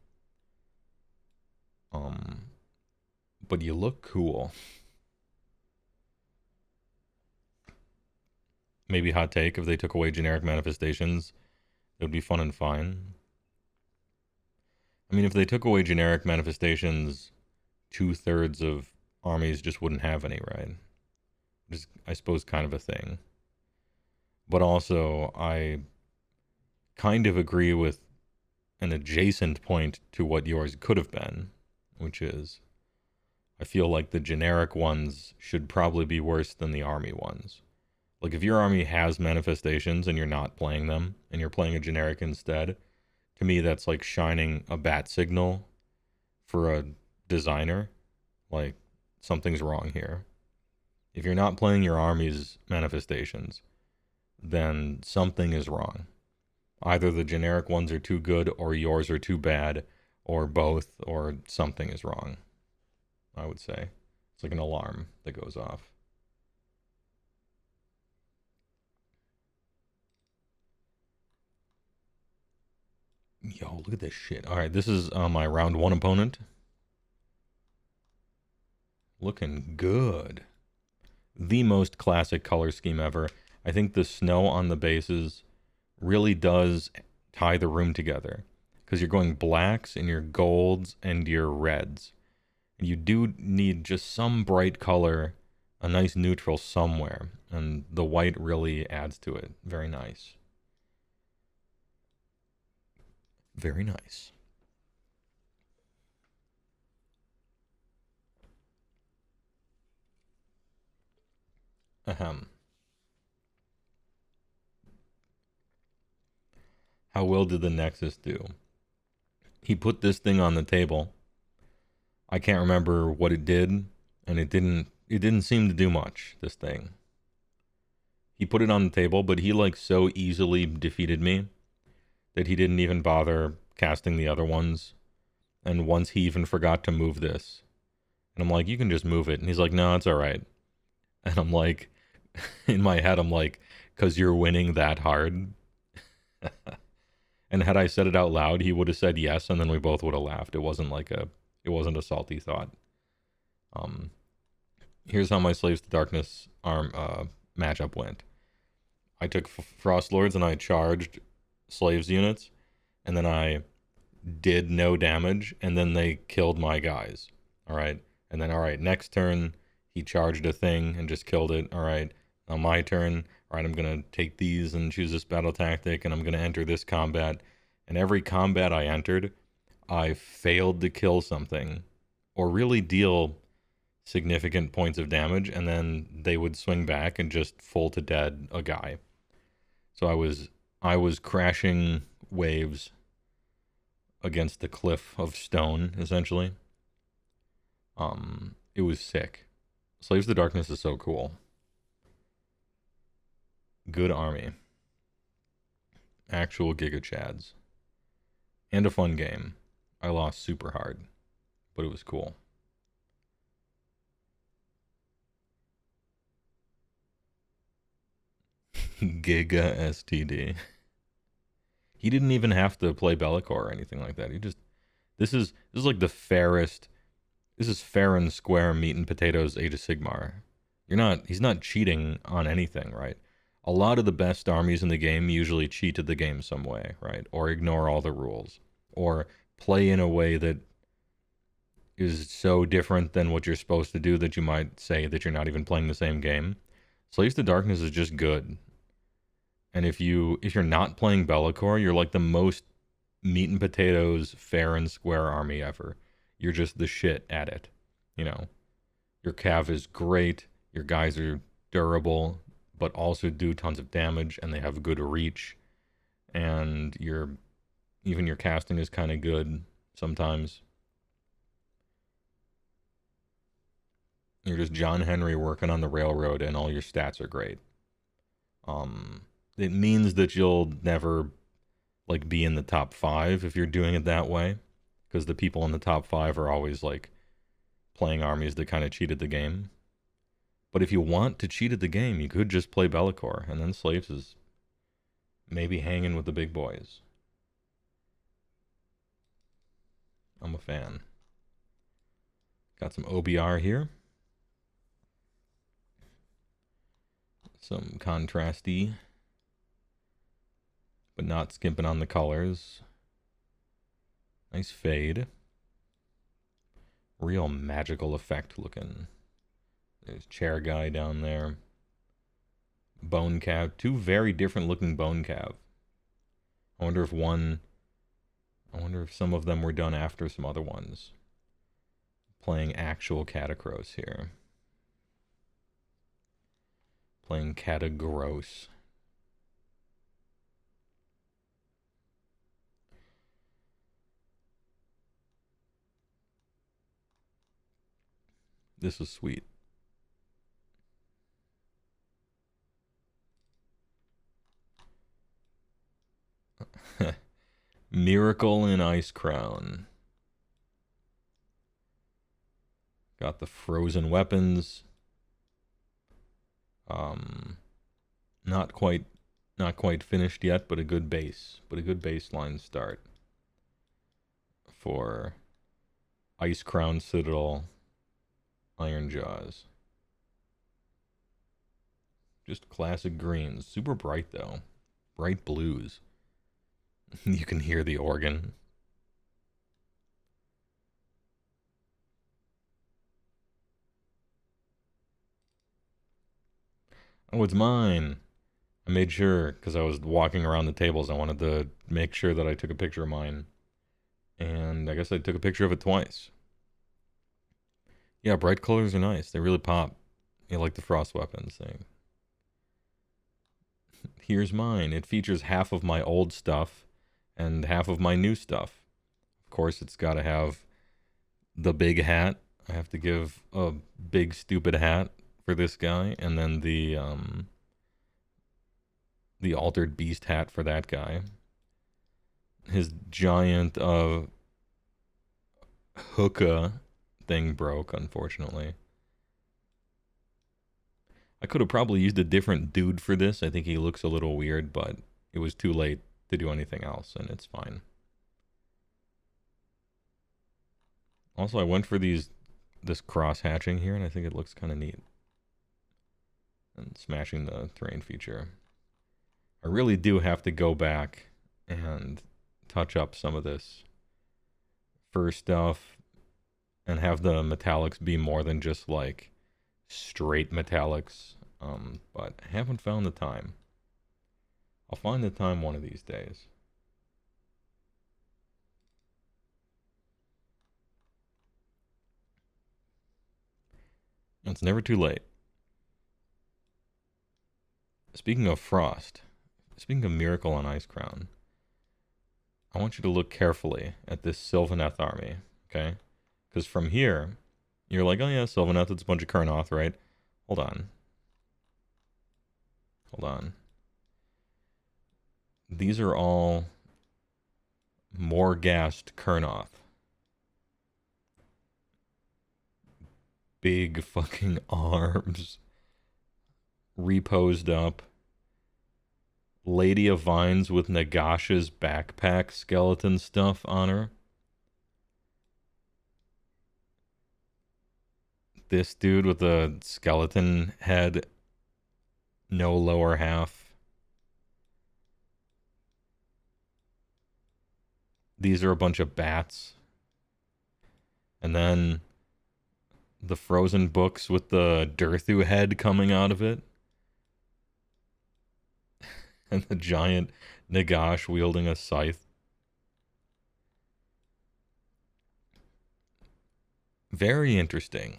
But you look cool. Maybe hot take, if they took away generic manifestations, it would be fun and fine. I mean, if they took away generic manifestations, 2/3 of armies just wouldn't have any, right? Which is, I suppose, kind of a thing. But also, I kind of agree with an adjacent point to what yours could have been, which is, I feel like the generic ones should probably be worse than the army ones. Like, if your army has manifestations and you're not playing them, and you're playing a generic instead, to me that's like shining a bat signal for a designer. Like, something's wrong here. If you're not playing your army's manifestations, then something is wrong. Either the generic ones are too good, or yours are too bad, or both, or something is wrong, I would say. It's like an alarm that goes off. Yo, look at this shit. All right, this is my round 1 opponent. Looking good. The most classic color scheme ever. I think the snow on the bases really does tie the room together, because you're going blacks and your golds and your reds. And you do need just some bright color, a nice neutral somewhere, and the white really adds to it. Very nice. Very nice. Ahem. How well did the Nexus do? He put this thing on the table. I can't remember what it did, and it didn't seem to do much, this thing. He put it on the table, but he like so easily defeated me that he didn't even bother casting the other ones. And once he even forgot to move this. And I'm like, you can just move it. And he's like, no, it's all right. And I'm like, in my head, I'm like, because you're winning that hard. And had I said it out loud, he would have said yes, and then we both would have laughed. It wasn't a salty thought. Here's how my Slaves to Darkness matchup went. I took Frost Lords and I charged Slaves units, and then I did no damage, and then they killed my guys. All right, and then all right, next turn he charged a thing and just killed it. All right, on my turn, all right, I'm gonna take these and choose this battle tactic, and I'm gonna enter this combat. And every combat I entered, I failed to kill something or really deal significant points of damage, and then they would swing back and just full to dead a guy. So I was crashing waves against the cliff of stone, essentially. It was sick. Slaves to Darkness is so cool. Good army. Actual Giga Chads. And a fun game. I lost super hard, but it was cool. Giga STD. He didn't even have to play Bellicor or anything like that. He just this is like the fairest. This is fair and square meat and potatoes Age of Sigmar. He's not cheating on anything, right? A lot of the best armies in the game usually cheated the game some way, right? Or ignore all the rules. Or play in a way that is so different than what you're supposed to do that you might say that you're not even playing the same game. Slaves to Darkness is just good. And if you're not playing Bellicor, you're like the most meat and potatoes, fair and square army ever. You're just the shit at it. You know, your cav is great, your guys are durable, but also do tons of damage, and they have good reach, and even your casting is kind of good sometimes. You're just John Henry working on the railroad, and all your stats are great. It means that you'll never like be in the top 5 if you're doing it that way, because the people in the top 5 are always like playing armies that kind of cheated the game. But if you want to cheat at the game, you could just play Bellicor, and then Slaves is maybe hanging with the big boys. I'm a fan. Got some OBR here. Some contrasty, but not skimping on the colors. Nice fade. Real magical effect looking. There's Chair Guy down there. Bone Cav. 2 very different looking Bone Cav. I wonder if some of them were done after some other ones. Playing actual Catacross here. Playing Catagross. This is sweet. Miracle in Ice Crown. Got the frozen weapons. Not quite finished yet, but a good base. But a good baseline start. for Ice Crown Citadel, Iron Jaws. Just classic greens. Super bright, though. Bright blues. You can hear the organ. Oh, it's mine. I made sure, because I was walking around the tables, I wanted to make sure that I took a picture of mine. And I guess I took a picture of it twice. Yeah, bright colors are nice. They really pop. You like the frost weapons thing. Here's mine. It features half of my old stuff and half of my new stuff. Of course, it's got to have the big hat. I have to give a big stupid hat for this guy, and then the altered beast hat for that guy. His giant hookah thing broke, unfortunately. I could have probably used a different dude for this. I think he looks a little weird, but it was too late to do anything else, and it's fine. Also, I went for this cross-hatching here, and I think it looks kind of neat. And smashing the terrain feature. I really do have to go back and touch up some of this fur stuff and have the metallics be more than just like straight metallics, but I haven't found the time. I'll find the time one of these days. It's never too late. Speaking of frost, speaking of Miracle on Ice Crown, I want you to look carefully at this Sylvaneth army, okay? Because from here, you're like, oh yeah, Sylvaneth, it's a bunch of Kurnoth, right? Hold on. Hold on. These are all Morghast Kurnoth. Big fucking arms. Reposed up. Lady of Vines with Nagash's backpack skeleton stuff on her. This dude with a skeleton head, no lower half. These are a bunch of bats. And then the frozen books with the Durthu head coming out of it. And the giant Nagash wielding a scythe. Very interesting.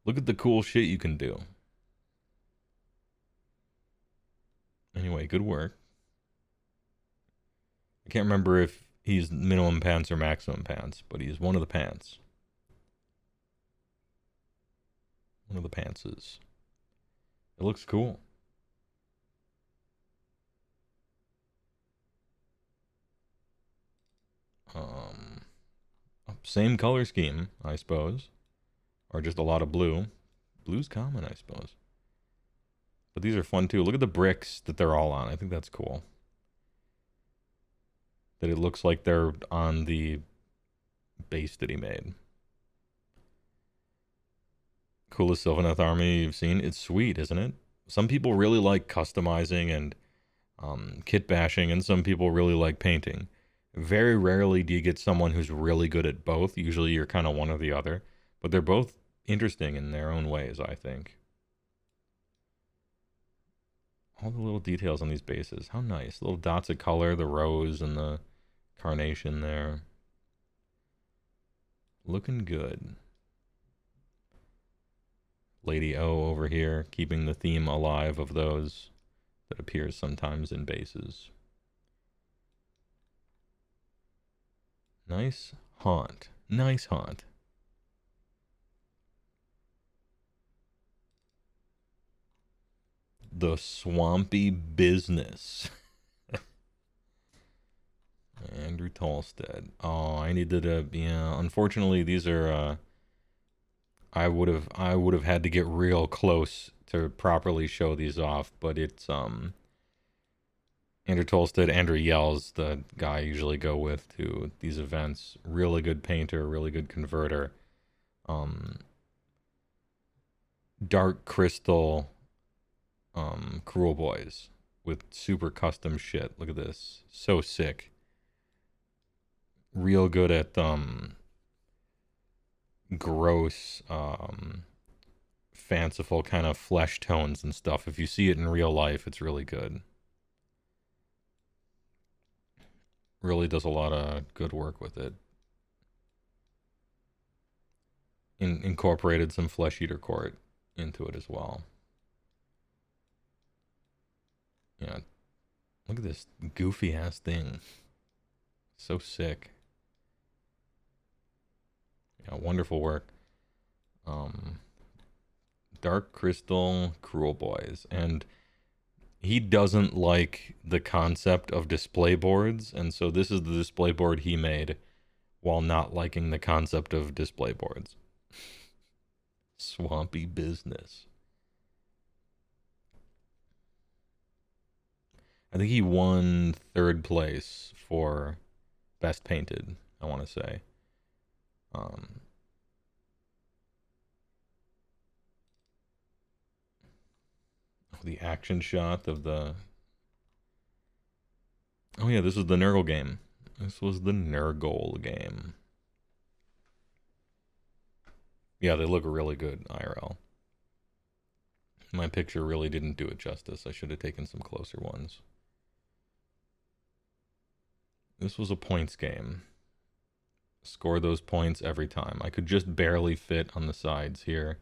Look at the cool shit you can do. Anyway, good work. I can't remember if he's minimum pants or maximum pants, but he's one of the pants. One of the pantses. It looks cool. Same color scheme, I suppose. Or just a lot of blue. Blue's common, I suppose. But these are fun too. Look at the bricks that they're all on. I think that's cool. That it looks like they're on the base that he made. Coolest Sylvaneth army you've seen. It's sweet, isn't it? Some people really like customizing and kit bashing, and some people really like painting. Very rarely do you get someone who's really good at both. Usually you're kind of one or the other. But they're both interesting in their own ways, I think. All the little details on these bases. How nice. Little dots of color, the rose and the carnation there. Looking good. Lady O over here, keeping the theme alive of those that appears sometimes in bases. Nice haunt. Nice haunt. The swampy business. Andrew Tolstead. Oh, I needed a, yeah, unfortunately these are I would have had to get real close to properly show these off, but it's Andrew Tolstead, Andrew Yell's the guy I usually go with to these events. Really good painter, really good converter. Dark Crystal Cruel Boys with super custom shit. Look at this. So sick. Real good at gross fanciful kind of flesh tones and stuff. If you see it in real life, it's really good. Really does a lot of good work with it. Incorporated some Flesh Eater Court into it as well. Yeah, look at this goofy ass thing. So sick. Yeah, wonderful work. Dark Crystal Cruel Boys, and he doesn't like the concept of display boards, and so this is the display board he made while not liking the concept of display boards. Swampy business. I think he won 3rd place for best painted, I want to say. The action shot of the... Oh yeah, this was the Nurgle game. This was the Nurgle game. Yeah, they look really good IRL. My picture really didn't do it justice. I should have taken some closer ones. This was a points game. Score those points every time. I could just barely fit on the sides here.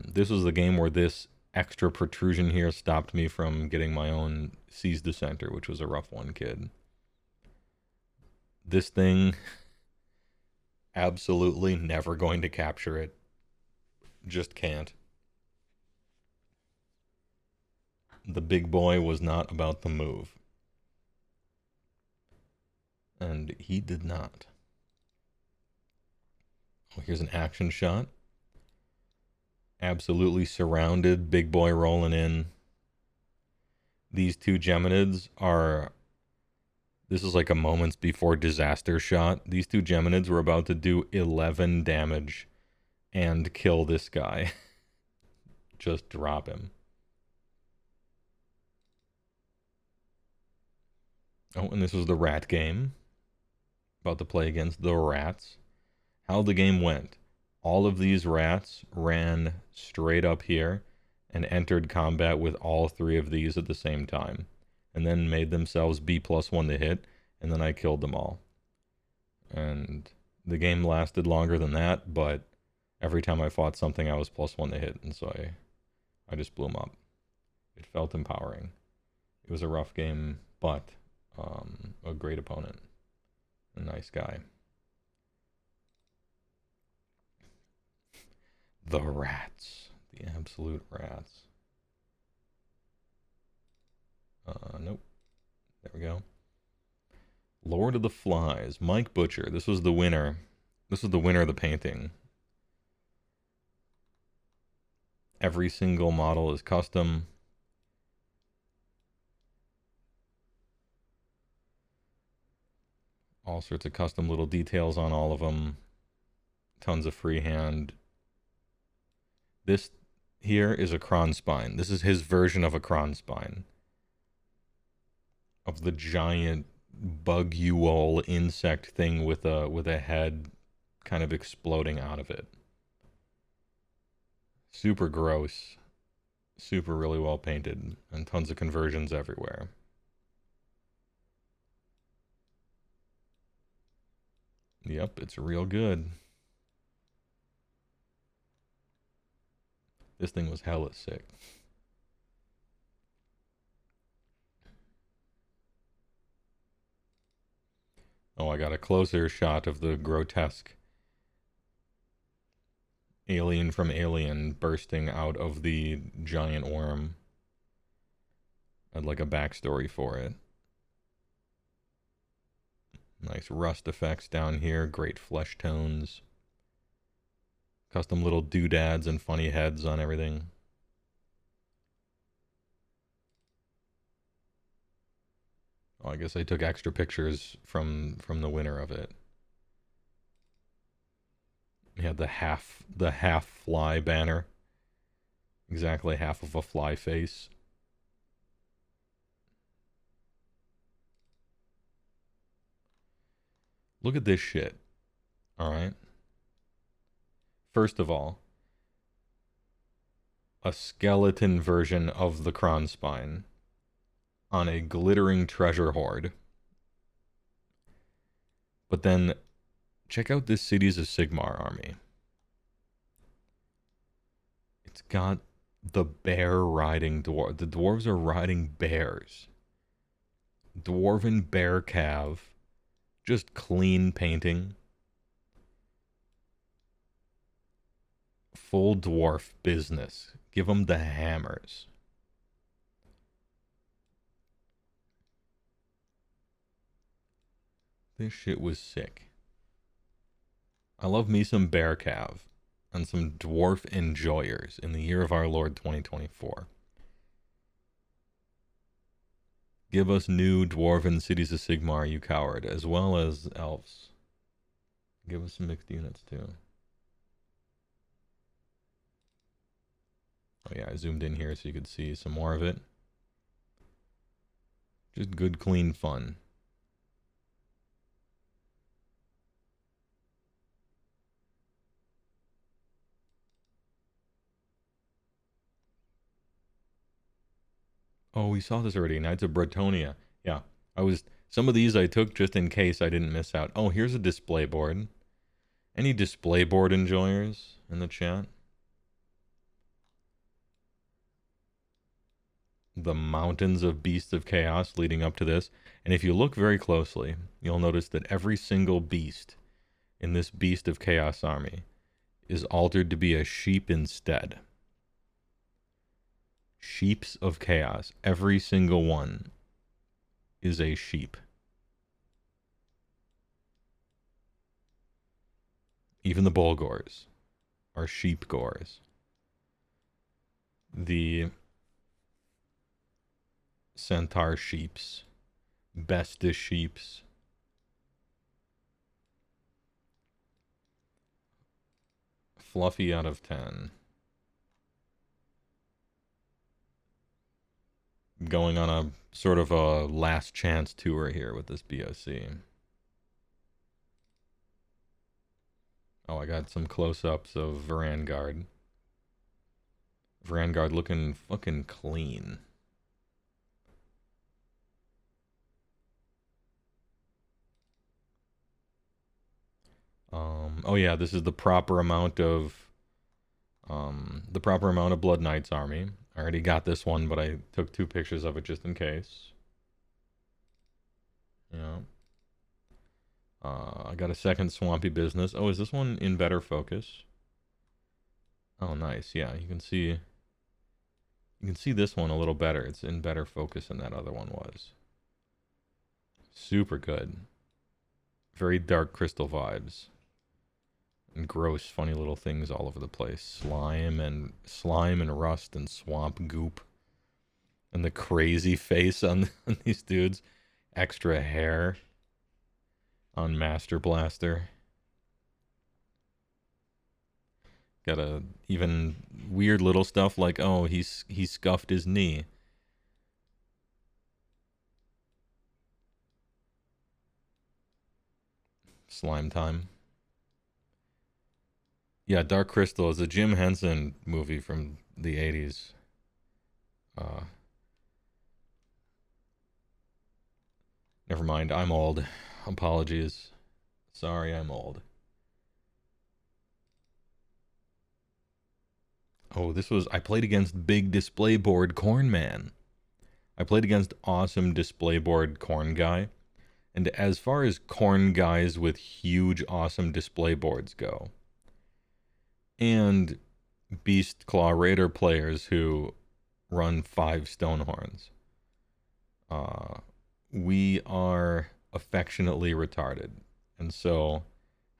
This was the game where this extra protrusion here stopped me from getting my own Seize the Center, which was a rough one, kid. This thing, absolutely never going to capture it. Just can't. The big boy was not about the move. And he did not. Oh, here's an action shot. Absolutely surrounded, big boy rolling in. These two Geminids are... This is like a moments before disaster shot. These two Geminids were about to do 11 damage and kill this guy. Just drop him. Oh, and this was the rat game. About to play against the rats. How the game went. All of these rats ran straight up here and entered combat with all 3 of these at the same time. And then made themselves B+1 to hit, and then I killed them all. And the game lasted longer than that, but every time I fought something, I was +1 to hit, and so I just blew them up. It felt empowering. It was a rough game, but a great opponent. A nice guy. The rats. The absolute rats. Nope. There we go. Lord of the Flies. Mike Butcher. This was the winner. This was the winner of the painting. Every single model is custom. All sorts of custom little details on all of them. Tons of freehand. This here is a Krondspine. This is his version of a Krondspine. Of the giant bug-you-all insect thing with a head kind of exploding out of it. Super gross. Super really well painted. And tons of conversions everywhere. Yep, it's real good. This thing was hella sick. Oh, I got a closer shot of the grotesque alien from Alien bursting out of the giant worm. I'd like a backstory for it. Nice rust effects down here, great flesh tones. Custom little doodads and funny heads on everything. Oh, I guess I took extra pictures from the winner of it. We had the half fly banner. Exactly half of a fly face. Look at this shit. Alright. First of all, a skeleton version of the Krondspine on a glittering treasure hoard. But then, check out this Cities of Sigmar army. It's got the bear riding dwarf. The dwarves are riding bears. Dwarven bear cav. Just clean painting. Full dwarf business. Give them the hammers. This shit was sick. I love me some bear cav and some dwarf enjoyers in the year of our Lord 2024. Give us new dwarven Cities of Sigmar, you coward, as well as elves. Give us some mixed units, too. Oh yeah, I zoomed in here so you could see some more of it. Just good, clean fun. Oh, we saw this already. Knights of Bretonia. Yeah, some of these I took just in case I didn't miss out. Oh, here's a display board. Any display board enjoyers in the chat? The mountains of Beasts of Chaos leading up to this. And if you look very closely, you'll notice that every single beast in this Beast of Chaos army is altered to be a sheep instead. Sheeps of Chaos. Every single one is a sheep. Even the Bolgors are sheep gores. The Centaur sheeps. Bestis sheeps. Fluffy out of 10. Going on a sort of a last chance tour here with this BOC. Oh, I got some close-ups of Varangard. Varangard looking fucking clean. Oh yeah, this is the proper amount of Blood Knight's army. I already got this one, but I took 2 pictures of it just in case. Yeah. I got a second Swampy Business. Oh, is this one in better focus? Oh, nice. Yeah, you can see this one a little better. It's in better focus than that other one was. Super good. Very Dark Crystal vibes. And gross, funny little things all over the place. Slime and rust and swamp goop. And the crazy face on these dudes. Extra hair on Master Blaster. Got a even weird little stuff like, oh, he scuffed his knee. Slime time. Yeah, Dark Crystal is a Jim Henson movie from the 80s. Never mind, I'm old. Apologies. Sorry, I'm old. Oh, I played against Big Display Board Corn Man. I played against awesome Display Board Corn Guy. And as far as corn guys with huge, awesome display boards go, and Beast Claw Raider players who run 5 Stonehorns, we are affectionately retarded. And so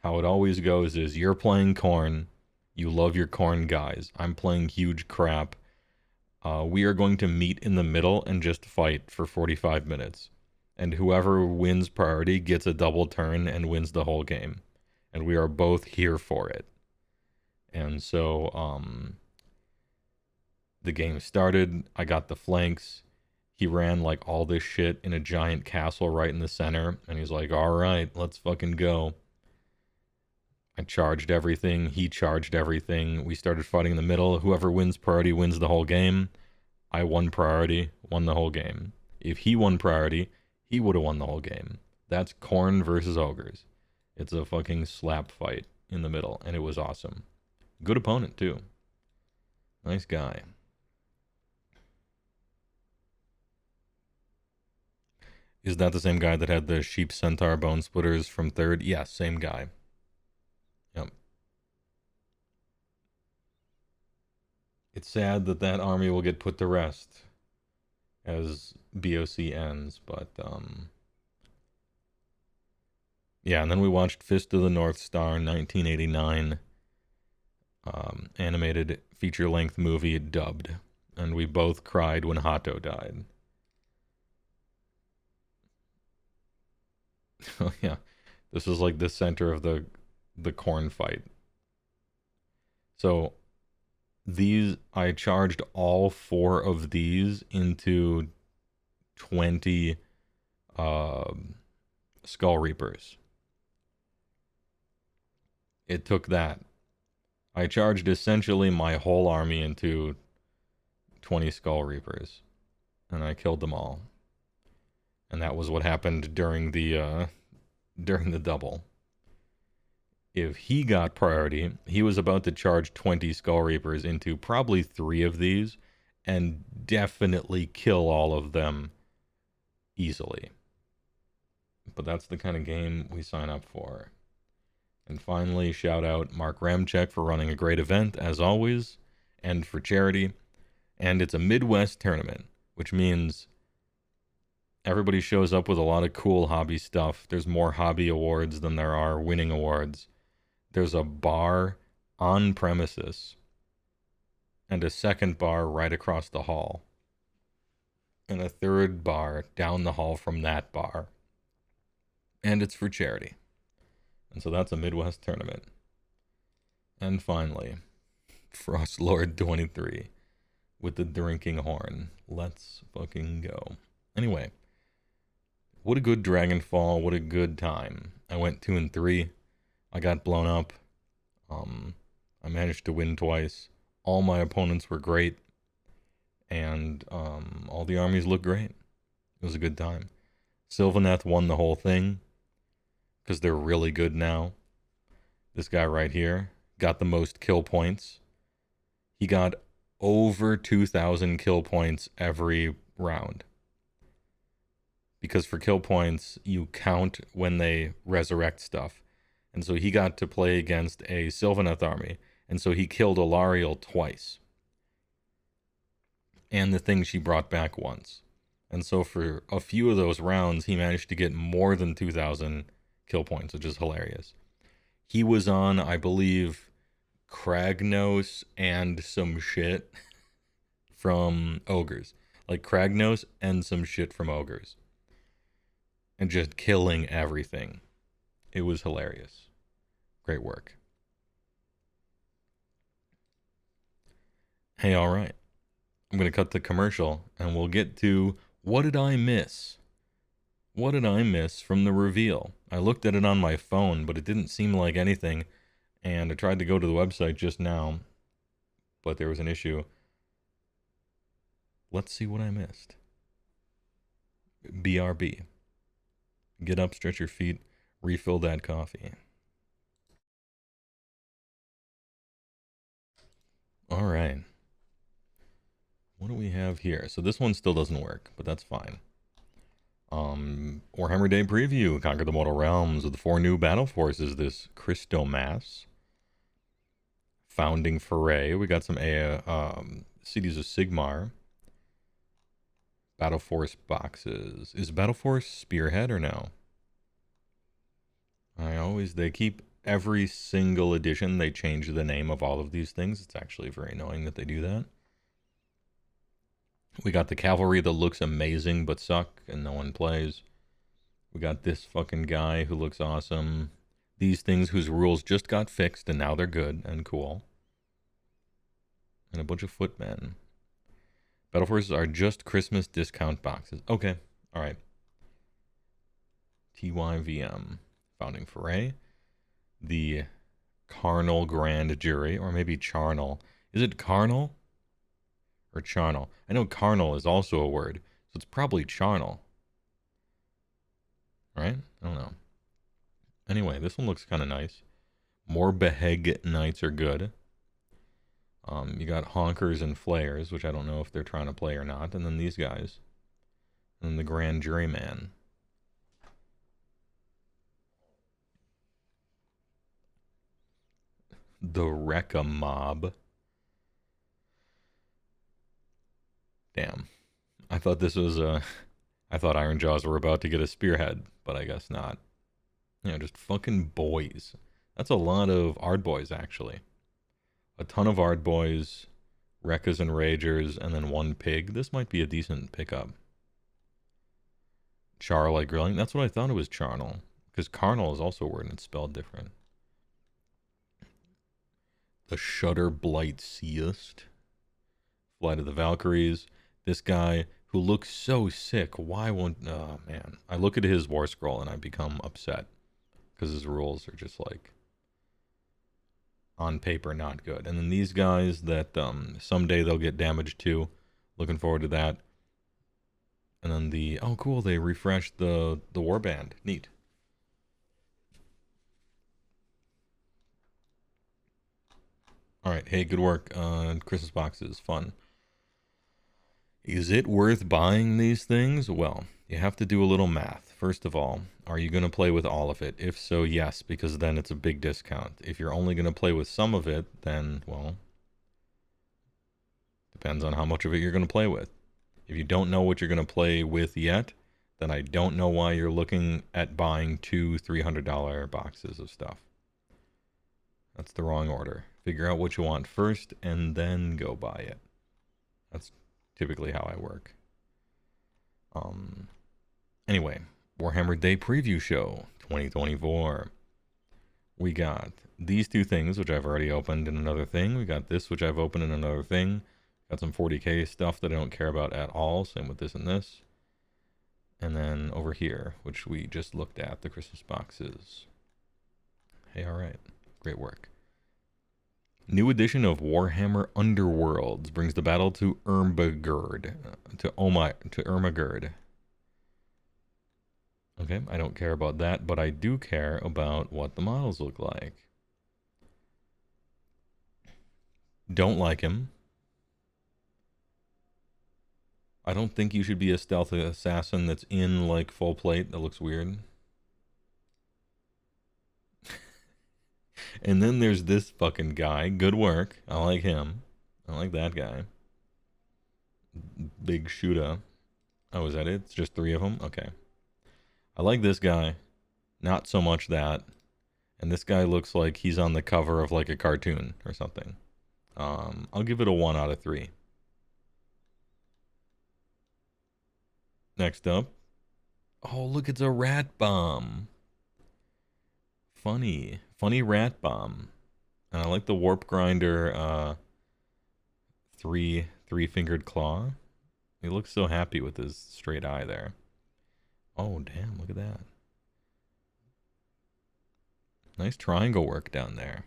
how it always goes is you're playing corn, you love your corn guys, I'm playing huge crap. We are going to meet in the middle and just fight for 45 minutes. And whoever wins priority gets a double turn and wins the whole game. And we are both here for it. And so the game started. I got the flanks. He ran like all this shit in a giant castle right in the center. And he's like, all right, let's fucking go. I charged everything. He charged everything. We started fighting in the middle. Whoever wins priority wins the whole game. I won priority, won the whole game. If he won priority, he would have won the whole game. That's Khorne versus Ogres. It's a fucking slap fight in the middle, and it was awesome. Good opponent, too. Nice guy. Is that the same guy that had the Sheep Centaur Bone Splitters from third? Yeah, same guy. Yep. It's sad that that army will get put to rest as BOC ends, but yeah, and then we watched Fist of the North Star 1989 animated feature-length movie dubbed, and we both cried when Hato died. Oh yeah, this was like the center of the Khorne fight. So these, I charged all 4 of these into 20 Skull Reapers. It took that. I charged essentially my whole army into 20 Skull Reapers, and I killed them all. And that was what happened during the double. If he got priority, he was about to charge 20 Skull Reapers into probably 3 of these and definitely kill all of them easily. But that's the kind of game we sign up for. And finally, shout out Mark Ramchek for running a great event, as always, and for charity. And it's a Midwest tournament, which means everybody shows up with a lot of cool hobby stuff. There's more hobby awards than there are winning awards. There's a bar on premises and a second bar right across the hall and a third bar down the hall from that bar. And it's for charity. And so that's a Midwest tournament. And finally, Frostlord 23 with the drinking horn. Let's fucking go. Anyway, what a good Dragonfall. What a good time. I went 2 and 3. I got blown up. I managed to win twice. All my opponents were great. And all the armies looked great. It was a good time. Sylvaneth won the whole thing because they're really good now. This guy right here got the most kill points. He got over 2,000 kill points every round. Because for kill points, you count when they resurrect stuff. And so he got to play against a Sylvaneth army. And so he killed Alariel twice. And the thing she brought back once. And so for a few of those rounds, he managed to get more than 2,000 kill points, which is hilarious. He was on, I believe, Kragnos and some shit from Ogres. Like Kragnos and some shit from Ogres. And just killing everything. It was hilarious. Great work. Hey, all right. I'm going to cut the commercial and we'll get to what did I miss? What did I miss from the reveal? I looked at it on my phone, but it didn't seem like anything. And I tried to go to the website just now, but there was an issue. Let's see what I missed. BRB. Get up, stretch your feet, refill that coffee. All right. What do we have here? So this one still doesn't work, but that's fine. Warhammer Day preview. Conquer the Mortal Realms with the 4 new battle forces this Christomass. Founding Foray. We got some Cities of Sigmar. Battle Force boxes. Is Battle Force Spearhead or no? They keep every single edition, they change the name of all of these things. It's actually very annoying that they do that. We got the Cavalry that looks amazing but suck and no one plays. We got this fucking guy who looks awesome. These things whose rules just got fixed and now they're good and cool. And a bunch of footmen. Battle Forces are just Christmas discount boxes. Okay, alright. TYVM. Founding Foray. The Carnal Grand Jury, or maybe Charnel. Is it Carnal? Or Charnel? I know Carnal is also a word, so it's probably Charnel. Right? I don't know. Anyway, this one looks kind of nice. More Beheg Knights are good. You got Honkers and Flayers, which I don't know if they're trying to play or not. And then these guys. And then the Grand Juryman. The Rekka Mob. Damn. I thought this was I thought Iron Jaws were about to get a spearhead, but I guess not. You know, just fucking boys. That's a lot of Ardboys, actually. A ton of Ardboys, Rekkas and Ragers, and then one pig. This might be a decent pickup. Char like grilling. That's what I thought it was charnel. Because carnal is also a word and it's spelled different. The Shudder Blight Seest. Flight of the Valkyries. This guy who looks so sick. Why won't... Oh, man. I look at his war scroll and I become upset. Because his rules are just like... on paper, not good. And then these guys that someday they'll get damaged too. Looking forward to that. And then the... Oh, cool. They refreshed the warband. Neat. Alright. Hey, good work. Christmas boxes. Fun. Is it worth buying these things? Well, you have to do a little math. First of all, are you going to play with all of it? If so, yes, because then it's a big discount. If you're only going to play with some of it, then, well, depends on how much of it you're going to play with. If you don't know what you're going to play with yet, then I don't know why you're looking at buying two $300 boxes of stuff. That's the wrong order. Figure out what you want first, and then go buy it. That's typically how I work. Anyway, Warhammer Day Preview Show 2024. We got these two things, which I've already opened in another thing. We got this, which I've opened in another thing. Got some 40k stuff that I don't care about at all. Same with this and this. And then over here, which we just looked at, the Christmas boxes. Hey, all right. Great work. New edition of Warhammer Underworlds brings the battle to Ermagerd. To Ermagerd. Okay, I don't care about that, but I do care about what the models look like. Don't like him. I don't think you should be a stealth assassin that's in, like, full plate. That looks weird. And then there's this fucking guy. Good work. I like him. I like that guy. Big Shooter. Oh, is that it? It's just 3 of them? Okay. I like this guy. Not so much that. And this guy looks like he's on the cover of like a cartoon or something. I'll give it a 1 out of 3. Next up. Oh, look, it's a rat bomb. Funny. Funny rat bomb. And I like the warp grinder three-fingered claw. He looks so happy with his straight eye there. Oh, damn, look at that. Nice triangle work down there.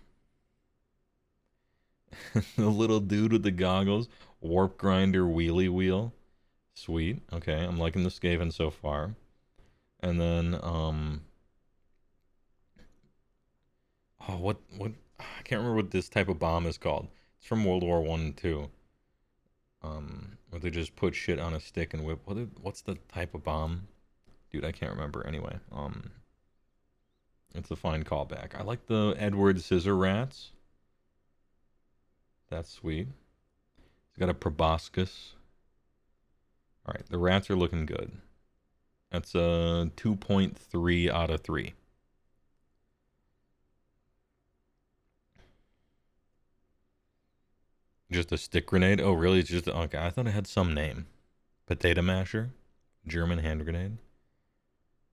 The little dude with the goggles. Warp grinder wheelie wheel. Sweet. Okay, I'm liking the Skaven so far. And then, oh, what, I can't remember what this type of bomb is called. It's from World War I and II. Where they just put shit on a stick and whip. What's the type of bomb? Dude, I can't remember. Anyway, it's a fine callback. I like the Edward Scissor Rats. That's sweet. It's got a proboscis. All right, the rats are looking good. That's a 2.3 out of 3. Just a stick grenade? Oh, really? It's just... Okay, I thought it had some name. Potato masher? German hand grenade?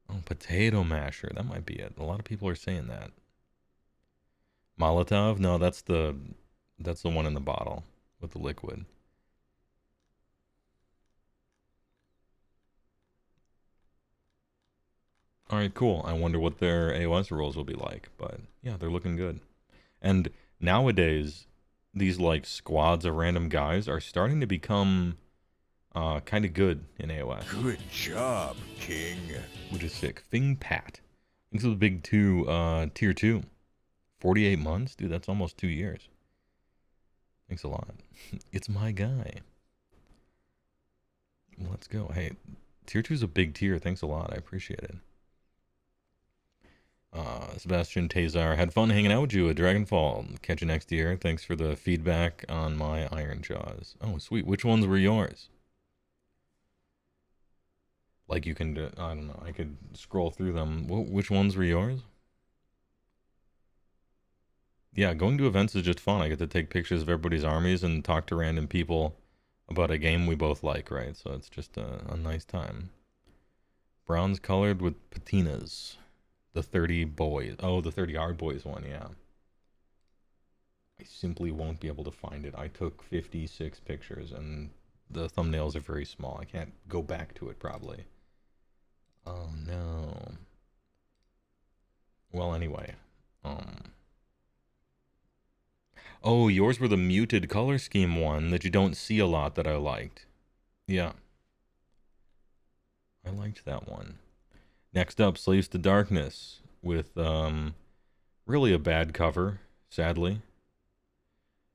Oh, potato masher. That might be it. A lot of people are saying that. Molotov? No, that's the one in the bottle with the liquid. All right, cool. I wonder what their AOS rolls will be like, but yeah, they're looking good. And nowadays, these like squads of random guys are starting to become kind of good in AOS. Good job, King. Which is sick. Thing Pat. Thanks for the big tier 2. 48 months? Dude, that's almost 2 years. Thanks a lot. It's my guy. Let's go. Hey, tier 2 is a big tier. Thanks a lot. I appreciate it. Sebastian Tazar, had fun hanging out with you at Dragonfall. Catch you next year. Thanks for the feedback on my Iron Jaws. Oh, sweet. Which ones were yours? Like you can, I don't know, I could scroll through them. Which ones were yours? Yeah, going to events is just fun. I get to take pictures of everybody's armies and talk to random people about a game we both like, right? So it's just a nice time. Bronze colored with patinas. The 30 boys. Oh, the 30 Hard Boys one, yeah. I simply won't be able to find it. I took 56 pictures and the thumbnails are very small. I can't go back to it probably. Oh no. Well, anyway. Oh, yours were the muted color scheme one that you don't see a lot that I liked. Yeah. I liked that one. Next up, Slaves to Darkness with really a bad cover, sadly.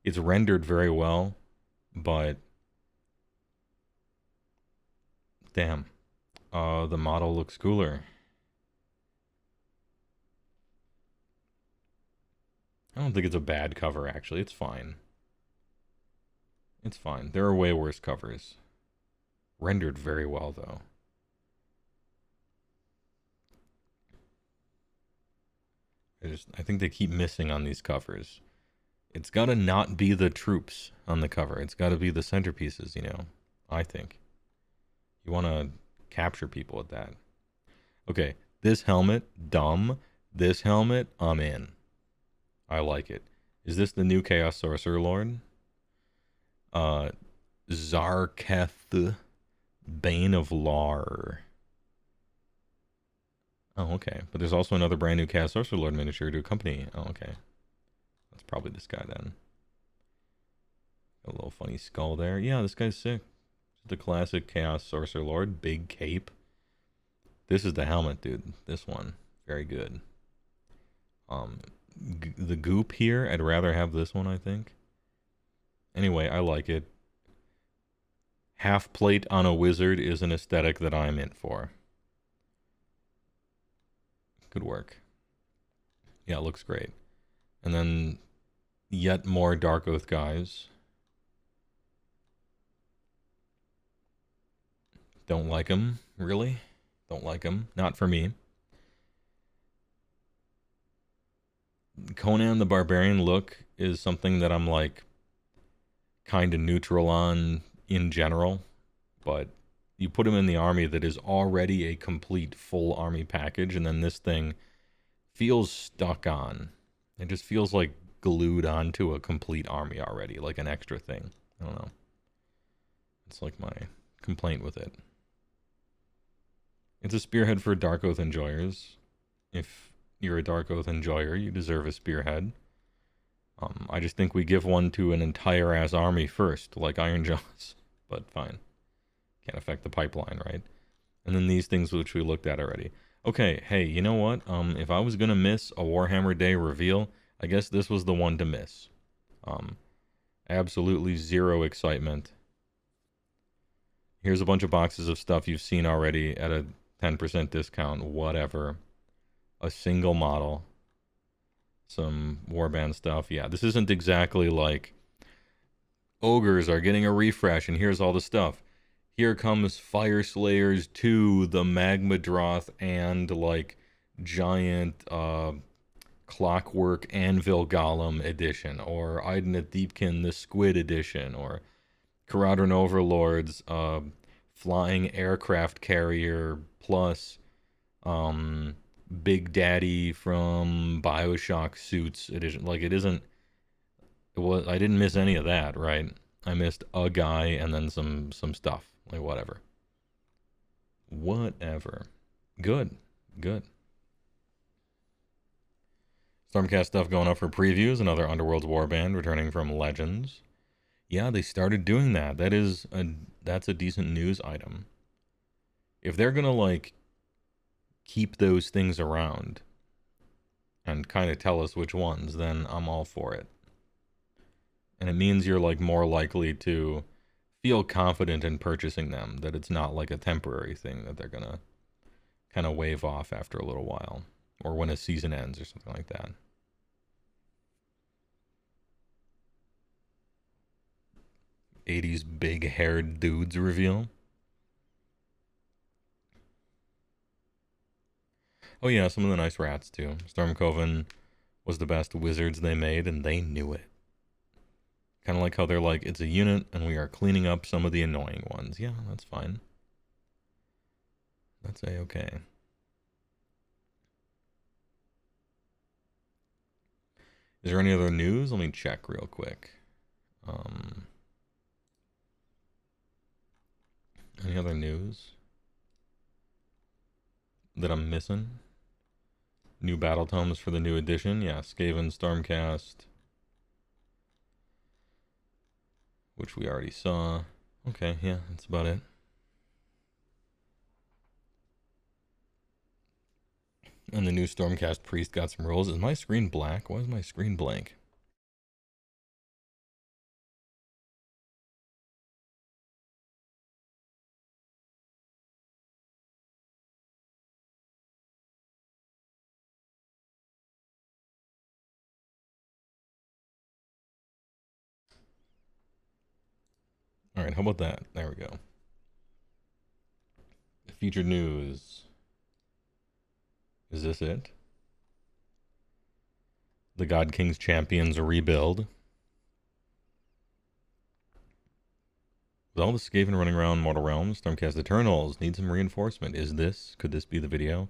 It's rendered very well, but damn. The model looks cooler. I don't think it's a bad cover, actually. It's fine. It's fine. There are way worse covers. Rendered very well, though. I think they keep missing on these covers. It's gotta not be the troops on the cover. It's gotta be the centerpieces, you know, I think. You wanna capture people with that. Okay, this helmet, dumb. This helmet, I'm in. I like it. Is this the new Chaos Sorcerer Lord? Zarketh, Bane of Lar. Oh, okay. But there's also another brand new Chaos Sorcerer Lord miniature to accompany. Oh, okay. That's probably this guy then. A little funny skull there. Yeah, this guy's sick. The classic Chaos Sorcerer Lord. Big cape. This is the helmet, dude. This one. Very good. The goop here, I'd rather have this one, I think. Anyway, I like it. Half plate on a wizard is an aesthetic that I'm in for. Good work. Yeah, it looks great. And then yet more Dark Oath guys. Don't like them, really? Don't like them. Not for me. Conan the Barbarian look is something that I'm like kind of neutral on in general, but you put him in the army that is already a complete full army package, and then this thing feels stuck on. It just feels like glued onto a complete army already, like an extra thing. I don't know. It's like my complaint with it. It's a spearhead for Dark Oath enjoyers. If you're a Dark Oath enjoyer, you deserve a spearhead. I just think we give one to an entire ass army first, like Iron Jaws, but fine. Can't affect the pipeline, right? And then these things which we looked at already. Okay, hey, you know what? If I was gonna miss a Warhammer Day reveal, I guess this was the one to miss. Absolutely zero excitement. Here's a bunch of boxes of stuff you've seen already at a 10% discount, whatever. A single model. Some warband stuff. Yeah, this isn't exactly like ogres are getting a refresh and here's all the stuff. Here comes Fire Slayers 2, the Magmadroth, and like giant Clockwork Anvil Golem edition, or Idoneth Deepkin the Squid edition, or Kharadron Overlords Flying Aircraft Carrier plus Big Daddy from BioShock Suits edition. Like, it isn't. It was. I didn't miss any of that, right? I missed a guy and then some stuff. Like, whatever. Whatever. Good. Good. Stormcast stuff going up for previews. Another Underworld's Warband returning from Legends. Yeah, they started doing that. That's a decent news item. If they're gonna like keep those things around and kind of tell us which ones, then I'm all for it. And it means you're like more likely to feel confident in purchasing them, that it's not like a temporary thing that they're gonna kind of wave off after a little while, or when a season ends or something like that. '80s big-haired dudes reveal. Oh yeah, some of the nice rats too. Stormcoven was the best wizards they made, and they knew it. Kind of like how they're like, it's a unit, and we are cleaning up some of the annoying ones. Yeah, that's fine. That's a-okay. Is there any other news? Let me check real quick. Any other news that I'm missing? New battle tomes for the new edition. Yeah, Skaven Stormcast, which we already saw. Okay, yeah, that's about it. And the new Stormcast Priest got some rolls. Is my screen black? Why is my screen blank? All right, how about that? There we go. Featured news. Is this it? The God King's Champions rebuild. With all the Skaven running around Mortal Realms, Stormcast Eternals need some reinforcement. Could this be the video?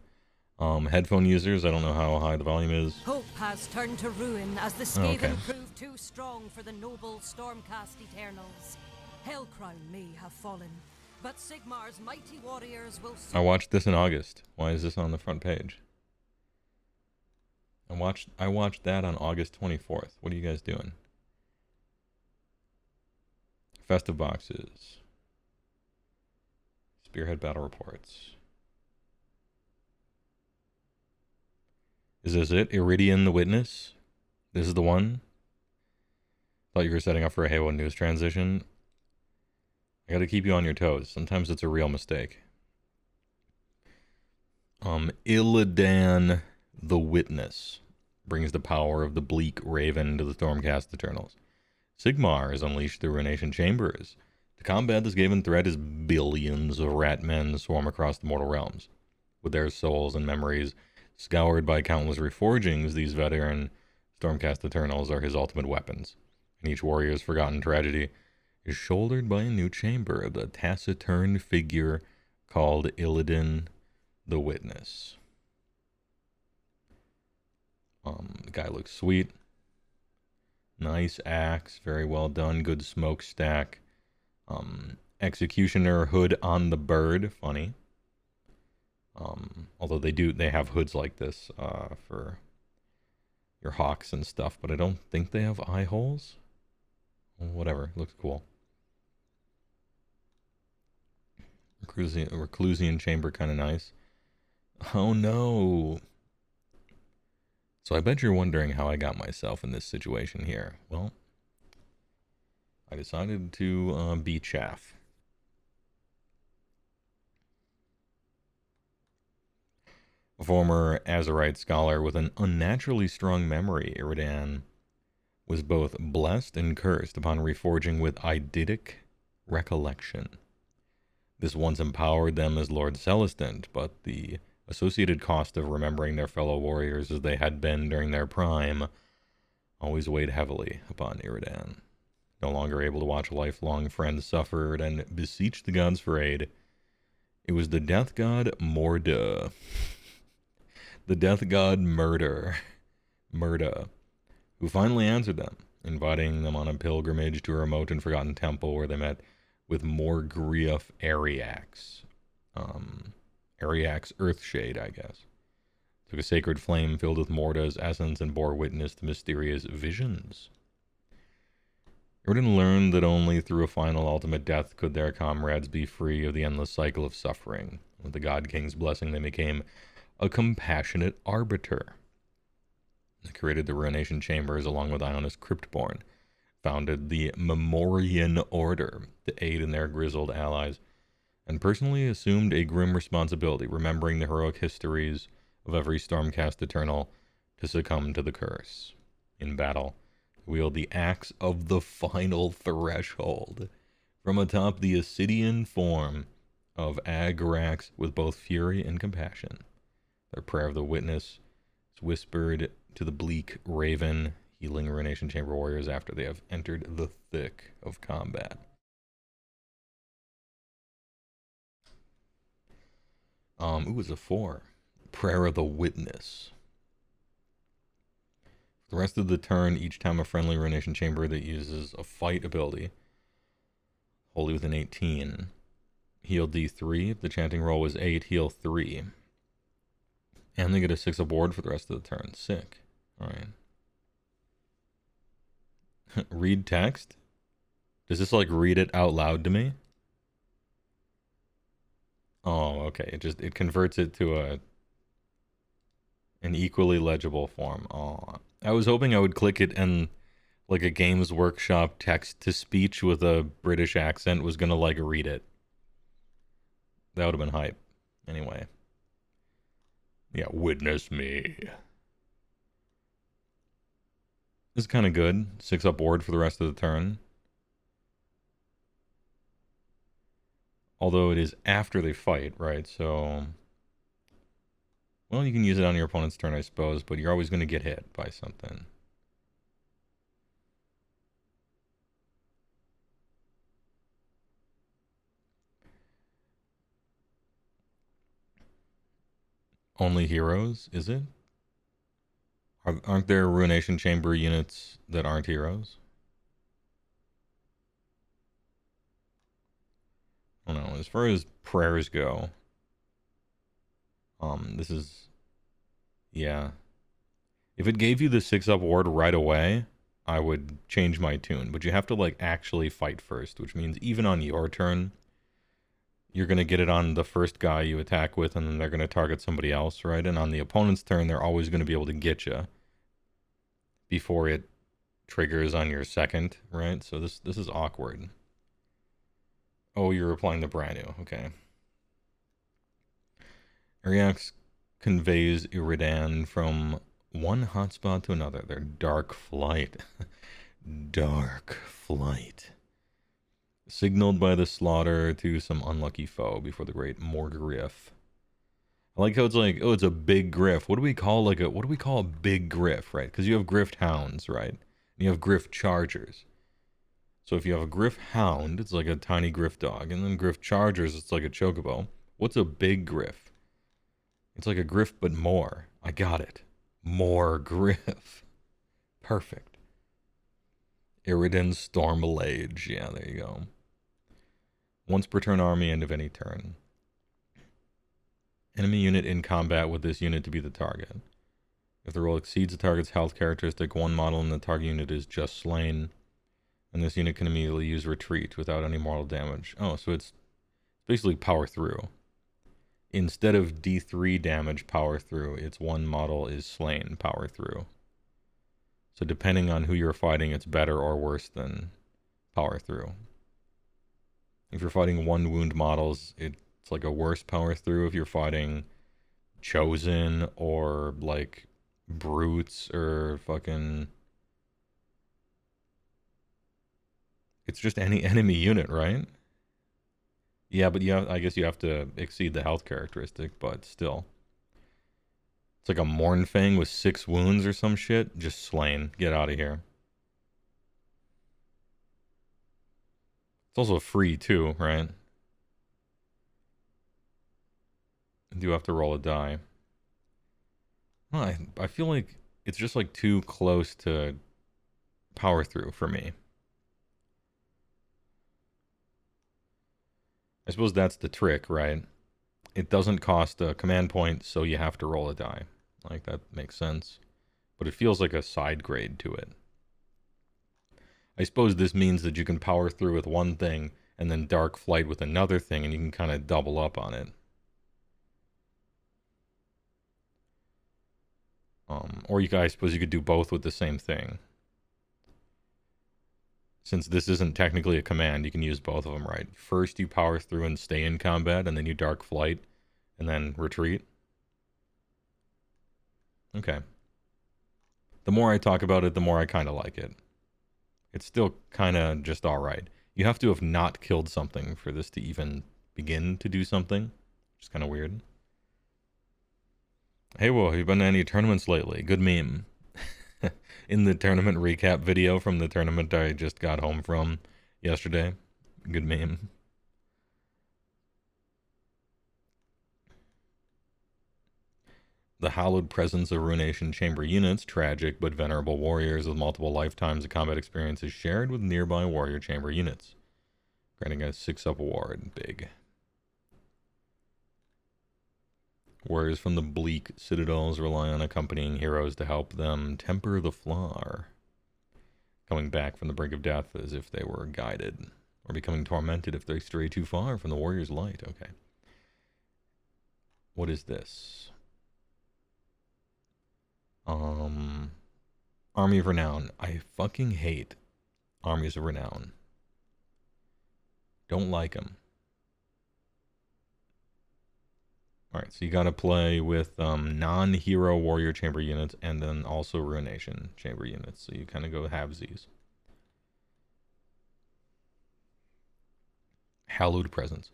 Headphone users, I don't know how high the volume is. Hope has turned to ruin as the Skaven proved too strong for the noble Stormcast Eternals. Hellcrown may have fallen, but Sigmar's mighty warriors will... I watched this in August. Why is this on the front page? I watched that on August 24th. What are you guys doing? Festive boxes. Spearhead battle reports. Is this it? Iridian the Witness? This is the one? Thought you were setting up for a Heywoah news transition. I gotta keep you on your toes. Sometimes it's a real mistake. Illidan the Witness brings the power of the bleak raven to the Stormcast Eternals. Sigmar is unleashed through Ruination Chambers. To combat this Skaven threat as billions of rat men swarm across the mortal realms. With their souls and memories scoured by countless reforgings, these veteran Stormcast Eternals are his ultimate weapons. And each warrior's forgotten tragedy is shouldered by a new chamber, the taciturn figure called Illidan the Witness. The guy looks sweet. Nice axe, very well done, good smokestack. Executioner hood on the bird, funny. Although they have hoods like this for your hawks and stuff, but I don't think they have eye holes. Whatever, looks cool. Reclusian chamber, kind of nice. Oh no. So I bet you're wondering how I got myself in this situation here. Well, I decided to be chaff. A former Azerite scholar with an unnaturally strong memory, Iridan was both blessed and cursed upon reforging with eidetic recollection. This once empowered them as Lord Celestant, but the associated cost of remembering their fellow warriors as they had been during their prime always weighed heavily upon Iridan. No longer able to watch lifelong friends suffer and beseech the gods for aid, it was the death god Morda the death god Murda, who finally answered them, inviting them on a pilgrimage to a remote and forgotten temple where they met with Morgrief Ariax. Ariax Earthshade, I guess. Took a sacred flame filled with Morda's essence and bore witness to mysterious visions. Yrden learned that only through a final ultimate death could their comrades be free of the endless cycle of suffering. With the God King's blessing, they became a compassionate arbiter. They created the Ruination Chambers along with Ionis Cryptborn, founded the Memorian Order to aid in their grizzled allies, and personally assumed a grim responsibility, remembering the heroic histories of every Stormcast Eternal to succumb to the curse. In battle, wield the axe of the final threshold from atop the Ascidian form of Agrax with both fury and compassion. Their prayer of the witness is whispered to the bleak raven, healing Ruination Chamber warriors after they have entered the thick of combat. It was a 4. Prayer of the Witness. For the rest of the turn, each time a friendly Ruination Chamber that uses a fight ability, wholly within 18, heal D3. If the chanting roll was 8, heal 3. And they get a 6 aboard for the rest of the turn. Sick. Alright. Read text? Does this like read it out loud to me? Oh, okay. It converts it to an equally legible form. Oh, I was hoping I would click it and like a Games Workshop text to speech with a British accent was gonna like read it. That would have been hype. Anyway. Yeah, witness me. This is kind of good. 6 up board for the rest of the turn. Although it is after they fight, right? So, well, you can use it on your opponent's turn, I suppose, but you're always going to get hit by something. Only heroes, is it? Aren't there Ruination Chamber units that aren't heroes? I don't know. As far as prayers go, this is, yeah. If it gave you the 6 up ward right away, I would change my tune. But you have to like actually fight first, which means even on your turn, you're going to get it on the first guy you attack with, and then they're going to target somebody else, right? And on the opponent's turn, they're always going to be able to get you before it triggers on your second, right? So this is awkward. Oh, you're applying the brand new. Okay. Ariax conveys Iridan from one hotspot to another. Their dark flight. Dark flight. Signaled by the slaughter to some unlucky foe before the great Morgrief. I like how it's like, oh, it's a big griff. What do we call a big griff, right? Because you have griffed hounds, right? And you have griff chargers. So if you have a griff hound, it's like a tiny griff dog, and then griff chargers, it's like a chocobo. What's a big griff? It's like a griff, but more. I got it. More griff. Perfect. Iridan Stormblade. Yeah, there you go. Once per turn army, end of any turn. Enemy unit in combat with this unit to be the target. If the roll exceeds the target's health characteristic, one model in the target unit is just slain, and this unit can immediately use retreat without any mortal damage. Oh, so it's basically power through. Instead of D3 damage power through, it's one model is slain power through. So depending on who you're fighting, it's better or worse than power through. If you're fighting one wound models, it's like a worse power through. If you're fighting chosen or like brutes or fucking, it's just any enemy unit, right? Yeah, but I guess you have to exceed the health characteristic, but still. It's like a Mournfang with 6 wounds or some shit. Just slain. Get out of here. It's also free too, right? You do have to roll a die. Well, I feel like it's just like too close to power through for me. I suppose that's the trick, right? It doesn't cost a command point, so you have to roll a die. Like, that makes sense. But it feels like a side grade to it. I suppose this means that you can power through with one thing and then Dark Flight with another thing, and you can kind of double up on it. Or I suppose you could do both with the same thing. Since this isn't technically a command, you can use both of them, right? First you power through and stay in combat, and then you Dark Flight, and then retreat. Okay. The more I talk about it, the more I kind of like it. It's still kind of just alright. You have to have not killed something for this to even begin to do something, which is kind of weird. Heywoah, have you been to any tournaments lately? Good meme. In the tournament recap video from the tournament I just got home from yesterday. Good meme. The hallowed presence of Ruination Chamber units, tragic but venerable warriors with multiple lifetimes of combat experience, is shared with nearby warrior chamber units, granting a 6-up award. Big. Warriors from the bleak citadels rely on accompanying heroes to help them temper the flaw, coming back from the brink of death as if they were guided, or becoming tormented if they stray too far from the warrior's light. Okay. What is this? Army of Renown. I fucking hate Armies of Renown. Don't like them. Alright, so you gotta play with non-hero warrior chamber units and then also Ruination chamber units. So you kind of go halvesies. Hallowed Presence.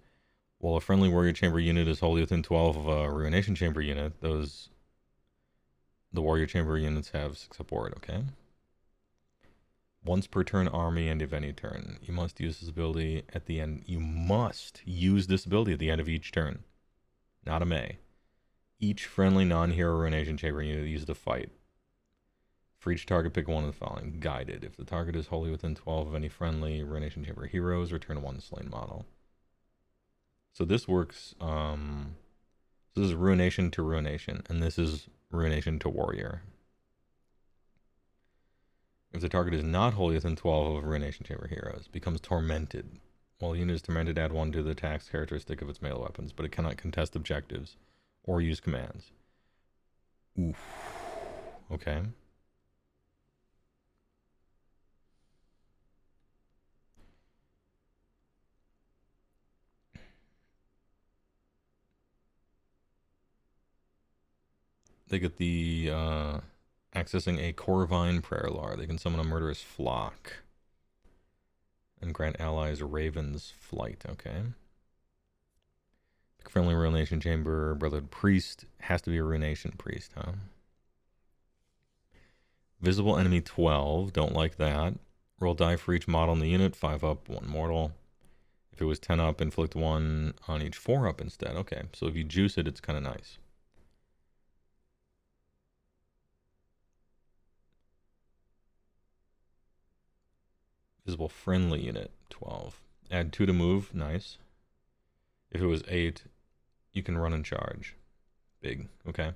While a friendly warrior chamber unit is wholly within 12 of a Ruination chamber unit, the warrior chamber units have 6 support, okay? Once per turn army, end of any turn. You must use this ability at the end. You must use this ability at the end of each turn. Not a may. Each friendly non-hero Ruination chamber unit uses to fight. For each target, pick one of the following. Guided. If the target is wholly within 12 of any friendly Ruination chamber heroes, return 1 slain model. So this works, so this is Ruination to Ruination, and this is Ruination to Warrior. If the target is not wholly within 12 of Ruination Chamber heroes, becomes Tormented. While the unit is tormented, add 1 to the attack's characteristic of its melee weapons, but it cannot contest objectives or use commands. Oof. Okay. They get the accessing a Corvine Prayer. They can summon a murderous flock and grant allies Raven's Flight. Okay. Pick friendly Ruination Chamber Brotherhood Priest. Has to be a Ruination Priest, huh? Visible enemy 12. Don't like that. Roll die for each model in the unit. 5 up, 1 mortal. If it was 10 up, inflict 1 on each 4 up instead. Okay, so if you juice it, it's kind of nice. Visible friendly unit, 12. Add 2 to move, nice. If it was 8, you can run and charge. Big, okay.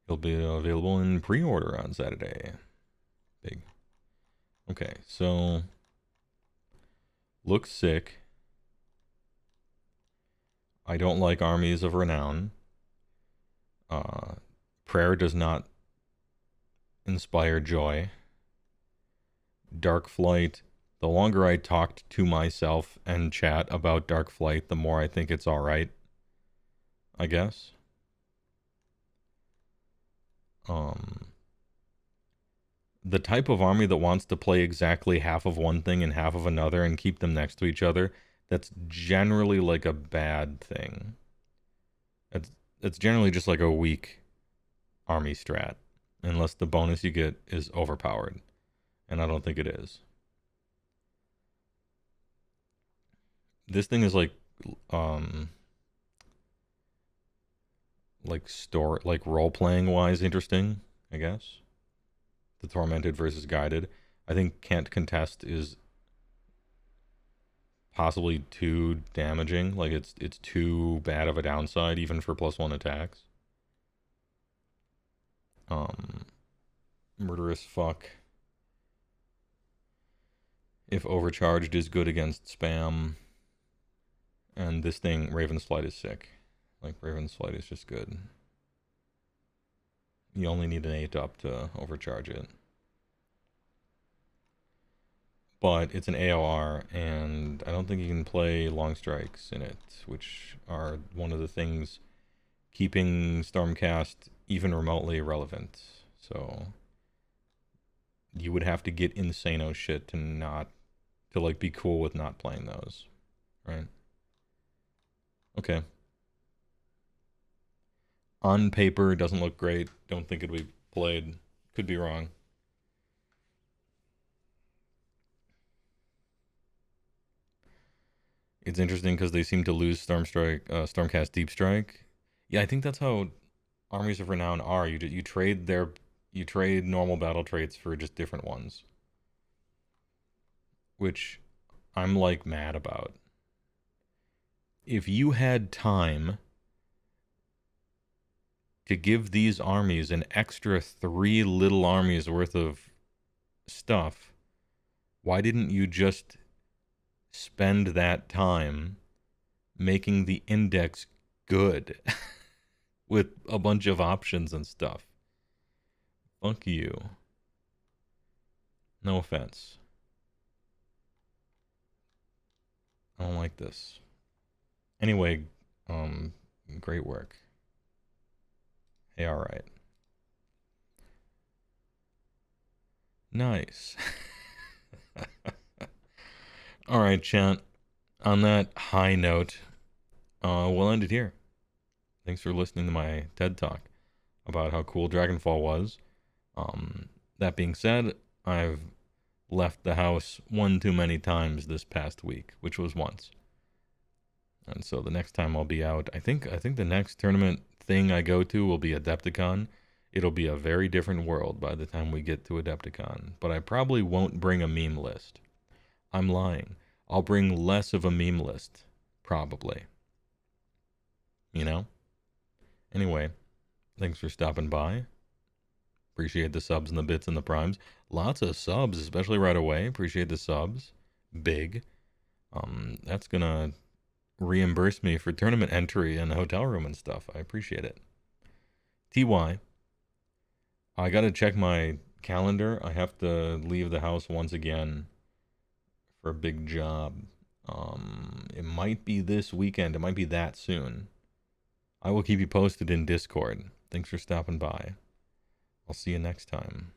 It'll be available in pre-order on Saturday. Big. Okay, so looks sick. I don't like Armies of Renown. Prayer does not inspire joy. Dark Flight, the longer I talked to myself and chat about Dark Flight, the more I think it's alright, I guess. The type of army that wants to play exactly half of one thing and half of another and keep them next to each other, that's generally like a bad thing. It's generally just like a weak army strat, unless the bonus you get is overpowered, and I don't think it is. this thing is like role playing wise interesting, I guess. The Tormented versus Guided. I think Can't Contest is possibly too damaging. Like it's too bad of a downside even for +1 attacks. Murderous Fuck, if overcharged, is good against spam. And this thing, Raven's Flight, is sick. Like, Raven's Flight is just good. You only need an 8-up to overcharge it. But it's an AOR, and I don't think you can play long strikes in it, which are one of the things keeping Stormcast even remotely relevant. So you would have to get insano shit to like be cool with not playing those, right? Okay. On paper, doesn't look great. Don't think it'll be played. Could be wrong. It's interesting because they seem to lose Stormcast Deep Strike. Yeah, I think that's how Armies of Renown are. You trade normal battle traits for just different ones, which I'm like mad about. If you had time to give these armies an extra 3 little armies worth of stuff, why didn't you just spend that time making the index good with a bunch of options and stuff? Fuck you. No offense. I don't like this. Anyway, great work. Hey, all right. Nice. All right, chat. On that high note, we'll end it here. Thanks for listening to my TED Talk about how cool Dragonfall was. That being said, I've left the house one too many times this past week, which was once. And so the next time I'll be out, I think the next tournament thing I go to will be Adepticon. It'll be a very different world by the time we get to Adepticon, but I probably won't bring a meme list. I'm lying. I'll bring less of a meme list, probably. You know? Anyway, thanks for stopping by. Appreciate the subs and the bits and the primes. Lots of subs, especially right away. Appreciate the subs. Big. That's gonna reimburse me for tournament entry and hotel room and stuff. I appreciate it. TY, I gotta check my calendar. I have to leave the house once again for a big job. It might be this weekend. It might be that soon. I will keep you posted in Discord. Thanks for stopping by. I'll see you next time.